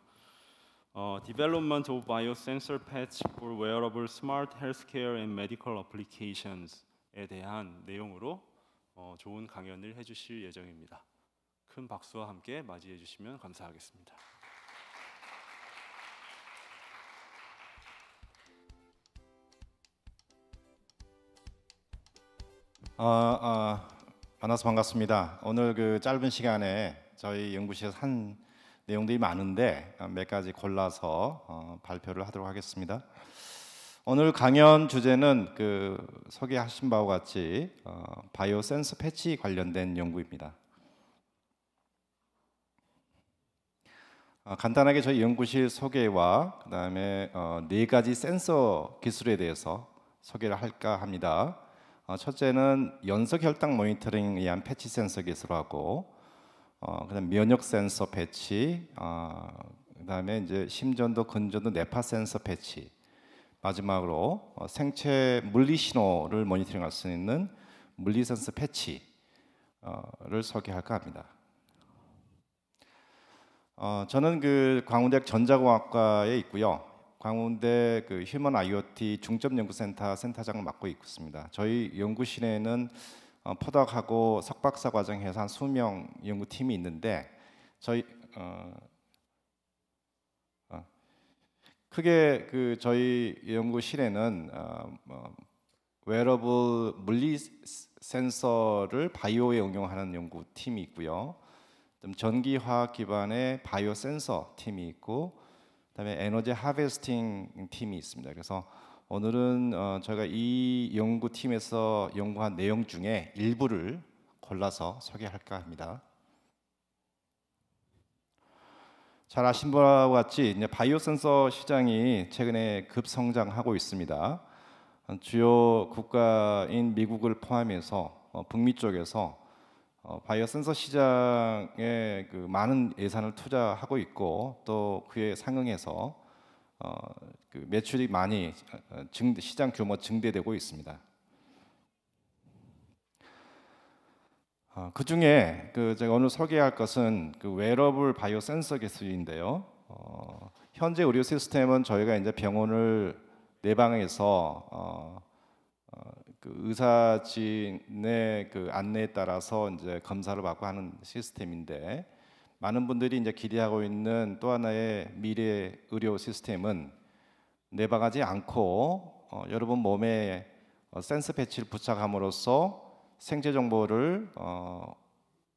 Speaker 2: Development of Biosensor Patch for Wearable Smart Healthcare and Medical Applications에 대한 내용으로 좋은 강연을 해주실 예정입니다. 큰 박수와 함께 맞이해 주시면 감사하겠습니다.
Speaker 7: 만나서 반갑습니다. 오늘 그 짧은 시간에 저희 연구실에서 한 내용들이 많은데 몇 가지 골라서 발표를 하도록 하겠습니다. 오늘 강연 주제는 그 소개하신 바와 같이 바이오 센서 패치 관련된 연구입니다. 간단하게 저희 연구실 소개와 그다음에 네 가지 센서 기술에 대해서 소개를 할까 합니다. 첫째는 연속 혈당 모니터링에 의한 패치 센서 기술하고, 그다음 면역 센서 패치, 그다음에 이제 심전도 근전도 뇌파 센서 패치, 마지막으로 생체 물리 신호를 모니터링할 수 있는 물리 센서 패치를 소개할까 합니다. 저는 그 광운대학 전자공학과에 있고요. 광운대 그 휴먼 IoT 중점연구센터 센터장을 맡고 있습니다. 저희 연구실에는 포닥하고 석박사 과정에서 한 20명 연구팀이 있는데 저희 크게 그 저희 연구실에는 웨어러블 물리 센서를 바이오에 응용하는 연구팀이 있고요. 좀 전기화학 기반의 바이오 센서 팀이 있고, 그다음에 에너지 하베스팅 팀이 있습니다. 그래서 오늘은 저희가 이 연구팀에서 연구한 내용 중에 일부를 골라서 소개할까 합니다. 잘 아신 바와 같이 이제 바이오 센서 시장이 최근에 급성장하고 있습니다. 주요 국가인 미국을 포함해서 북미 쪽에서 바이오 센서 시장에 그 많은 예산을 투자하고 있고 또 그에 상응해서 그 매출이 많이 시장 규모 증대되고 있습니다. 그 중에 제가 오늘 소개할 것은 그 웨어러블 바이오 센서 기술인데요. 현재 의료 시스템은 저희가 이제 병원을 내방에서 그 의사진의 그 안내에 따라서 이제 검사를 받고 하는 시스템인데, 많은 분들이 이제 기대하고 있는 또 하나의 미래 의료 시스템은 내방하지 않고 여러분 몸에 센서 패치를 부착함으로써 생체 정보를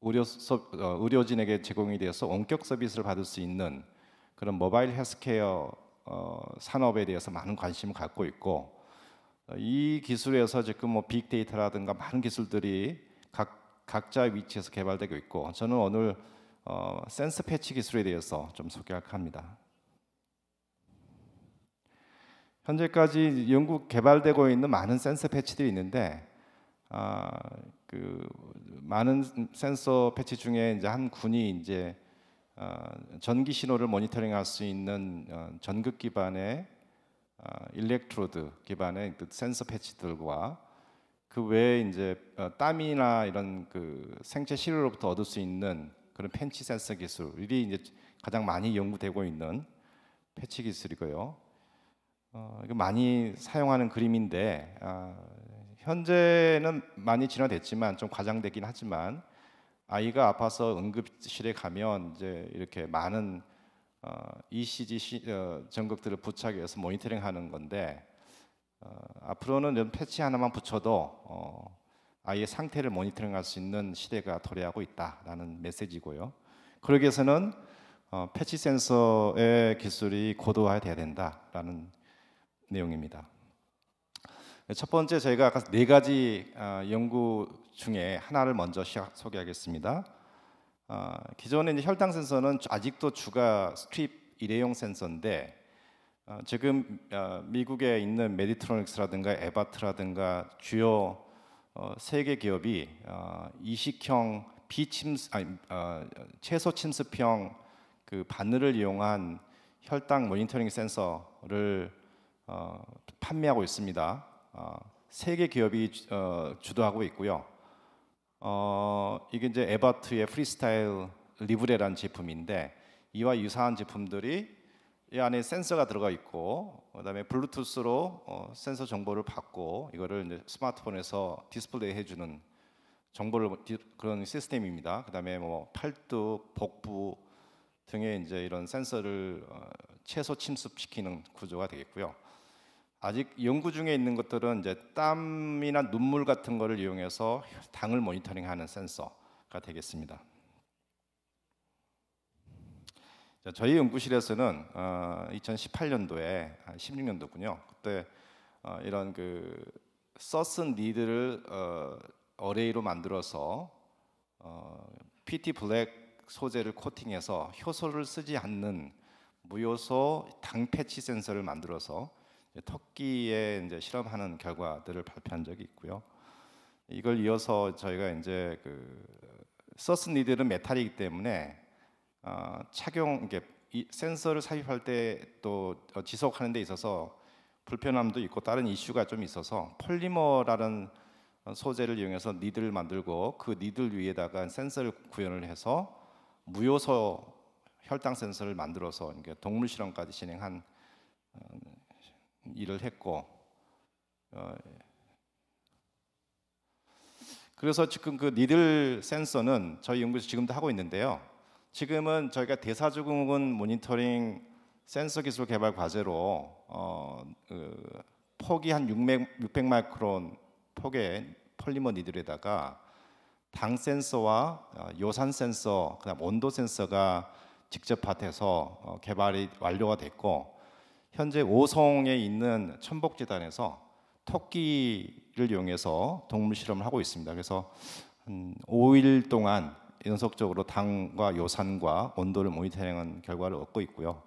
Speaker 7: 의료진에게 제공이 되어서 원격 서비스를 받을 수 있는 그런 모바일 헬스케어 산업에 대해서 많은 관심을 갖고 있고, 이 기술에서 지금 뭐 빅데이터라든가 많은 기술들이 각자 위치에서 개발되고 있고, 저는 오늘 센서 패치 기술에 대해서 좀 소개할까 합니다. 현재까지 연구 개발되고 있는 많은 센서 패치들이 있는데, 그 많은 센서 패치 중에 이제 한 군이 이제 전기 신호를 모니터링할 수 있는 전극 기반의 일렉트로드 기반의 그 센서 패치들과 그 외에 이제 땀이나 이런 그 생체 시료로부터 얻을 수 있는 그런 팬치 센서 기술이 이제 가장 많이 연구되고 있는 패치 기술이고요. 이거 많이 사용하는 그림인데, 현재는 많이 진화됐지만 좀 과장되긴 하지만, 아이가 아파서 응급실에 가면 이제 이렇게 많은 ECG 전극들을 부착해서 모니터링하는 건데, 앞으로는 이런 패치 하나만 붙여도 아이의 상태를 모니터링할 수 있는 시대가 도래하고 있다라는 메시지고요. 그러기 위해서는 패치 센서의 기술이 고도화돼야 된다라는 내용입니다. 첫 번째, 저희가 아까 4가지 연구 중에 하나를 먼저 소개하겠습니다. 기존의 이제 혈당 센서는 아직도 주가 스트립 일회용 센서인데, 지금 미국에 있는 메디트로닉스라든가 에바트라든가 주요 세계 기업이 이식형 채소 침습형 그 바늘을 이용한 혈당 모니터링 센서를 판매하고 있습니다. 세계 기업이 주도하고 있고요. 이게 이제 에버트의 프리스타일 리브레라는 제품인데, 이와 유사한 제품들이 이 안에 센서가 들어가 있고, 그다음에 블루투스로 센서 정보를 받고 이거를 이제 스마트폰에서 디스플레이 해주는 정보를 그런 시스템입니다. 그다음에 뭐 팔뚝, 복부 등의 이제 이런 센서를 최소 침습시키는 구조가 되겠고요. 아직 연구 중에 있는 것들은 이제 땀이나 눈물 같은 거를 이용해서 당을 모니터링하는 센서가 되겠습니다. 저희 연구실에서는 2018년도에 16년도군요. 그때 이런 그 서슨 니드를 어레이로 만들어서 PT 블랙 소재를 코팅해서 효소를 쓰지 않는 무효소 당 패치 센서를 만들어서 토끼에 이제 실험하는 결과들을 발표한 적이 있고요. 이걸 이어서 저희가 이제 그 서슨 니들은 메탈이기 때문에 착용 이 센서를 삽입할 때 또 지속하는 데 있어서 불편함도 있고 다른 이슈가 좀 있어서 폴리머라는 소재를 이용해서 니들을 만들고 그 니들 위에다가 센서를 구현을 해서 무효소 혈당 센서를 만들어서 동물 실험까지 진행한 일을 했고, 그래서 지금 그 니들 센서는 저희 연구소 지금도 하고 있는데요. 지금은 저희가 대사증후군 모니터링 센서 기술 개발 과제로 폭이 한 600 마이크론 폭의 폴리머 니들에다가 당 센서와 요산 센서, 그다음 온도 센서가 직접 밭에서 개발이 완료가 됐고, 현재 오송에 있는 천복재단에서 토끼를 이용해서 동물 실험을 하고 있습니다. 그래서 5일 동안 연속적으로 당과 요산과 온도를 모니터링한 결과를 얻고 있고요.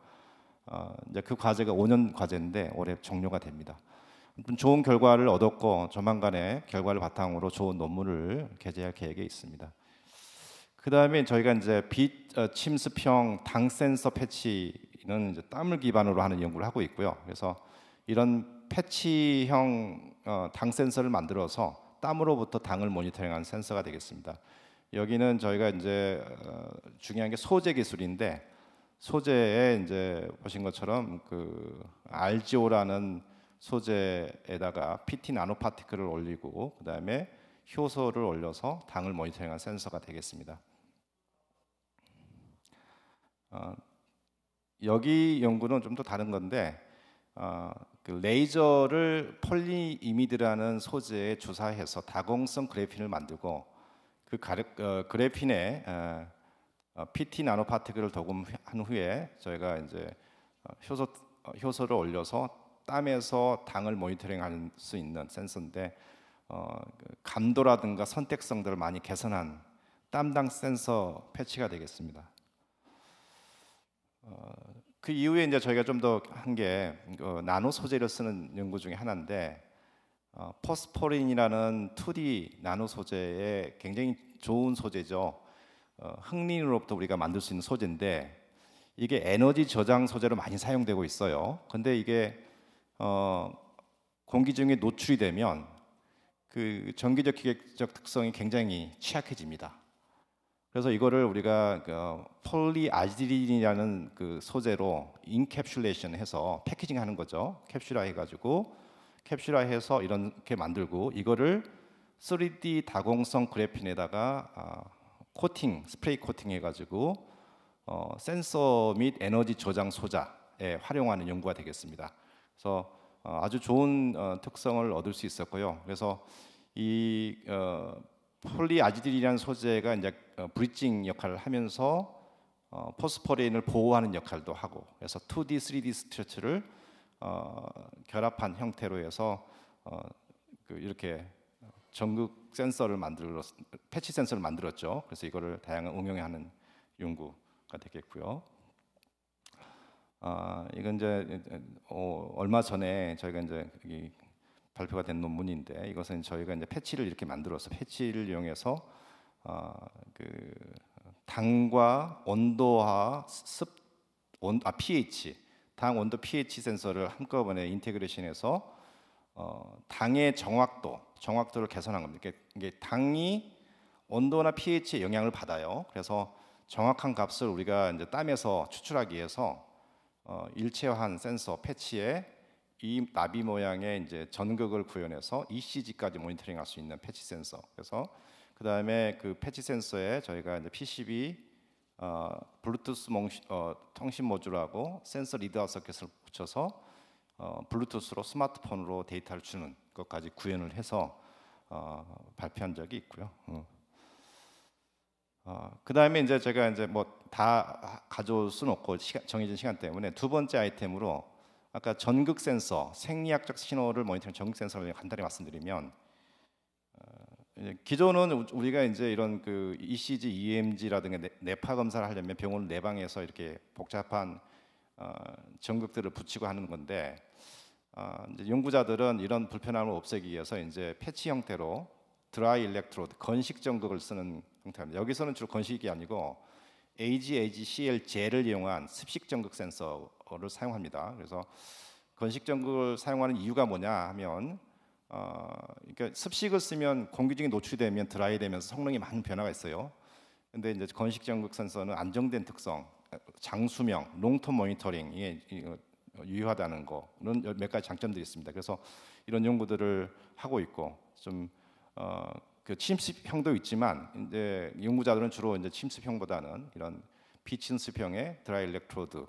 Speaker 7: 이제 그 과제가 5년 과제인데 올해 종료가 됩니다. 좋은 결과를 얻었고 조만간에 결과를 바탕으로 좋은 논문을 게재할 계획에 있습니다. 그 다음에 저희가 이제 비침습형 당 센서 패치는 이제 땀을 기반으로 하는 연구를 하고 있고요. 그래서 이런 패치형 당 센서를 만들어서 땀으로부터 당을 모니터링하는 센서가 되겠습니다. 여기는 저희가 이제 중요한 게 소재 기술인데 소재에 이제 보신 것처럼 그 RGO라는 소재에다가 PT 나노파티클을 올리고 그 다음에 효소를 올려서 당을 모니터링한 센서가 되겠습니다. 여기 연구는 좀 더 다른 건데 그 레이저를 폴리이미드라는 소재에 주사해서 다공성 그래핀을 만들고 그 그래핀에 PT 나노파티클을 도금한 후에 저희가 이제 효소를 올려서 땀에서 당을 모니터링할 수 있는 센서인데 감도라든가 선택성들을 많이 개선한 땀당 센서 패치가 되겠습니다. 그 이후에 이제 저희가 좀 더 한 게 나노 소재를 쓰는 연구 중에 하나인데 포스포린이라는 2D 나노 소재의 굉장히 좋은 소재죠. 흑린으로부터 우리가 만들 수 있는 소재인데 이게 에너지 저장 소재로 많이 사용되고 있어요. 근데 이게 공기 중에 노출이 되면 그 전기적 기계적 특성이 굉장히 취약해집니다. 그래서 이거를 우리가 폴리아지린이라는 그 소재로 인캡슐레이션 해서 패키징하는 거죠. 캡슐화해가지고 캡슐화해서 이렇게 만들고 이거를 3D 다공성 그래핀에다가 코팅, 스프레이 코팅 해가지고 센서 및 에너지 저장 소자에 활용하는 연구가 되겠습니다. 그래서 아주 좋은 특성을 얻을 수 있었고요. 그래서 이 폴리아지딜이라는 소재가 이제 브리징 역할을 하면서 포스포린을 보호하는 역할도 하고, 그래서 2D, 3D 스트레치를 결합한 형태로 해서 이렇게 전극 센서를 패치 센서를 만들었죠. 그래서 이거를 다양한 응용하는 연구가 되겠고요. 이건 이제 얼마 전에 저희가 이제 여기 발표가 된 논문인데 이것은 저희가 이제 패치를 이렇게 만들어서 패치를 이용해서 그 당과 온도와 pH, 당 온도 pH 센서를 한꺼번에 인테그레이션해서 당의 정확도를 개선한 겁니다. 이게 당이 온도나 pH에 영향을 받아요. 그래서 정확한 값을 우리가 이제 땀에서 추출하기 위해서 일체화한 센서 패치에 이 나비 모양의 이제 전극을 구현해서 ECG까지 모니터링할 수 있는 패치 센서. 그래서 그 다음에 그 패치 센서에 저희가 이제 PCB, 블루투스 통신 모듈하고 센서 리드아웃 서킷을 붙여서 블루투스로 스마트폰으로 데이터를 주는 것까지 구현을 해서 발표한 적이 있고요. 그 다음에 이제 제가 이제 뭐 다 가져올 수는 없고 정해진 시간 때문에 두 번째 아이템으로 아까 전극 센서, 생리학적 신호를 모니터링 전극 센서를 간단히 말씀드리면 기존은 우리가 이제 이런 그 ECG, EMG라든가 뇌파 검사를 하려면 병원 내방에서 이렇게 복잡한 전극들을 붙이고 하는 건데 이제 연구자들은 이런 불편함을 없애기 위해서 이제 패치 형태로 드라이 일렉트로드, 건식 전극을 쓰는 형태입니다. 여기서는 주로 건식이 아니고 AGCL 젤을 이용한 습식 전극 센서를 사용합니다. 그래서 건식 전극을 사용하는 이유가 뭐냐 하면 그러니까 습식을 쓰면 공기 중에 노출이 되면 드라이 되면서 성능이 많은 변화가 있어요. 근데 이제 건식 전극 센서는 안정된 특성, 장수명, 롱텀 모니터링이 유효하다는 거는 몇 가지 장점들이 있습니다. 그래서 이런 연구들을 하고 있고 좀 그 침습형도 있지만 이제 연구자들은 주로 이제 침습형보다는 이런 비침습형의 드라이 일렉트로드,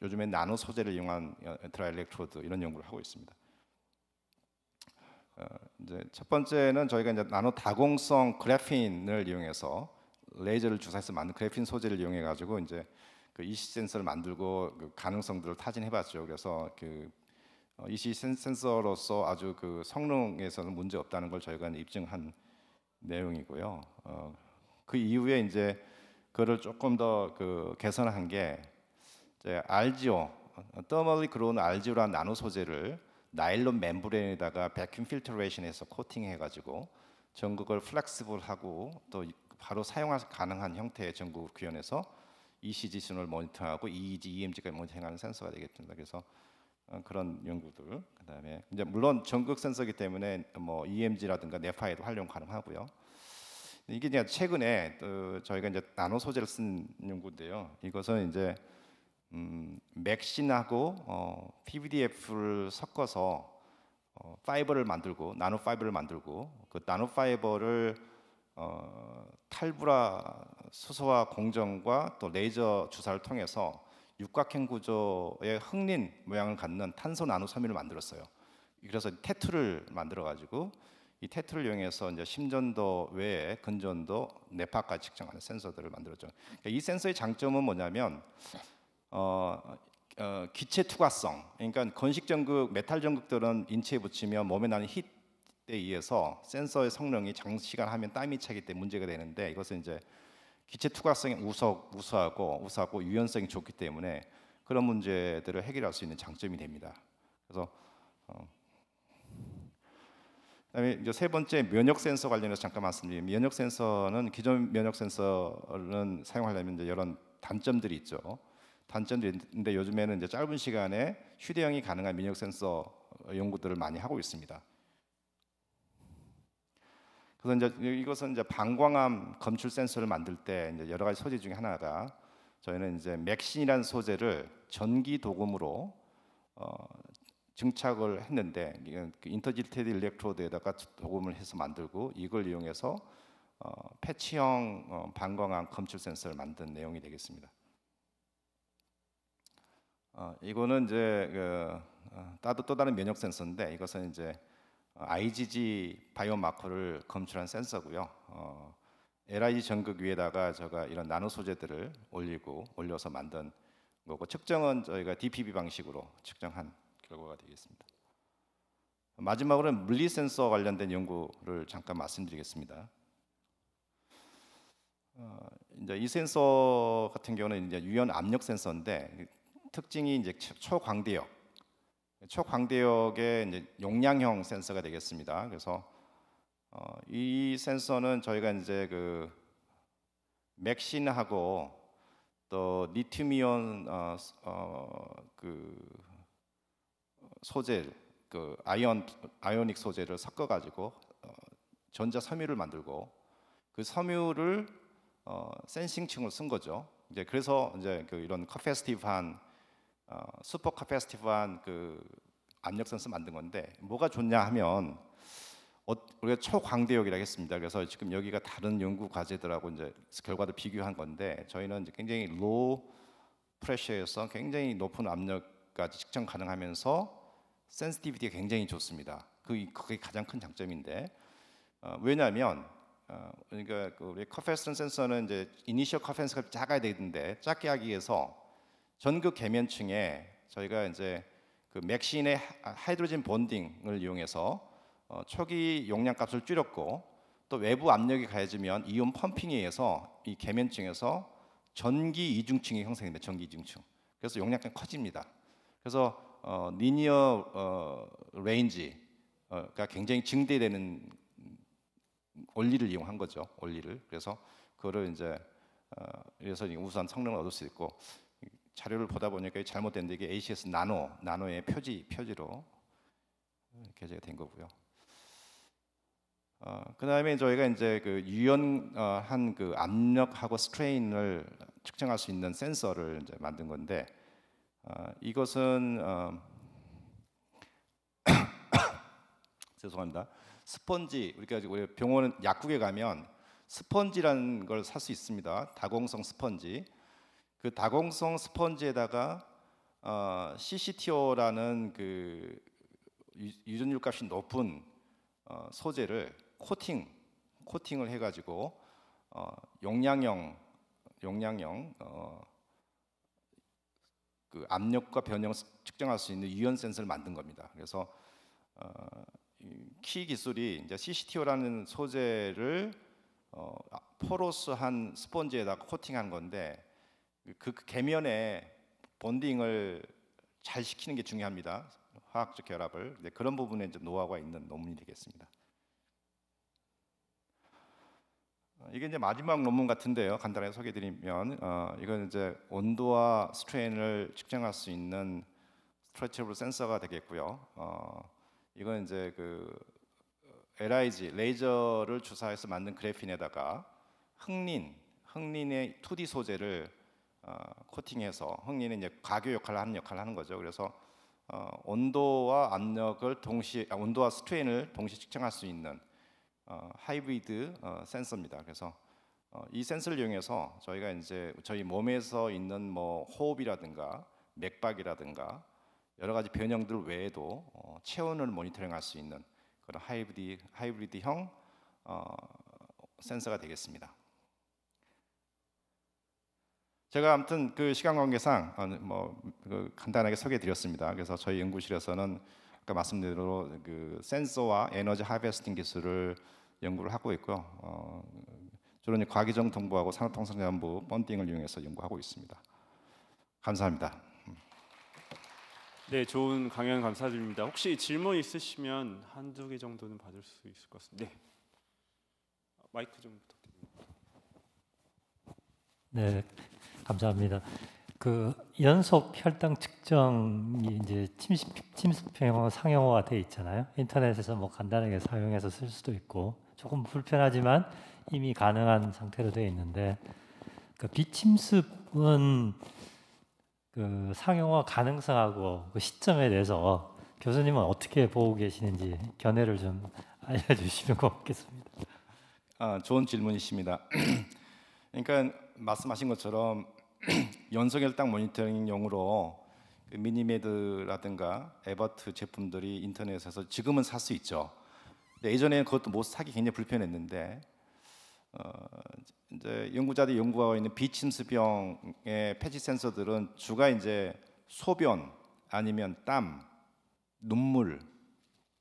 Speaker 7: 요즘에 나노 소재를 이용한 드라이 일렉트로드 이런 연구를 하고 있습니다. 이제 첫 번째는 저희가 이제 나노 다공성 그래핀을 이용해서 레이저를 주사해서 만든 그래핀 소재를 이용해 가지고 이제 그 ECG 센서를 만들고 그 가능성들을 타진해봤죠. 그래서 그 ECG 센서로서 아주 그 성능에서는 문제 없다는 걸 저희가 입증한 내용이고요. 그 이후에 이제 그를 조금 더 개선한 게 이제 RGO, Thermally Grown RGO라는 나노 소재를 나일론 멤브레인에다가 베큐um 필터레이션해서 코팅해가지고 전극을 플렉시블하고 또 바로 사용 가능한 형태의 전극을 구현해서 ECG 신호를 모니터하고 EEG, EMG까지 모니터링하는 센서가 되겠습니다. 그래서 그런 연구들, 그다음에 이제 물론 전극 센서이기 때문에 뭐 EMG라든가 네파에도 활용 가능하고요. 이게 이제 최근에 저희가 이제 나노 소재를 쓴 연구인데요. 이것은 이제 맥신하고 PVDF를 섞어서 파이버를 만들고 나노 파이버를 만들고 그 나노 파이버를 탈브라 수소화 공정과 또 레이저 주사를 통해서 육각형 구조의 흑린 모양을 갖는 탄소 나노 섬유를 만들었어요. 그래서 테트를 만들어 가지고 이 테트를 이용해서 이제 심전도 외에 근전도 뇌파까지 측정하는 센서들을 만들었죠. 그러니까 이 센서의 장점은 뭐냐면 기체 투과성. 그러니까 건식 전극, 메탈 전극들은 인체에 붙이면 몸에 나는 히트에 의해서 센서의 성능이 장시간 하면 땀이 차기 때문에 문제가 되는데 이것은 이제 기체 투과성이 우수하고 유연성이 좋기 때문에 그런 문제들을 해결할 수 있는 장점이 됩니다. 그래서 그다음에 이제 세 번째 면역 센서 관련해서 잠깐 말씀드리면 면역 센서는 기존 면역 센서는 사용하려면 이제 여러 단점들이 있죠. 단점들이 있는데 요즘에는 이제 짧은 시간에 휴대용이 가능한 면역 센서 연구들을 많이 하고 있습니다. 그래서 이제 이것은 이제 방광암 검출 센서를 만들 때 이제 여러 가지 소재 중에 하나가 저희는 이제 맥신이라는 소재를 전기 도금으로 증착을 했는데 인터디지테이드 일렉트로드에다가 도금을 해서 만들고 이걸 이용해서 패치형 방광암 검출 센서를 만든 내용이 되겠습니다. 이거는 이제 또 다른 면역 센서인데 이것은 이제 IgG 바이오마커를 검출한 센서고요. LIG 전극 위에다가 제가 이런 나노 소재들을 올려서 만든 거고 측정은 저희가 DPB 방식으로 측정한 결과가 되겠습니다. 마지막으로는 물리 센서 관련된 연구를 잠깐 말씀드리겠습니다. 이제 이 센서 같은 경우는 이제 유연 압력 센서인데 특징이 이제 초광대역의 이제 용량형 센서가 되겠습니다. 그래서 이 센서는 저희가 이제 그 맥신하고 또 리튬이온 그 소재, 그 아이오닉 소재를 섞어가지고 전자 섬유를 만들고 그 섬유를 센싱층을 쓴 거죠. 이제 그래서 이제 그 이런 커패시티브한 슈퍼 커패시티브한 그 압력 센서 만든 건데 뭐가 좋냐 하면 우리가 초광대역이라고 했습니다. 그래서 지금 여기가 다른 연구 과제들하고 이제 결과도 비교한 건데 저희는 이제 굉장히 로우 프레셔에서 굉장히 높은 압력까지 측정 가능하면서 센시티비티가 굉장히 좋습니다. 그게 가장 큰 장점인데 왜냐하면 그러니까 우리 커패시턴 센서는 이제 이니셜 커패시턴스가 작아야 되는데 작게 하기 위해서 전극 계면층에 저희가 이제 그 맥신의 하이드로젠 본딩을 이용해서 초기 용량 값을 줄였고 또 외부 압력이 가해지면 이온 펌핑에 의해서 이 계면층에서 전기 이중층이 형성됩니다. 전기 이중층. 그래서 용량이 커집니다. 그래서 리니어 레인지가 굉장히 증대되는 원리를 이용한 거죠. 원리를. 그래서 그거를 이제 그래서 우수한 성능을 얻을 수 있고 자료를 보다 보니까 잘못된데 이게 ACS 나노의 표지로 게재가 된 거고요. 그다음에 저희가 이제 그 유연한 그 압력하고 스트레인을 측정할 수 있는 센서를 이제 만든 건데 이것은 죄송합니다. 스펀지 우리 병원 약국에 가면 스펀지라는 걸 살 수 있습니다. 다공성 스펀지. 그 다공성 스펀지에다가 CCTO라는 그 유전율 값이 높은 소재를 코팅을 해가지고 용량형 그 압력과 변형을 측정할 수 있는 유연 센서를 만든 겁니다. 그래서 키 기술이 이제 CCTO라는 소재를 포로스한 스펀지에다가 코팅한 건데 그 계면에 본딩을 잘 시키는 게 중요합니다. 화학적 결합을. 네, 그런 부분에 이제 노하우가 있는 논문이 되겠습니다. 이게 이제 마지막 논문 같은데요. 간단하게 소개드리면 이건 이제 온도와 스트레인을 측정할 수 있는 스트레치블 센서가 되겠고요. 이건 이제 그 LIG 레이저를 주사해서 만든 그래핀에다가 흑린의 2D 소재를 코팅해서 흑린은 이제 가교 역할을 하는 거죠. 그래서 온도와 압력을 온도와 스트레인을 동시에 측정할 수 있는 하이브리드 센서입니다. 그래서 이 센서를 이용해서 저희가 이제 저희 몸에서 있는 뭐 호흡이라든가 맥박이라든가 여러 가지 변형들 외에도 체온을 모니터링할 수 있는 그런 하이브리드형 센서가 되겠습니다. 제가 아무튼 그 시간 관계상 간단하게 소개해드렸습니다. 그래서 저희 연구실에서는 아까 말씀드린 대로 그 센서와 에너지 하베스팅 기술을 연구를 하고 있고요. 주로 과기정 동부하고 산업통상자원부 펀딩을 이용해서 연구하고 있습니다. 감사합니다.
Speaker 2: 네, 좋은 강연 감사드립니다. 혹시 질문 있으시면 한두 개 정도는 받을 수 있을 것 같습니다. 네, 마이크 좀 부탁드립니다.
Speaker 8: 네, 감사합니다. 그 연속 혈당 측정이 이제 침습형 상용화가 돼 있잖아요. 인터넷에서 뭐 간단하게 사용해서 쓸 수도 있고 조금 불편하지만 이미 가능한 상태로 되어 있는데 그 비침습은 그 상용화 가능성하고 그 시점에 대해서 교수님은 어떻게 보고 계시는지 견해를 좀 알려주시면 고맙겠습니다.
Speaker 7: 좋은 질문이십니다. 그러니까 말씀하신 것처럼 연소혈당 모니터링용으로 미니메드라든가 에버트 제품들이 인터넷에서 지금은 살 수 있죠. 예전에는 그것도 못 사기 굉장히 불편했는데 이제 연구자들이 연구하고 있는 비침습형의 패치 센서들은 주가 이제 소변 아니면 땀, 눈물,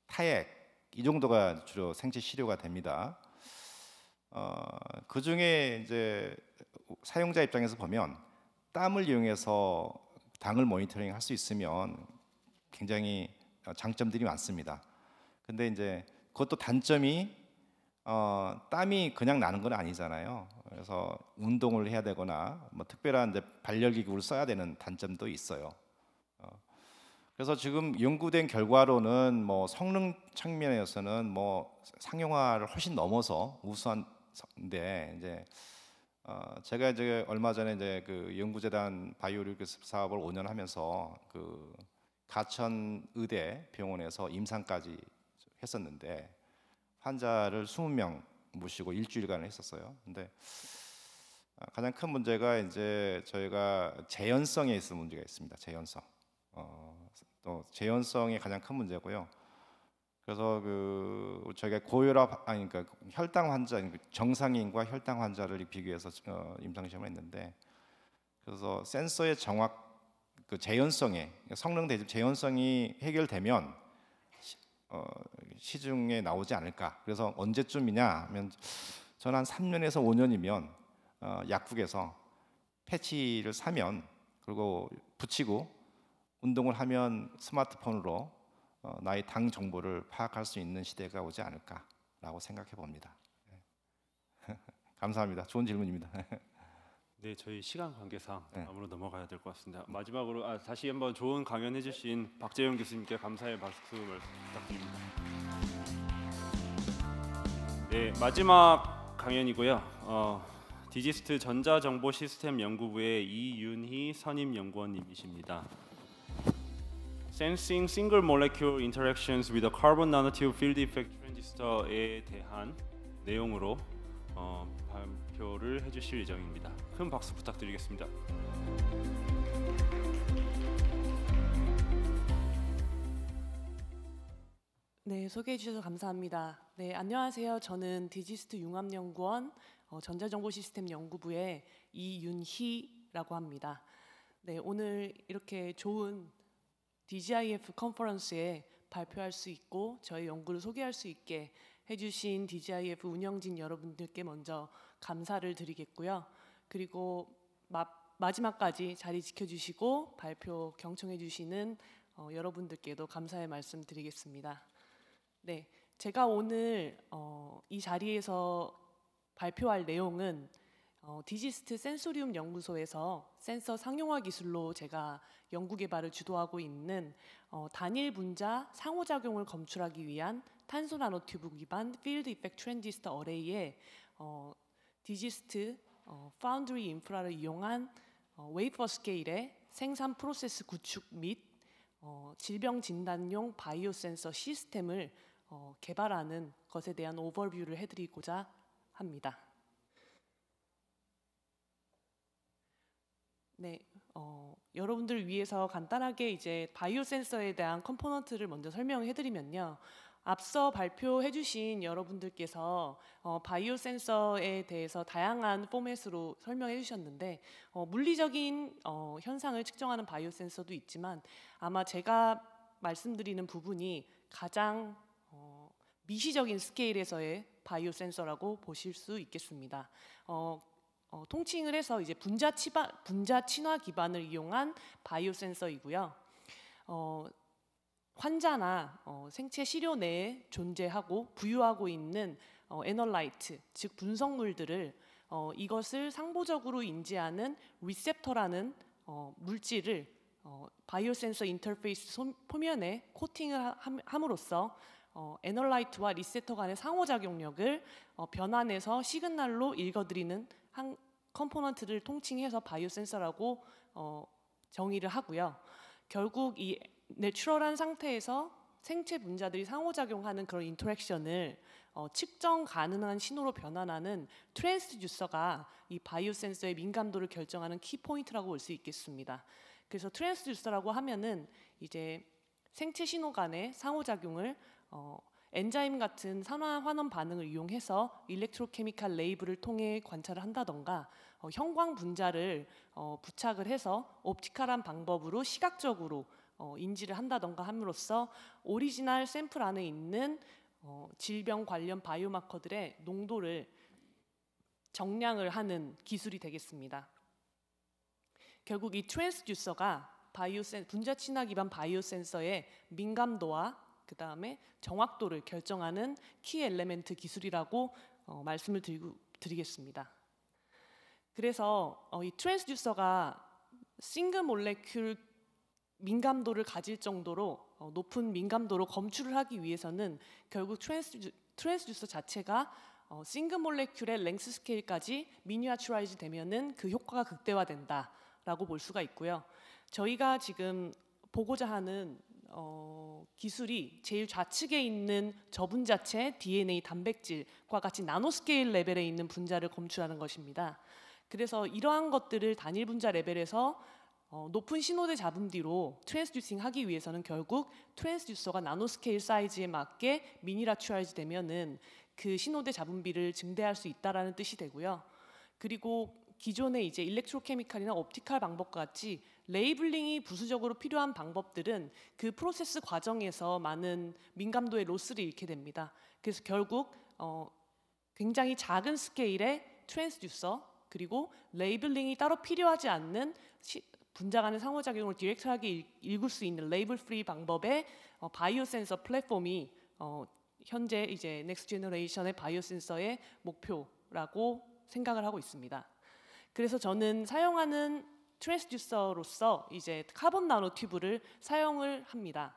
Speaker 7: 타액 이 정도가 주로 생체 시료가 됩니다. 그 중에 이제 사용자 입장에서 보면 땀을 이용해서 당을 모니터링 할 수 있으면 굉장히 장점들이 많습니다. 근데 이제 그것도 단점이 땀이 그냥 나는 건 아니잖아요. 그래서 운동을 해야 되거나 뭐 특별한 이제 발열기구를 써야 되는 단점도 있어요. 그래서 지금 연구된 결과로는 뭐 성능 측면에서는 뭐 상용화를 훨씬 넘어서 우수한데 이제 제가 이제 얼마 전에 이제 그 연구재단 바이오리그 사업을 5년 하면서 그 가천 의대 병원에서 임상까지 했었는데 환자를 20명 모시고 일주일간 했었어요. 근데 가장 큰 문제가 이제 저희가 재현성에 있어 문제가 있습니다. 재현성. 또 재현성이 가장 큰 문제고요. 그래서 그 저희가 고혈압 그러니까 혈당 환자 정상인과 혈당 환자를 비교해서 임상 시험을 했는데 그래서 센서의 정확 그 재현성에 성능 대집 재현성이 해결되면 시중에 나오지 않을까. 그래서 언제쯤이냐 하면 저는 한 3년에서 5년이면 약국에서 패치를 사면 그리고 붙이고 운동을 하면 스마트폰으로 나의 당 정보를 파악할 수 있는 시대가 오지 않을까라고 생각해 봅니다. 감사합니다. 좋은 질문입니다.
Speaker 2: 네, 저희 시간 관계상 다음으로 넘어가야 될 것 같습니다. 마지막으로 다시 한번 좋은 강연해주신 박재영 교수님께 감사의 박수 부탁드립니다. 네, 마지막 강연이고요. 디지스트 전자정보시스템 연구부의 이윤희 선임 연구원님이십니다. Sensing Single Molecule Interactions with a Carbon Nanotube Field Effect Transistor에 대한 내용으로 발표를 해주실 예정입니다. 큰 박수 부탁드리겠습니다.
Speaker 9: 네, 소개해 주셔서 감사합니다. 네, 안녕하세요. 저는 디지스트 융합연구원 전자정보시스템 연구부의 이윤희라고 합니다. 네, 오늘 이렇게 좋은 DGIF 컨퍼런스에 발표할 수 있고 저희 연구를 소개할 수 있게 해주신 DGIF 운영진 여러분들께 먼저 감사를 드리겠고요. 그리고 마지막까지 자리 지켜주시고 발표 경청해주시는 여러분들께도 감사의 말씀 드리겠습니다. 네, 제가 오늘 이 자리에서 발표할 내용은 디지스트 센소리움 연구소에서 센서 상용화 기술로 제가 연구 개발을 주도하고 있는 단일 분자 상호작용을 검출하기 위한 탄소 나노튜브 기반 필드 이펙트 트랜지스터 어레이의 디지스트 파운드리 인프라를 이용한 웨이퍼 스케일의 생산 프로세스 구축 및 질병 진단용 바이오 센서 시스템을 개발하는 것에 대한 오버뷰를 해드리고자 합니다. 네, 여러분들을 위해서 간단하게 이제 바이오 센서에 대한 컴포넌트를 먼저 설명해드리면요. 앞서 발표해주신 여러분들께서 바이오 센서에 대해서 다양한 포맷으로 설명해주셨는데 물리적인 현상을 측정하는 바이오 센서도 있지만 아마 제가 말씀드리는 부분이 가장 미시적인 스케일에서의 바이오 센서라고 보실 수 있겠습니다. 통칭을 해서 이제 분자 친화 기반을 이용한 바이오 센서이고요. 환자나 생체 시료 내에 존재하고 부유하고 있는 애널라이트, 즉 분석물들을 이것을 상보적으로 인지하는 리셉터라는 물질을 바이오 센서 인터페이스 표면에 코팅을 함으로써 애널라이트와 리셉터 간의 상호작용력을 변환해서 시그널로 읽어드리는 한 컴포넌트를 통칭해서 바이오 센서라고 정의를 하고요. 결국 이 내추럴한 상태에서 생체 분자들이 상호작용하는 그런 인터랙션을 측정 가능한 신호로 변환하는 트랜스듀서가 이 바이오 센서의 민감도를 결정하는 키포인트라고 볼 수 있겠습니다. 그래서 트랜스듀서라고 하면은 이제 생체 신호 간의 상호작용을 엔자임 같은 산화 환원 반응을 이용해서 일렉트로케미칼 레이블을 통해 관찰을 한다던가 형광 분자를 부착을 해서 옵티컬한 방법으로 시각적으로 인지를 한다던가 함으로써 오리지널 샘플 안에 있는 질병 관련 바이오마커들의 농도를 정량을 하는 기술이 되겠습니다. 결국 이 트랜스듀서가 분자 친화 기반 바이오 센서의 민감도와 그 다음에 정확도를 결정하는 키 엘레멘트 기술이라고 말씀을 드리겠습니다. 그래서 이 트랜스듀서가 싱글 몰레큘 민감도를 가질 정도로 높은 민감도로 검출을 하기 위해서는 결국 트랜스듀서 자체가 싱글 몰레큘의 랭스 스케일까지 미니어처라이즈 되면은 그 효과가 극대화된다라고 볼 수가 있고요. 저희가 지금 보고자 하는 기술이 제일 좌측에 있는 저분자체 DNA 단백질과 같이 나노스케일 레벨에 있는 분자를 검출하는 것입니다. 그래서 이러한 것들을 단일 분자 레벨에서 높은 신호대 잡음 뒤로 트랜스듀싱 하기 위해서는 결국 트랜스듀서가 나노스케일 사이즈에 맞게 미니라츄라이즈 되면은 그 신호대 잡음비를 증대할 수 있다라는 뜻이 되고요. 그리고 기존의 이제 일렉트로케미칼이나 옵티컬 방법과 같이 레이블링이 부수적으로 필요한 방법들은 그 프로세스 과정에서 많은 민감도의 로스를 잃게 됩니다. 그래서 결국 굉장히 작은 스케일의 트랜스듀서 그리고 레이블링이 따로 필요하지 않는 분자 간의 상호작용을 디렉트하게 읽을 수 있는 레이블 프리 방법의 바이오 센서 플랫폼이 현재 이제 넥스트 제너레이션의 바이오 센서의 목표라고 생각을 하고 있습니다. 그래서 저는 사용하는 트랜스듀서로서 이제 카본 나노튜브를 사용을 합니다.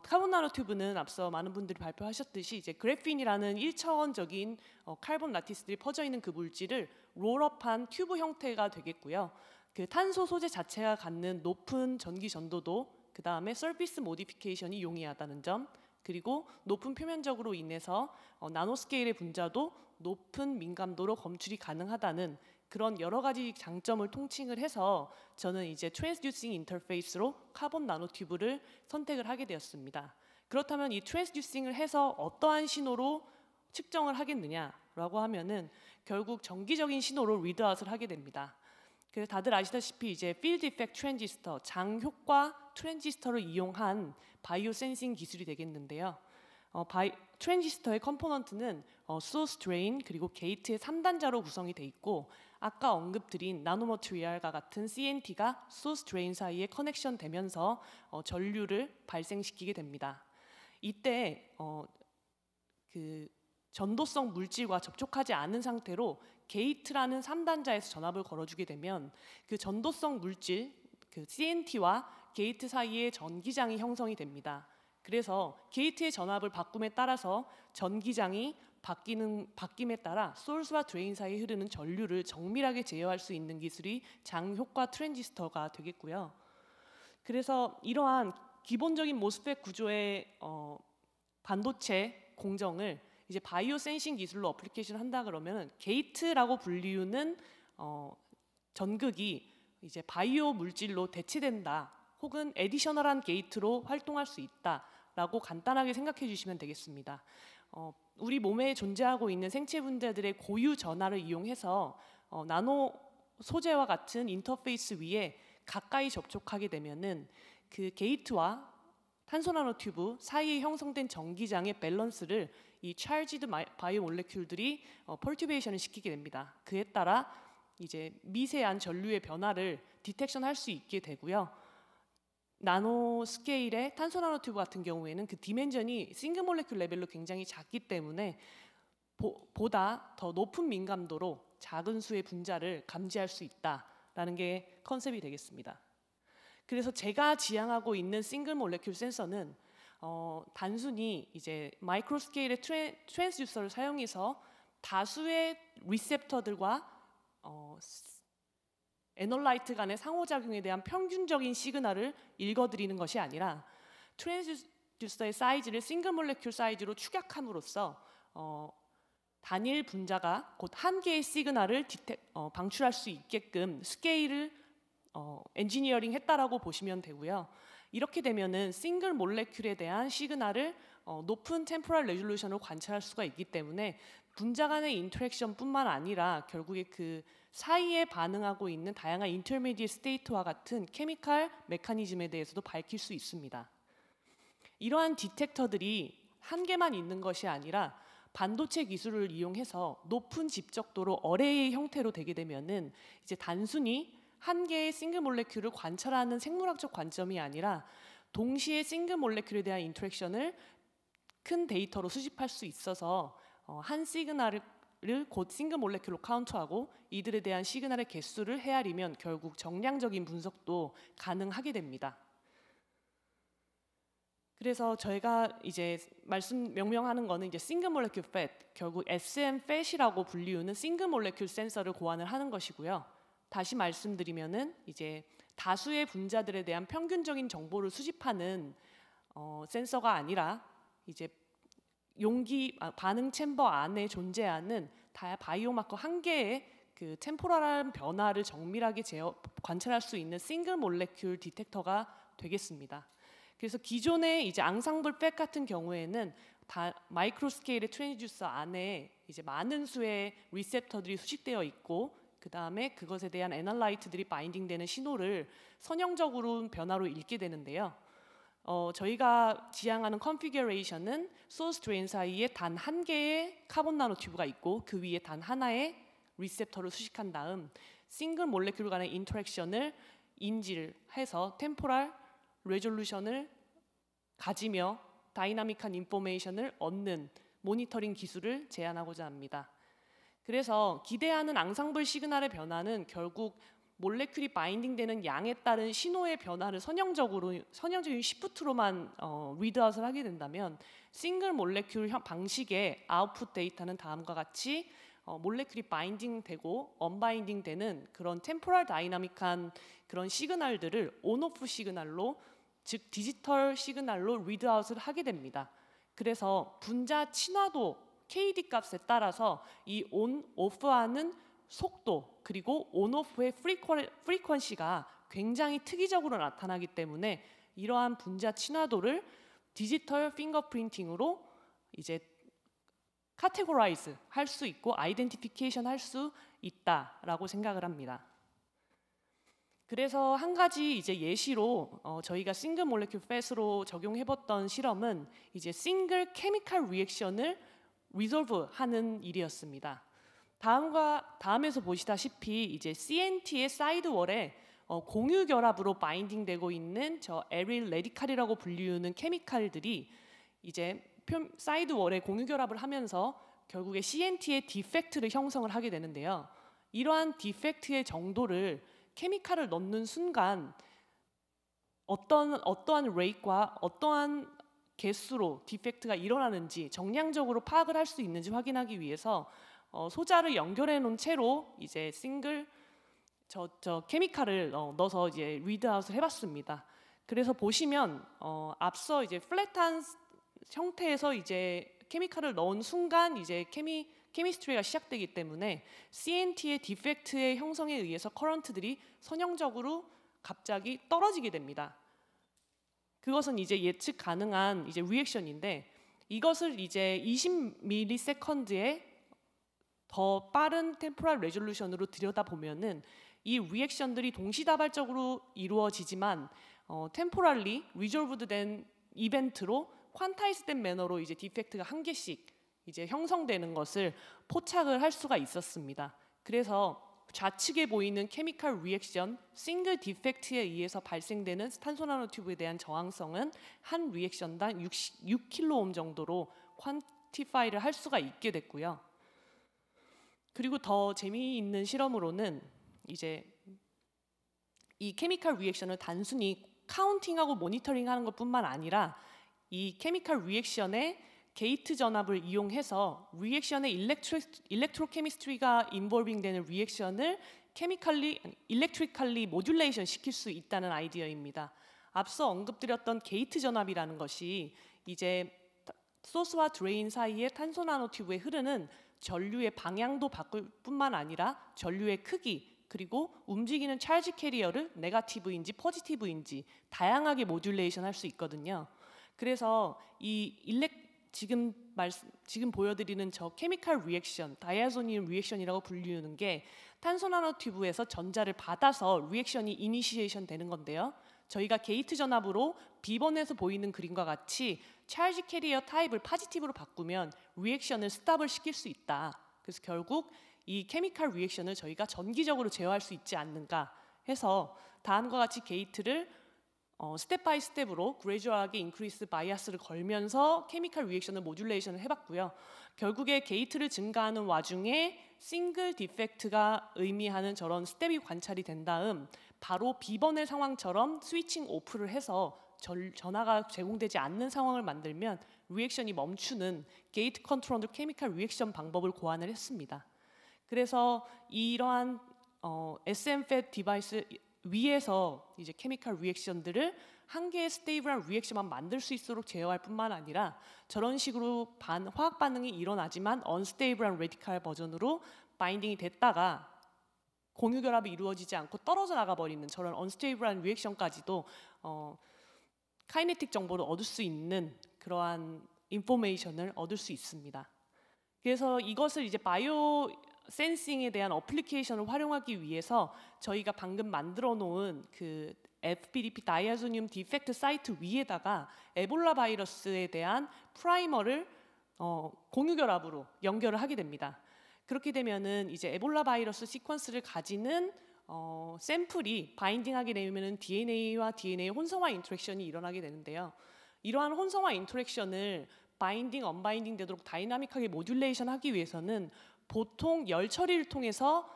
Speaker 9: 카본 나노튜브는 앞서 많은 분들이 발표하셨듯이 이제 그래핀이라는 1차원적인 칼본 라티스들이 퍼져 있는 그 물질을 롤업한 튜브 형태가 되겠고요. 그 탄소 소재 자체가 갖는 높은 전기 전도도, 그 다음에 서피스 모디피케이션이 용이하다는 점, 그리고 높은 표면적으로 인해서 나노스케일의 분자도 높은 민감도로 검출이 가능하다는 그런 여러 가지 장점을 통칭을 해서 저는 이제 트랜스듀싱 인터페이스로 카본 나노튜브를 선택을 하게 되었습니다. 그렇다면 이 트랜스듀싱을 해서 어떠한 신호로 측정을 하겠느냐라고 하면은 결국 정기적인 신호로 리드아웃을 하게 됩니다. 그래서 다들 아시다시피 이제 필드 이펙트 트랜지스터, 장효과 트랜지스터를 이용한 바이오 센싱 기술이 되겠는데요. 트랜지스터의 컴포넌트는 소스 드레인 그리고 게이트의 3단자로 구성이 돼 있고 아까 언급드린 나노머티리얼과 같은 CNT가 소스 드레인 사이에 커넥션 되면서 전류를 발생시키게 됩니다. 이때 그 전도성 물질과 접촉하지 않은 상태로 게이트라는 3단자에서 전압을 걸어주게 되면 그 전도성 물질, 그 CNT와 게이트 사이에 전기장이 형성이 됩니다. 그래서 게이트의 전압을 바꿈에 따라서 전기장이 바뀜에 따라 소스와 드레인 사이에 흐르는 전류를 정밀하게 제어할 수 있는 기술이 장효과 트랜지스터가 되겠고요. 그래서 이러한 기본적인 모스펫 구조의 반도체 공정을 이제 바이오 센싱 기술로 어플리케이션 한다 그러면 게이트라고 불리우는 전극이 이제 바이오 물질로 대체된다, 혹은 에디셔널한 게이트로 활동할 수 있다라고 간단하게 생각해 주시면 되겠습니다. 우리 몸에 존재하고 있는 생체 분자들의 고유 전하를 이용해서 나노 소재와 같은 인터페이스 위에 가까이 접촉하게 되면은 그 게이트와 탄소 나노 튜브 사이에 형성된 전기장의 밸런스를 이 찰지드 바이오 몰레큘들이 펄튜베이션을 시키게 됩니다. 그에 따라 이제 미세한 전류의 변화를 디텍션할 수 있게 되고요. 나노 스케일의 탄소 나노 튜브 같은 경우에는 그 디멘전이 싱글 몰레큘 레벨로 굉장히 작기 때문에 보다 더 높은 민감도로 작은 수의 분자를 감지할 수 있다라는 게 컨셉이 되겠습니다. 그래서 제가 지향하고 있는 싱글 몰레큘 센서는 단순히 이제 마이크로 스케일의 트랜스듀서를 사용해서 다수의 리셉터들과 애널라이트 간의 상호작용에 대한 평균적인 시그널을 읽어드리는 것이 아니라 트랜스듀서의 사이즈를 싱글 몰레큘 사이즈로 축약함으로써 단일 분자가 곧 한 개의 시그널을 방출할 수 있게끔 스케일을 엔지니어링 했다라고 보시면 되고요. 이렇게 되면은 싱글 몰레큘에 대한 시그널을 높은 템포럴 레졸루션으로 관찰할 수가 있기 때문에 분자 간의 인터랙션뿐만 아니라 결국에 그 사이에 반응하고 있는 다양한 인터미디엇 스테이트와 같은 케미칼 메커니즘에 대해서도 밝힐 수 있습니다. 이러한 디텍터들이 한 개만 있는 것이 아니라 반도체 기술을 이용해서 높은 집적도로 어레이의 형태로 되게 되면은 이제 단순히 한 개의 싱글 몰레큘을 관찰하는 생물학적 관점이 아니라 동시에 싱글 몰레큘에 대한 인터랙션을 큰 데이터로 수집할 수 있어서 한 시그널을 곧 싱글 몰레큘로 카운트하고 이들에 대한 시그널의 개수를 헤아리면 결국 정량적인 분석도 가능하게 됩니다. 그래서 저희가 이제 명명하는 거는 이제 싱글 몰레큘 팻, 결국 SM 팻이라고 불리우는 싱글 몰레큘 센서를 고안을 하는 것이고요. 다시 말씀드리면은 이제 다수의 분자들에 대한 평균적인 정보를 수집하는 센서가 아니라 이제 반응 챔버 안에 존재하는 바이오마커 한 개의 그 템포럴한 변화를 정밀하게 관찰할 수 있는 싱글 몰레큘 디텍터가 되겠습니다. 그래서 기존의 이제 앙상블 팻 같은 경우에는 다 마이크로 스케일의 트랜스듀서 안에 이제 많은 수의 리셉터들이 수식되어 있고 그 다음에 그것에 대한 애널라이트들이 바인딩되는 신호를 선형적으로 변화로 읽게 되는데요. 저희가 지향하는 컨피규레이션은 소스 드레인 사이에 단 한 개의 카본 나노 튜브가 있고 그 위에 단 하나의 리셉터를 수식한 다음 싱글 몰레큘 간의 인터랙션을 인지를 해서 템포럴 레졸루션을 가지며 다이나믹한 인포메이션을 얻는 모니터링 기술을 제안하고자 합니다. 그래서 기대하는 앙상블 시그널의 변화는 결국 몰레큘이 바인딩되는 양에 따른 신호의 변화를 선형적인 시프트로만 리드아웃을 하게 된다면 싱글 몰레큘 방식의 아웃풋 데이터는 다음과 같이 몰레큘이 바인딩되고 언바인딩되는 그런 템포럴 다이나믹한 그런 시그널들을 온오프 시그널로, 즉 디지털 시그널로 리드아웃을 하게 됩니다. 그래서 분자 친화도 KD 값에 따라서 이 온, 오프하는 속도 그리고 온오프의 프리퀀시가 굉장히 특이적으로 나타나기 때문에 이러한 분자 친화도를 디지털 핑거프린팅으로 이제 카테고라이즈 할 수 있고 아이덴티피케이션 할 수 있다라고 생각을 합니다. 그래서 한 가지 이제 예시로 저희가 싱글 몰레큘 팻으로 적용해봤던 실험은 이제 싱글 케미칼 리액션을 리졸브 하는 일이었습니다. 다음에서 보시다시피 이제 CNT의 사이드 월에 공유 결합으로 바인딩되고 있는 저 에릴 레디칼이라고 불리우는 케미칼들이 이제 사이드 월에 공유 결합을 하면서 결국에 CNT의 디펙트를 형성을 하게 되는데요. 이러한 디펙트의 정도를 케미칼을 넣는 순간 어떠한 레이트와 어떠한 개수로 디펙트가 일어나는지 정량적으로 파악을 할 수 있는지 확인하기 위해서 소자를 연결해 놓은 채로 이제 싱글 저 케미칼을 넣어서 이제 리드아웃을 해봤습니다. 그래서 보시면 앞서 이제 플랫한 형태에서 이제 케미칼을 넣은 순간 이제 케미스트리가 시작되기 때문에 CNT의 디펙트의 형성에 의해서 커런트들이 선형적으로 갑자기 떨어지게 됩니다. 그것은 이제 예측 가능한 이제 리액션인데 이것을 이제 20ms의 더 빠른 템포럴 레졸루션으로 들여다보면은 이 리액션들이 동시다발적으로 이루어지지만 템포럴리 리졸브드 된 이벤트로 퀀타이즈된 매너로 이제 디펙트가 한 개씩 이제 형성되는 것을 포착을 할 수가 있었습니다. 그래서 좌측에 보이는 케미칼 리액션 싱글 디펙트에 의해서 발생되는 탄소 나노튜브에 대한 저항성은 한 리액션당 6kΩ 정도로 퀀티파이를 할 수가 있게 됐고요. 그리고 더 재미있는 실험으로는 이제 이 케미칼 리액션을 단순히 카운팅하고 모니터링하는 것뿐만 아니라 이 케미칼 리액션의 게이트 전압을 이용해서 리액션의 일렉트로케미스트리가 인볼빙되는 리액션을 일렉트리컬리 모듈레이션 시킬 수 있다는 아이디어입니다. 앞서 언급드렸던 게이트 전압이라는 것이 이제 소스와 드레인 사이의 탄소 나노튜브에 흐르는 전류의 방향도 바꿀 뿐만 아니라 전류의 크기 그리고 움직이는 찰지 캐리어를 네거티브인지 포지티브인지 다양하게 모듈레이션 할 수 있거든요. 그래서 지금 보여드리는 저 케미칼 리액션, 다이아조니움 리액션이라고 불리우는 게 탄소 나노튜브에서 전자를 받아서 리액션이 이니시에이션 되는 건데요. 저희가 게이트 전압으로 B번에서 보이는 그림과 같이 찰지 캐리어 타입을 포지티브로 바꾸면 리액션을 스탑을 시킬 수 있다. 그래서 결국 이 케미칼 리액션을 저희가 전기적으로 제어할 수 있지 않는가 해서 다음과 같이 게이트를 스텝 바이 스텝으로 그레주얼하게 인크리스 바이아스를 걸면서 케미칼 리액션을 모듈레이션을 해봤고요. 결국에 게이트를 증가하는 와중에 싱글 디펙트가 의미하는 저런 스텝이 관찰이 된 다음 바로 B번의 상황처럼 스위칭 오프를 해서 전하가 제공되지 않는 상황을 만들면 리액션이 멈추는 게이트 컨트롤 언더 케미칼 리액션 방법을 고안을 했습니다. 그래서 이러한 SMFET 디바이스 위에서 이제 케미칼 리액션들을 한 개의 스테이블한 리액션만 만들 수 있도록 제어할 뿐만 아니라 저런 식으로 화학 반응이 일어나지만 언스테이블한 레디칼 버전으로 바인딩이 됐다가 공유 결합이 이루어지지 않고 떨어져 나가 버리는 저런 언스테이블한 리액션까지도 카이네틱 정보를 얻을 수 있는 그러한 인포메이션을 얻을 수 있습니다. 그래서 이것을 이제 바이오 센싱에 대한 어플리케이션을 활용하기 위해서 저희가 방금 만들어 놓은 그 FPDP 다이아조니움 디펙트 사이트 위에다가 에볼라 바이러스에 대한 프라이머를 공유 결합으로 연결을 하게 됩니다. 그렇게 되면은 이제 에볼라 바이러스 시퀀스를 가지는 샘플이 바인딩하게 되면은 DNA와 DNA 혼성화 인터랙션이 일어나게 되는데요. 이러한 혼성화 인터랙션을 바인딩, 언바인딩 되도록 다이나믹하게 모듈레이션 하기 위해서는 보통 열 처리를 통해서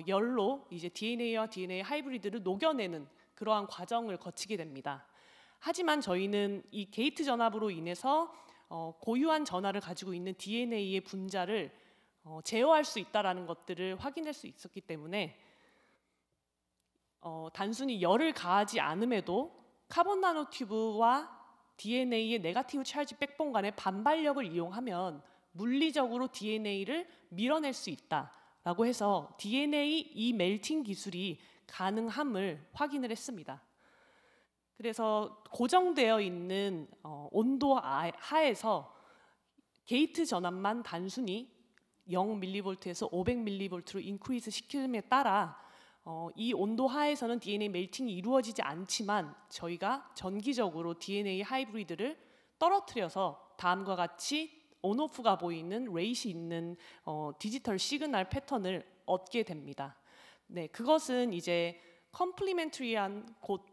Speaker 9: 열로 이제 DNA와 DNA 하이브리드를 녹여내는 그러한 과정을 거치게 됩니다. 하지만 저희는 이 게이트 전압으로 인해서 고유한 전하를 가지고 있는 DNA의 분자를 제어할 수 있다라는 것들을 확인할 수 있었기 때문에 단순히 열을 가하지 않음에도 카본 나노튜브와 DNA의 네거티브 찰지 백본 간의 반발력을 이용하면 물리적으로 DNA를 밀어낼 수 있다라고 해서 DNA 이 멜팅 기술이 가능함을 확인을 했습니다. 그래서 고정되어 있는 온도 하에서 게이트 전압만 단순히 0mV에서 500mV로 인크리스 시킴에 따라 이 온도 하에서는 DNA 멜팅이 이루어지지 않지만 저희가 전기적으로 DNA 하이브리드를 떨어뜨려서 다음과 같이 온오프가 보이는 레이시 있는 디지털 시그널 패턴을 얻게 됩니다. 네, 그것은 이제 컴플리멘터리한 곧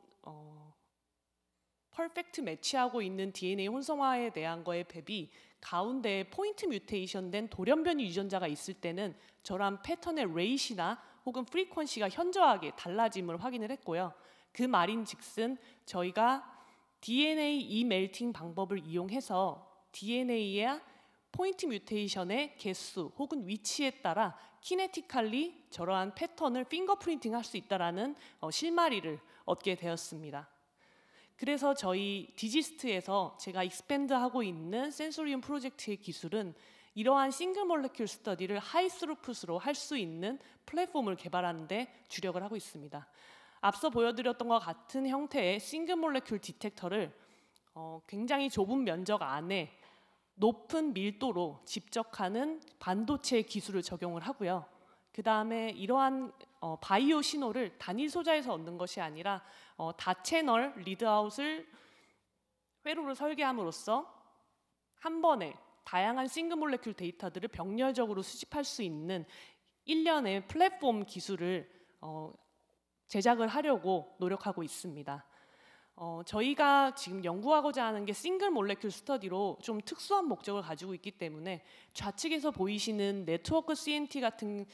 Speaker 9: 퍼펙트 매치하고 있는 DNA 혼성화에 대한 거에 대비 가운데에 포인트 뮤테이션 된 돌연변이 유전자가 있을 때는 저런 패턴의 레이시나 혹은 프리퀀시가 현저하게 달라짐을 확인을 했고요. 그 말인즉슨 저희가 DNA 이멜팅 방법을 이용해서 DNA의 포인트 뮤테이션의 개수 혹은 위치에 따라 키네티컬리 저러한 패턴을 핑거프린팅 할 수 있다라는 실마리를 얻게 되었습니다. 그래서 저희 디지스트에서 제가 익스펜드하고 있는 센소리움 프로젝트의 기술은 이러한 싱글 몰레큘 스터디를 하이 스루풋으로 할 수 있는 플랫폼을 개발하는 데 주력을 하고 있습니다. 앞서 보여드렸던 것 같은 형태의 싱글 몰레큘 디텍터를 굉장히 좁은 면적 안에 높은 밀도로 집적하는 반도체 기술을 적용을 하고요. 그 다음에 이러한 바이오 신호를 단일 소자에서 얻는 것이 아니라 다채널 리드아웃을 회로를 설계함으로써 한 번에 다양한 싱글 몰레큘 데이터들을 병렬적으로 수집할 수 있는 일련의 플랫폼 기술을 제작을 하려고 노력하고 있습니다. 저희가 지금 연구하고자 하는 게 싱글 몰레큘 스터디로 좀 특수한 목적을 가지고 있기 때문에 좌측에서 보이시는 네트워크 CNT 같은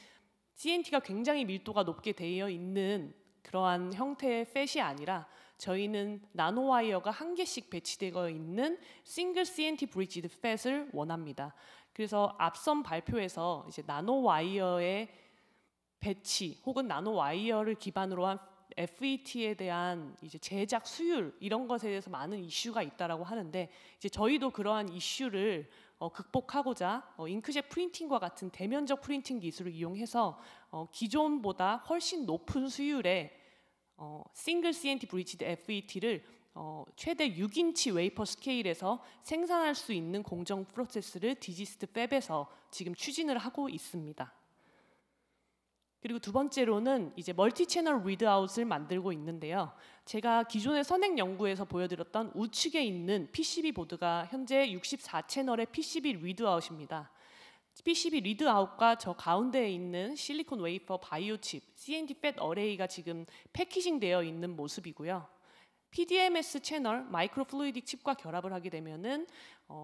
Speaker 9: CNT가 굉장히 밀도가 높게 되어 있는 그러한 형태의 팻이 아니라 저희는 나노와이어가 한 개씩 배치되어 있는 싱글 CNT 브리지드 팻을 원합니다. 그래서 앞선 발표에서 이제 나노와이어의 배치 혹은 나노와이어를 기반으로 한 FET에 대한 이제 제작 수율 이런 것에 대해서 많은 이슈가 있다라고 하는데 이제 저희도 그러한 이슈를 극복하고자 잉크젯 프린팅과 같은 대면적 프린팅 기술을 이용해서 기존보다 훨씬 높은 수율의 싱글 CNT 브리지드 FET를 최대 6인치 웨이퍼 스케일에서 생산할 수 있는 공정 프로세스를 디지스트 팹에서 지금 추진을 하고 있습니다. 그리고 두 번째로는 이제 멀티 채널 리드아웃을 만들고 있는데요. 제가 기존의 선행 연구에서 보여드렸던 우측에 있는 PCB 보드가 현재 64채널의 PCB 리드아웃입니다. PCB 리드아웃과 저 가운데에 있는 실리콘 웨이퍼 바이오 칩, CNT 팻 어레이가 지금 패키징 되어 있는 모습이고요. PDMS 채널 마이크로 플루이딕 칩과 결합을 하게 되면은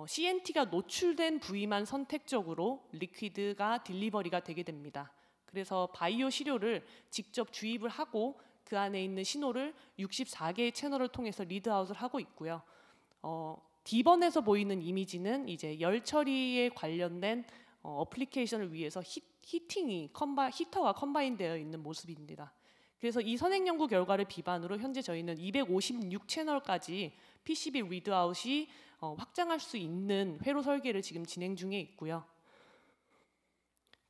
Speaker 9: CNT가 노출된 부위만 선택적으로 리퀴드가 딜리버리가 되게 됩니다. 그래서 바이오 시료를 직접 주입을 하고 그 안에 있는 신호를 64개의 채널을 통해서 리드아웃을 하고 있고요. D번에서 보이는 이미지는 이제 열 처리에 관련된 어플리케이션을 위해서 히터가 컴바인되어 있는 모습입니다. 그래서 이 선행 연구 결과를 기반으로 현재 저희는 256채널까지 PCB 리드아웃이 확장할 수 있는 회로 설계를 지금 진행 중에 있고요.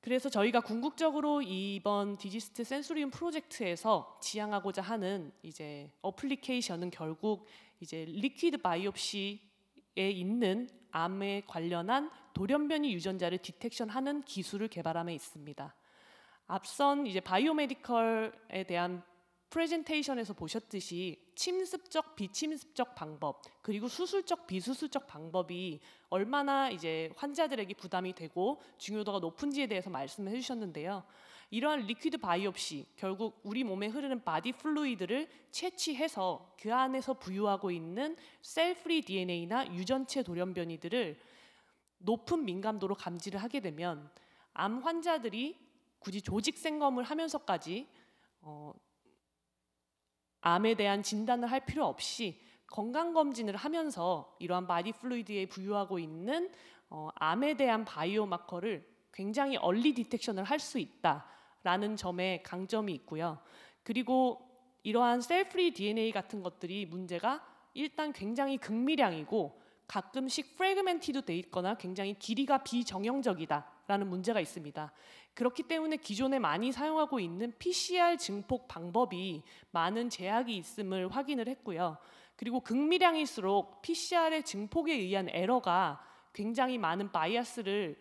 Speaker 9: 그래서 저희가 궁극적으로 이번 디지스트 센소리움 프로젝트에서 지향하고자 하는 이제 어플리케이션은 결국 이제 리퀴드 바이옵시에 있는 암에 관련한 돌연변이 유전자를 디텍션하는 기술을 개발함에 있습니다. 앞선 이제 바이오메디컬에 대한 프레젠테이션에서 보셨듯이 침습적, 비침습적 방법 그리고 수술적, 비수술적 방법이 얼마나 이제 환자들에게 부담이 되고 중요도가 높은지에 대해서 말씀을 해주셨는데요. 이러한 리퀴드 바이옵시, 결국 우리 몸에 흐르는 바디 플루이드를 채취해서 그 안에서 부유하고 있는 셀 프리 DNA나 유전체 돌연변이들을 높은 민감도로 감지를 하게 되면 암 환자들이 굳이 조직 생검을 하면서까지 암에 대한 진단을 할 필요 없이 건강검진을 하면서 이러한 바디 플루이드에 부유하고 있는 암에 대한 바이오마커를 굉장히 얼리 디텍션을 할 수 있다라는 점에 강점이 있고요. 그리고 이러한 셀 프리 DNA 같은 것들이 문제가 일단 굉장히 극미량이고 가끔씩 프래그멘티도 돼 있거나 굉장히 길이가 비정형적이다라는 문제가 있습니다. 그렇기 때문에 기존에 많이 사용하고 있는 PCR 증폭 방법이 많은 제약이 있음을 확인을 했고요. 그리고 극미량일수록 PCR의 증폭에 의한 에러가 굉장히 많은 바이아스를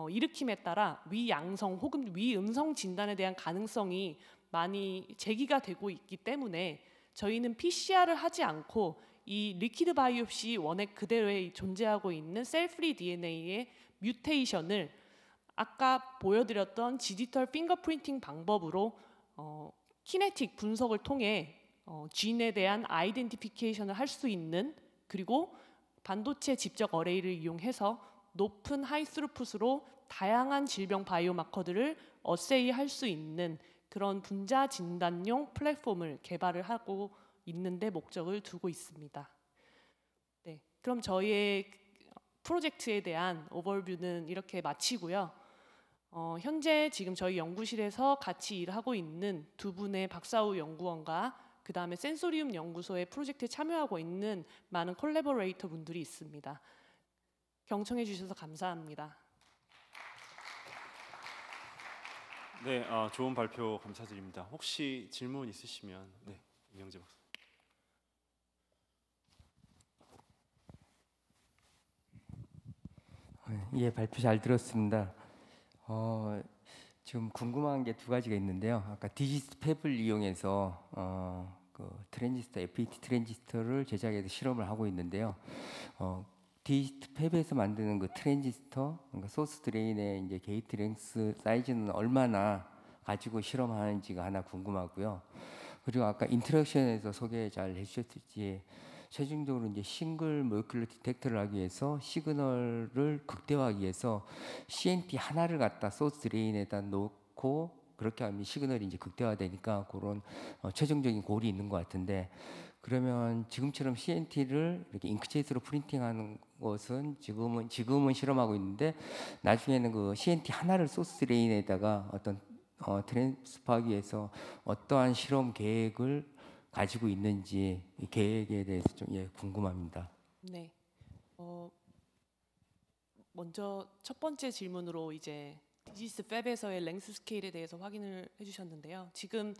Speaker 9: 일으킴에 따라 위양성 혹은 위음성 진단에 대한 가능성이 많이 제기가 되고 있기 때문에 저희는 PCR을 하지 않고 이 리퀴드 바이옵시 원액 그대로에 존재하고 있는 셀프리 DNA의 뮤테이션을 아까 보여드렸던 디지털 핑거프린팅 방법으로 키네틱 분석을 통해 진에 대한 아이덴티피케이션을 할 수 있는, 그리고 반도체 집적 어레이를 이용해서 높은 하이스루풋으로 다양한 질병 바이오마커들을 어세이할 수 있는 그런 분자 진단용 플랫폼을 개발을 하고 있는데 목적을 두고 있습니다. 네, 그럼 저희의 프로젝트에 대한 오버뷰는 이렇게 마치고요. 현재 지금 저희 연구실에서 같이 일하고 있는 두 분의 박사후 연구원과 그 다음에 센소리움 연구소의 프로젝트에 참여하고 있는 많은 콜래버레이터 분들이 있습니다. 경청해 주셔서 감사합니다.
Speaker 2: 네, 좋은 발표 감사드립니다. 혹시 질문 있으시면 네, 임영재 박사.
Speaker 10: 예, 발표 잘 들었습니다. 지금 궁금한 게 두 가지가 있는데요. 아까 디지스트 팹을 이용해서 그 트랜지스터, FET 트랜지스터를 제작해서 실험을 하고 있는데요. 디지스트 팹에서 만드는 그 트랜지스터, 그러니까 소스 드레인의 이제 게이트 랭스 사이즈는 얼마나 가지고 실험하는지가 하나 궁금하고요. 그리고 아까 인트로덕션에서 소개 잘 해주셨듯이 최종적으로 이제 싱글 모lecular 디텍터를 하기 위해서 시그널을 극대화하기 위해서 CNT 하나를 갖다 소스 드레인에다 놓고 그렇게 하면 시그널이 이제 극대화되니까 그런 최종적인 골이 있는 것 같은데, 그러면 지금처럼 CNT를 이렇게 잉크젯으로 프린팅하는 것은 지금은 실험하고 있는데 나중에는 그 CNT 하나를 소스 드레인에다가 어떤 트랜스퍼하기 위해서 어떠한 실험 계획을 가지고 있는지 이 계획에 대해서 좀 궁금합니다.
Speaker 9: 네. 먼저 첫 번째 질문으로 이제 디지스 팹에서의 랭스 스케일에 대해서 확인을 해주셨는데요. 지금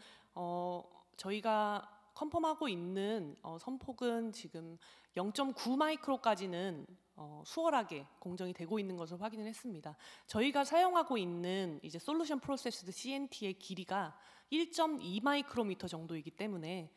Speaker 9: 저희가 컨펌하고 있는 선폭은 지금 0.9 마이크로까지는 수월하게 공정이 되고 있는 것을 확인을 했습니다. 저희가 사용하고 있는 이제 솔루션 프로세스드 CNT의 길이가 1.2 마이크로미터 정도이기 때문에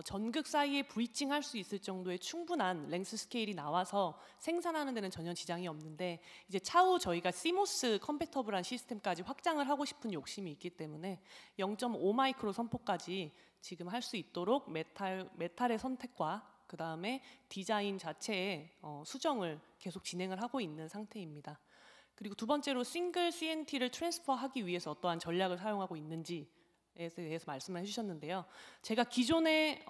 Speaker 9: 전극 사이에 브리칭할 수 있을 정도의 충분한 랭스 스케일이 나와서 생산하는 데는 전혀 지장이 없는데, 이제 차후 저희가 CMOS 컴패터블한 시스템까지 확장을 하고 싶은 욕심이 있기 때문에 0.5 마이크로 선포까지 지금 할 수 있도록 메탈의 선택과 그 다음에 디자인 자체의 수정을 계속 진행을 하고 있는 상태입니다. 그리고 두 번째로 싱글 CNT를 트랜스퍼하기 위해서 어떠한 전략을 사용하고 있는지에 대해서 말씀을 해주셨는데요. 제가 기존에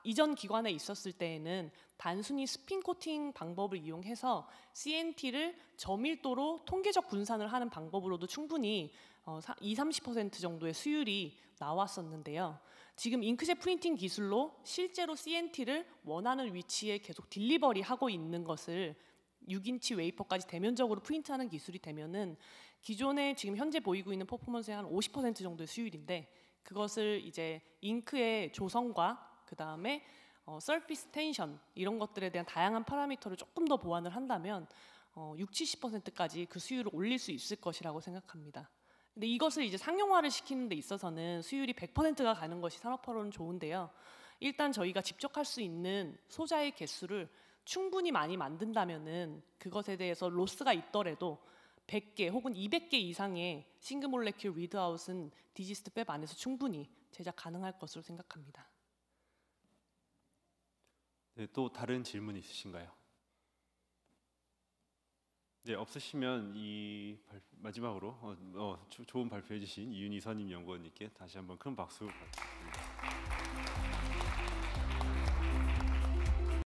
Speaker 9: 이전 기관에 있었을 때에는 단순히 스핀 코팅 방법을 이용해서 CNT를 저밀도로 통계적 분산을 하는 방법으로도 충분히 20-30% 정도의 수율이 나왔었는데요. 지금 잉크젯 프린팅 기술로 실제로 CNT를 원하는 위치에 계속 딜리버리 하고 있는 것을 6인치 웨이퍼까지 대면적으로 프린트하는 기술이 되면은 기존에 지금 현재 보이고 있는 퍼포먼스의 한 50% 정도의 수율인데, 그것을 이제 잉크의 조성과 그 다음에 서피스 텐션 이런 것들에 대한 다양한 파라미터를 조금 더 보완을 한다면 60-70%까지 그 수율을 올릴 수 있을 것이라고 생각합니다. 근데 이것을 이제 상용화를 시키는 데 있어서는 수율이 100%가 가는 것이 산업화로는 좋은데요. 일단 저희가 직접 할 수 있는 소자의 개수를 충분히 많이 만든다면은 그것에 대해서 로스가 있더라도 100개 혹은 200개 이상의 싱글 몰레큘 리드아웃은 디지스트 팹 안에서 충분히 제작 가능할 것으로 생각합니다.
Speaker 2: 네, 또 다른 질문 있으신가요? 네, 없으시면 마지막으로 좋은 발표해 주신 이윤희 선임 연구원님께 다시 한번 큰 박수 부탁드립니다.